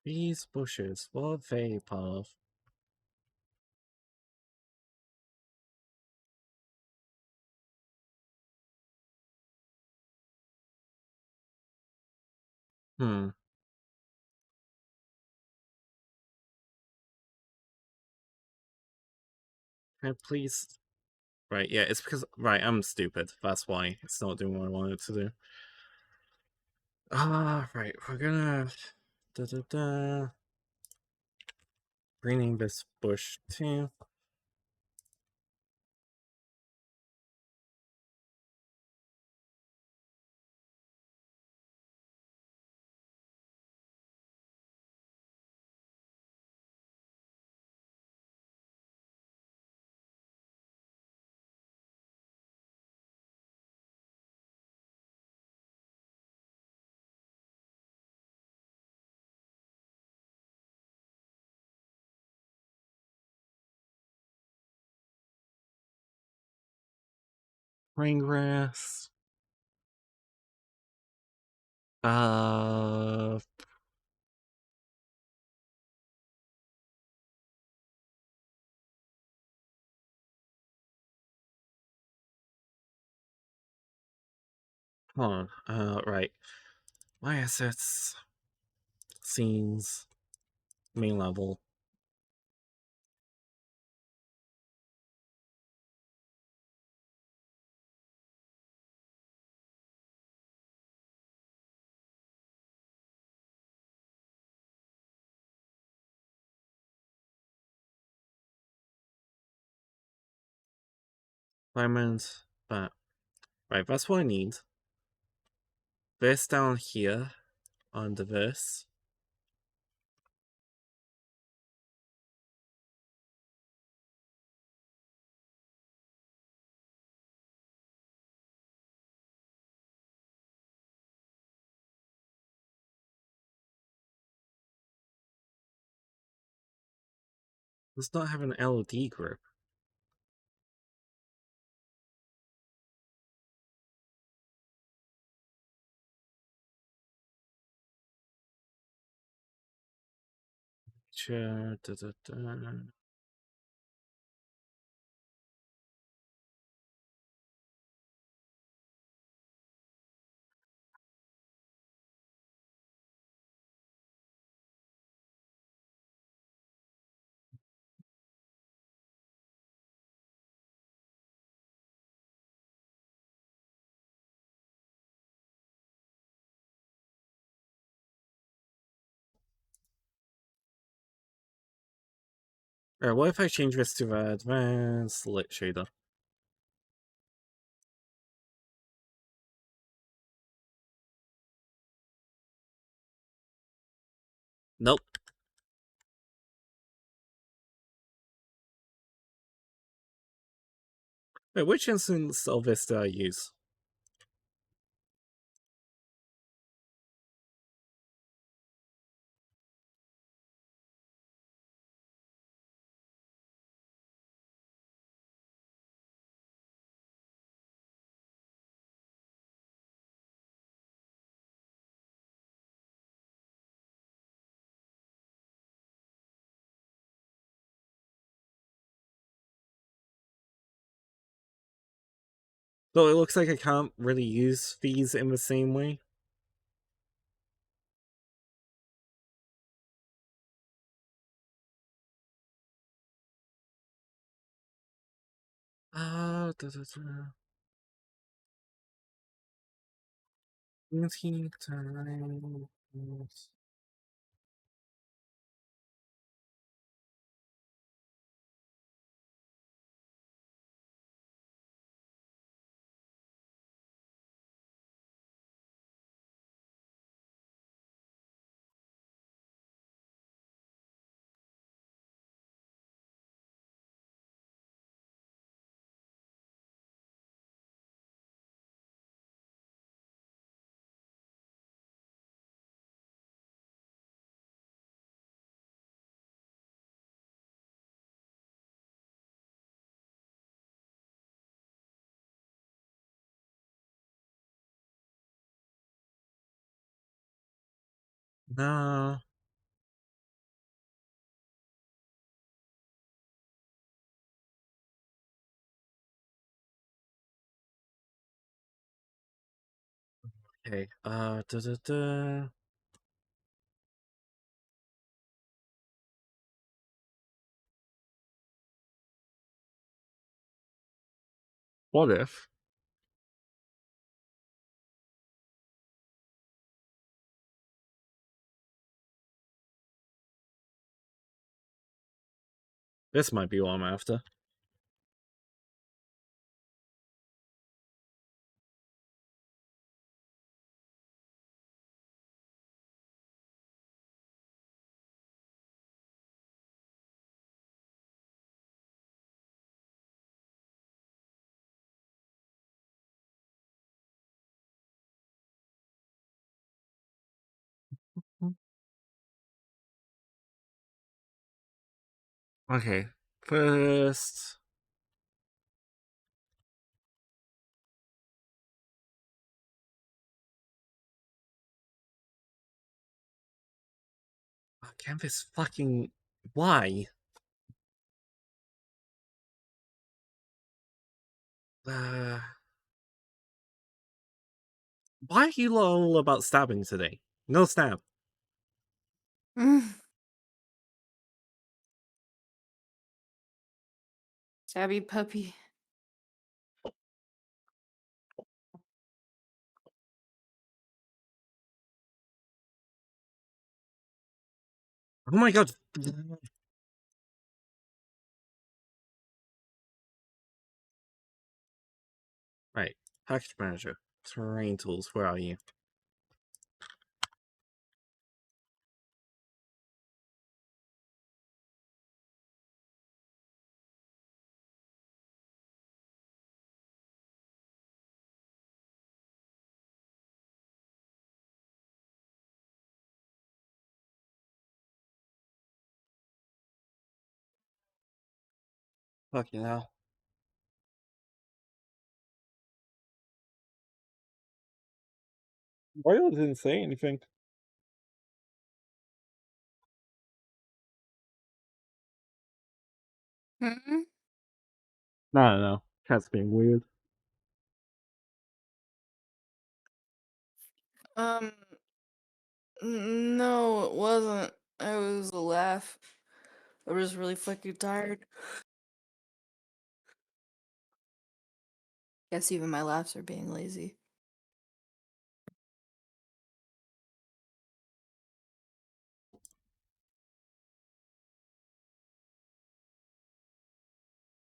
These bushes, what are they part of? Hmm. Can I please? Right, yeah, it's because I'm stupid. That's why it's not doing what I wanted to do. Right, we're gonna rename this bush too. Rain grass. Uh, hold on. Right. My assets, scenes, main level. Diamonds, but right, that's what I need. This down here under this. Does not have an LD grip. Da, da, da. What if I change this to the advanced lit shader? Nope. Wait, which instance of this did I use? Though it looks like I can't really use these in the same way. Da, da, da. 19 times. Nah. Okay. Da, da, da. What if? This might be what I'm after. Okay. First. Can't this fucking. Why? Uh, why are you all about stabbing today? No stab. Stabby puppy. Oh my god. Right. Package manager. Terrain tools. Where are you? Fucking hell. Royal didn't say anything. Hmm? I don't know. Cat's being weird. Um, no, it wasn't. I was a laugh. I was really fucking tired. Guess even my laughs are being lazy.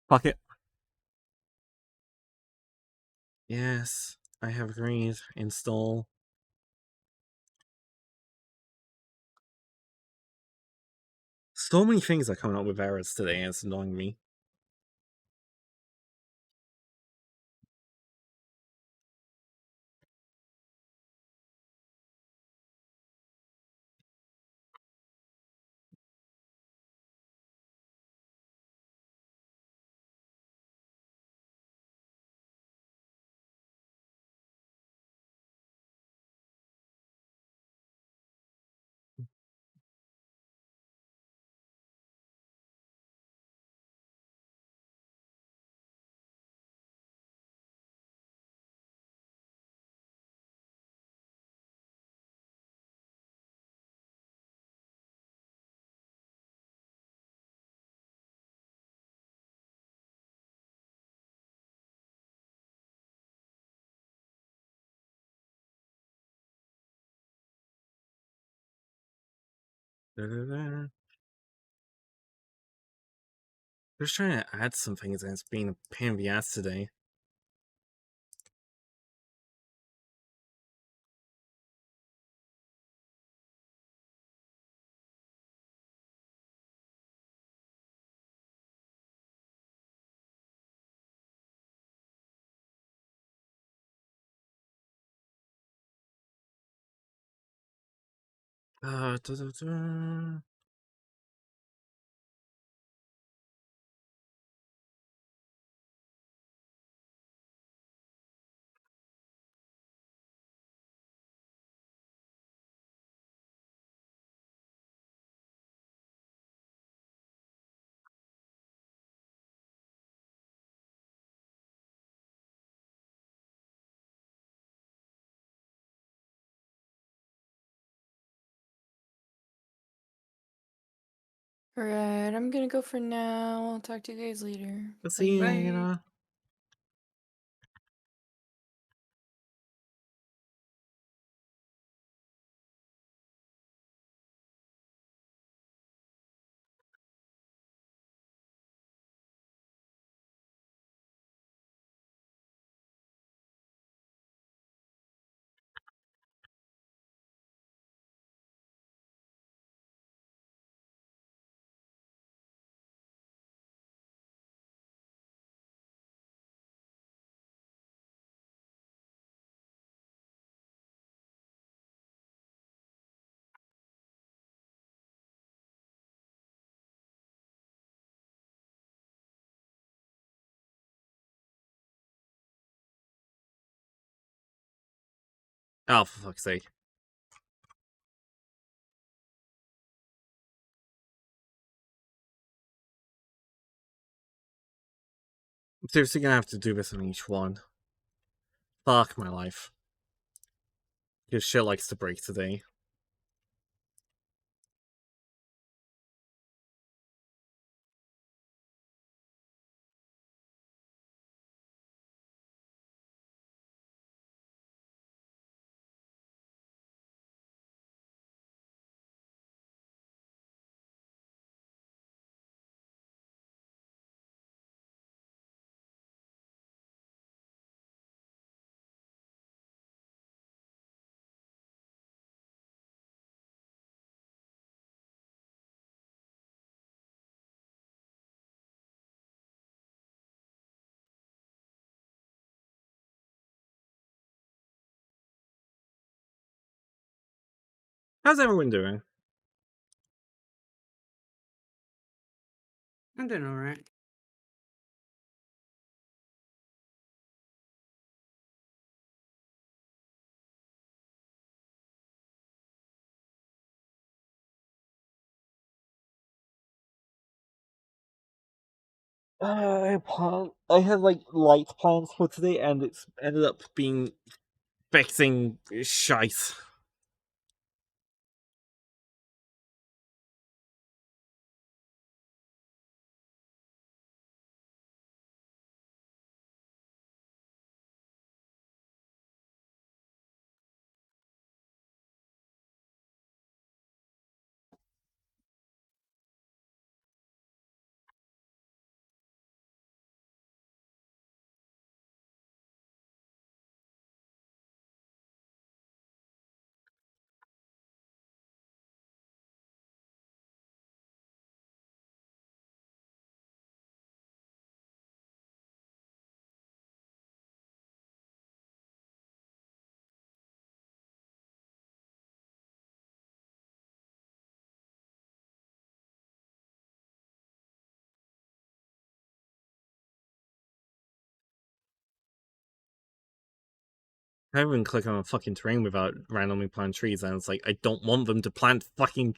Fuck it. Yes, I have agreed. Install. So many things are coming up with errors today, and it's annoying me. Da-da-da. Just trying to add some things, and it's being a pain in the ass today. Da-da-da. Alright, I'm gonna go for now. I'll talk to you guys later. See you Bye. later. Oh, for fuck's sake. I'm seriously gonna have to do this on each one. Fuck my life. Your shit likes to break today. How's everyone doing? I'm doing alright. I had like light plans for today, and it's ended up being vexing shite. I haven't even clicked on a fucking terrain without randomly plant trees, and it's like, I don't want them to plant fucking.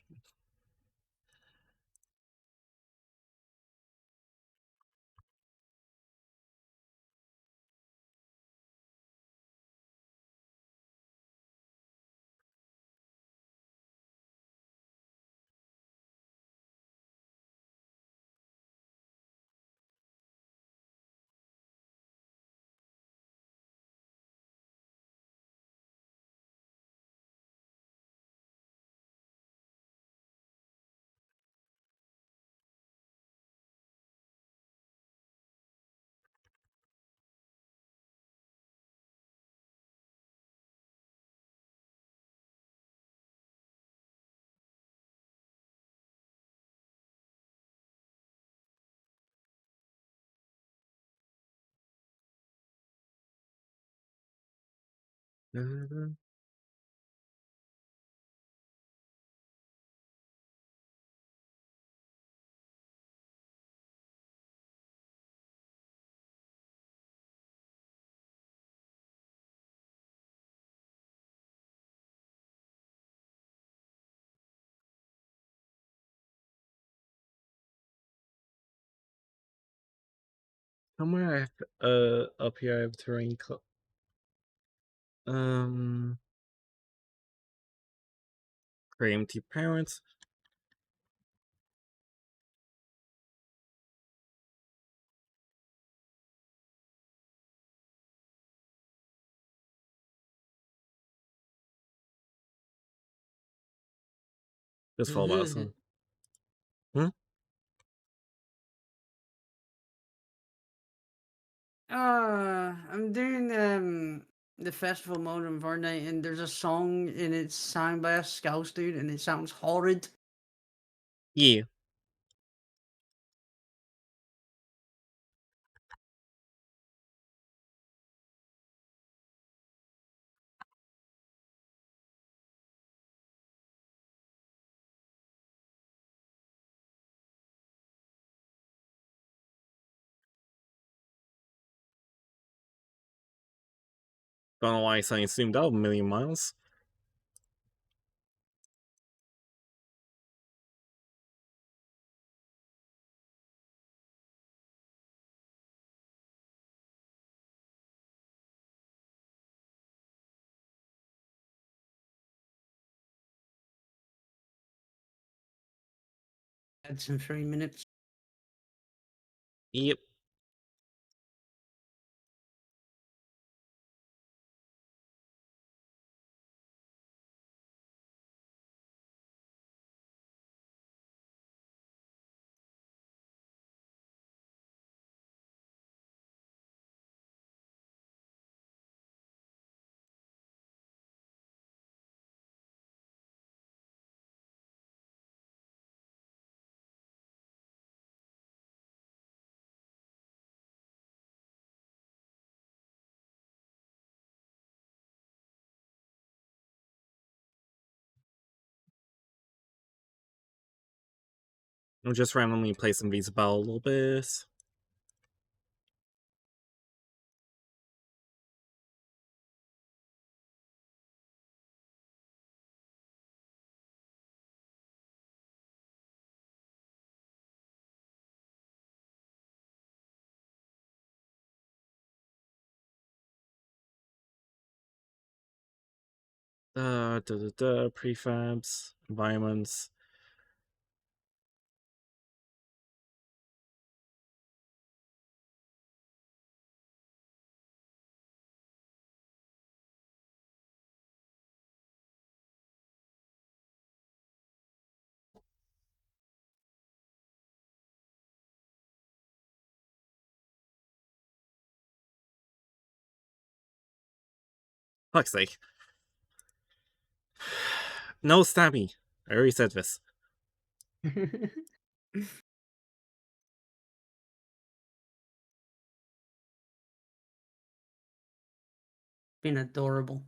Somewhere up here I have terrain. Create empty parents. Just follow about some. I'm doing the festival mode in Fortnite, and there's a song and it's sang by a Scouse dude, and it sounds horrid. Yeah. Don't know why I suddenly zoomed out a million miles. It's in 3 minutes. Yep. I'll just randomly place Invisible a little bit. Prefabs, environments. Fuck's sake. No, stabby. I already said this. Being adorable.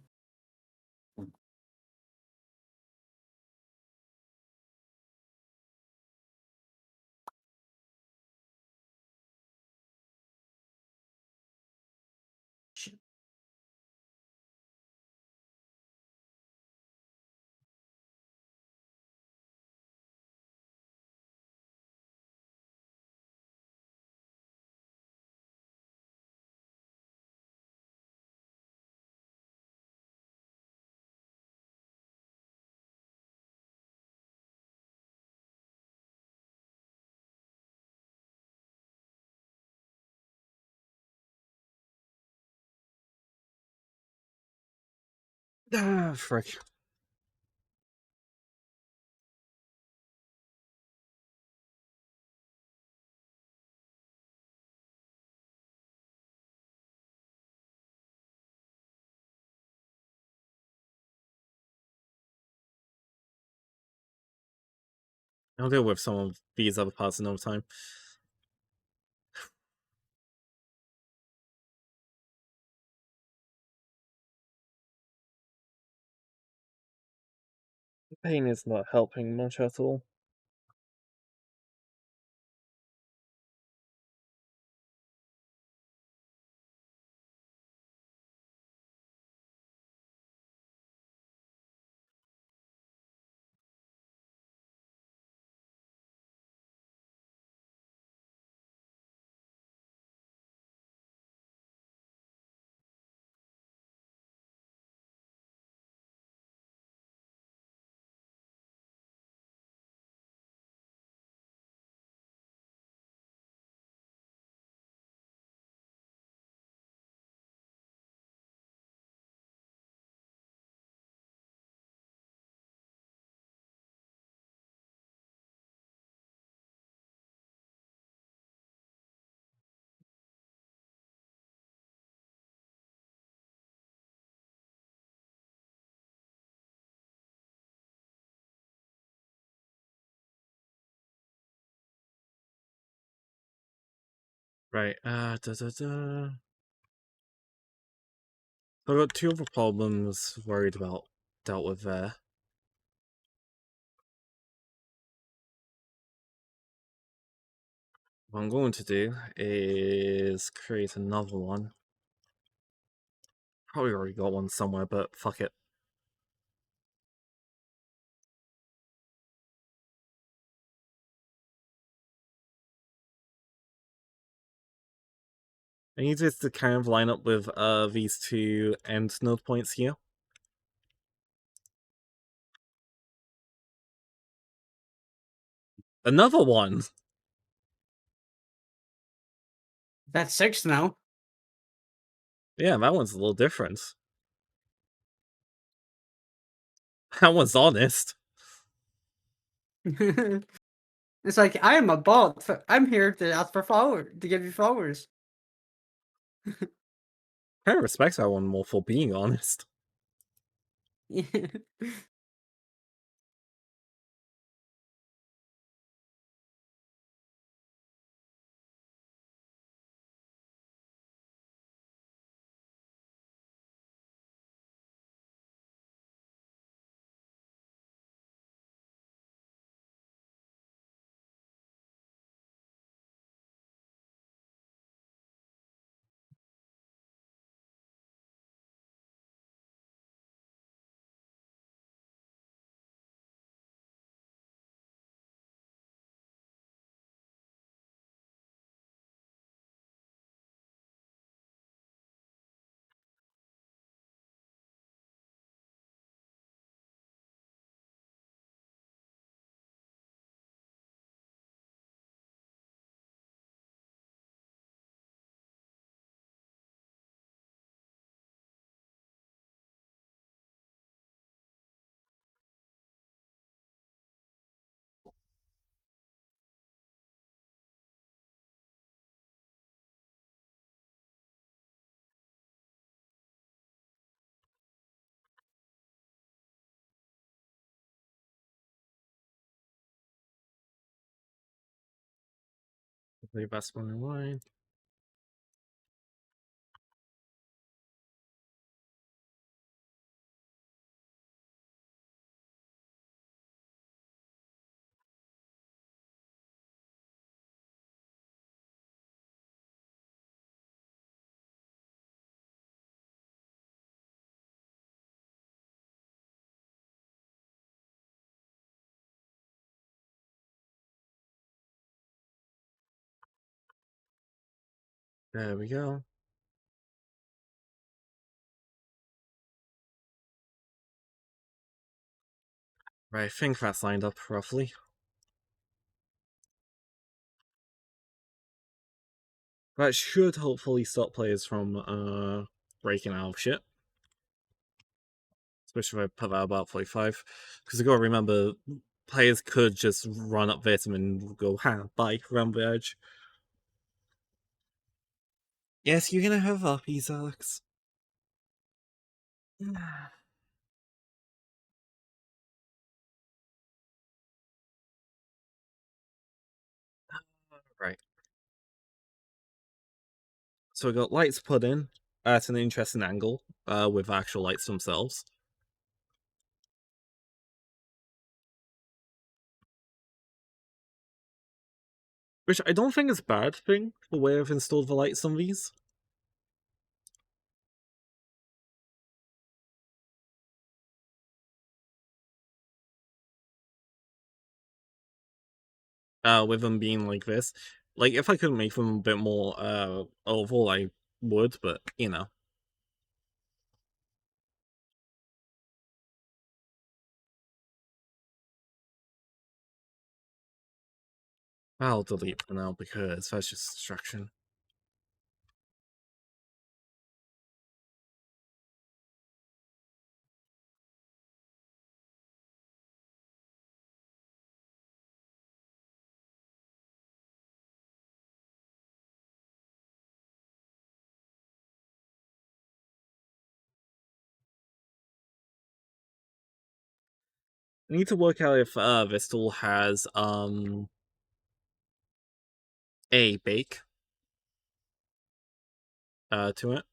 Shit. Ah, frick. I'll deal with some of these other parts in no time. Pain is not helping much at all. Right, So I got two other problems worried about, dealt with there. What I'm going to do is create another one. Probably already got one somewhere, but fuck it. I need this to kind of line up with these two end node points here. Another one! That's 6 now. Yeah, that one's a little different. That one's honest. It's like, I am a bot. I'm here to ask for flowers, to give you flowers. I respect that one more for being honest. Play basketball online. There we go. Right, I think that's lined up roughly. That should hopefully stop players from breaking out of shit. Especially if I put that about 45. Because you gotta remember, players could just run up this and go, ha, bye, around the edge. Yes, you're gonna have uppies, Alex. Right. So we got lights put in at an interesting angle, with actual lights themselves. Which I don't think is a bad thing, the way I've installed the lights on these. With them being like this. Like, if I could make them a bit more, oval, I would, but, you know. I'll delete for now, because that's just distraction. I need to work out if, this tool has, a bake, to it.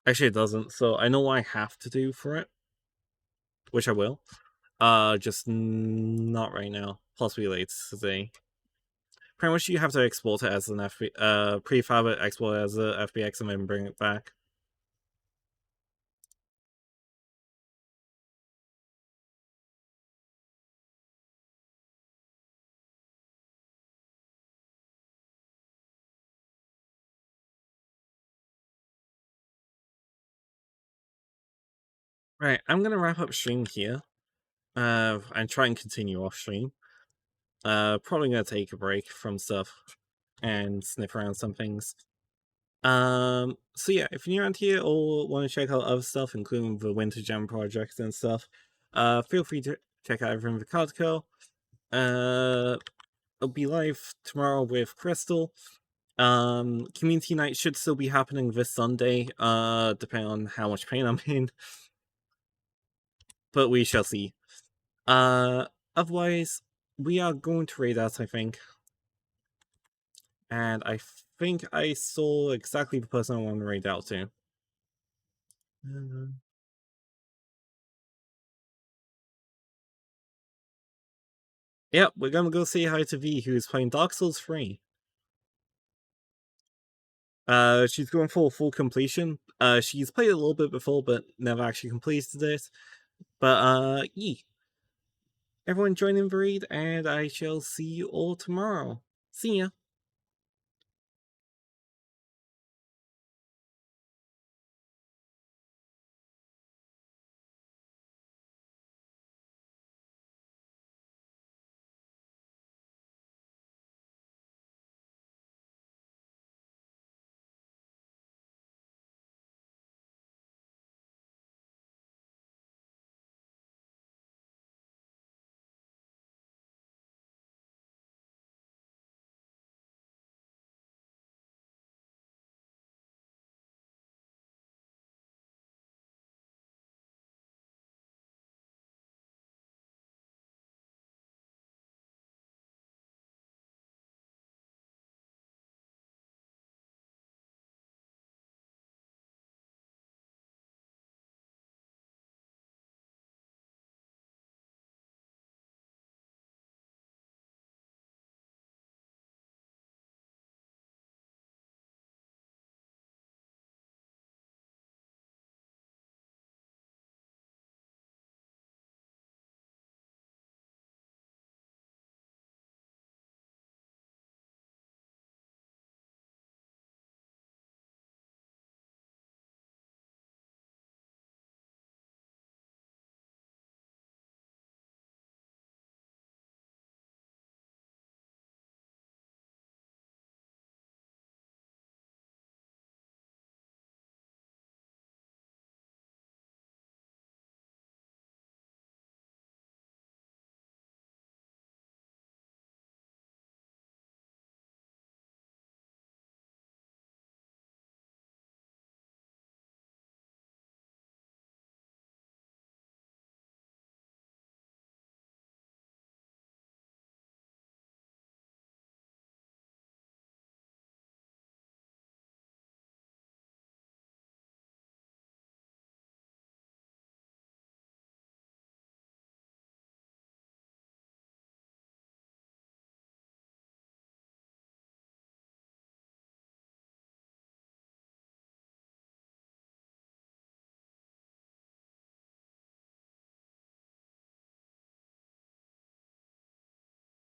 Actually, it doesn't, so I know what I have to do for it. Which I will. Just not right now. Possibly later today. Pretty much you have to export it as an prefab it, export it as a FBX, and then bring it back. Right, I'm gonna wrap up stream here. And try and continue off stream. Probably gonna take a break from stuff and sniff around some things. So yeah, if you're around here or want to check out other stuff, including the Winter Jam project and stuff, feel free to check out everything with Cardco. It'll be live tomorrow with Crystal. Community night should still be happening this Sunday, depending on how much pain I'm in. But we shall see. Otherwise, we are going to raid out, I think. And I think I saw exactly the person I want to raid out to. Yep, we're gonna go say hi to V, who's playing Dark Souls 3. She's going for full completion. She's played a little bit before, but never actually completed it. But, yeah. Everyone join in the raid, and I shall see you all tomorrow. See ya.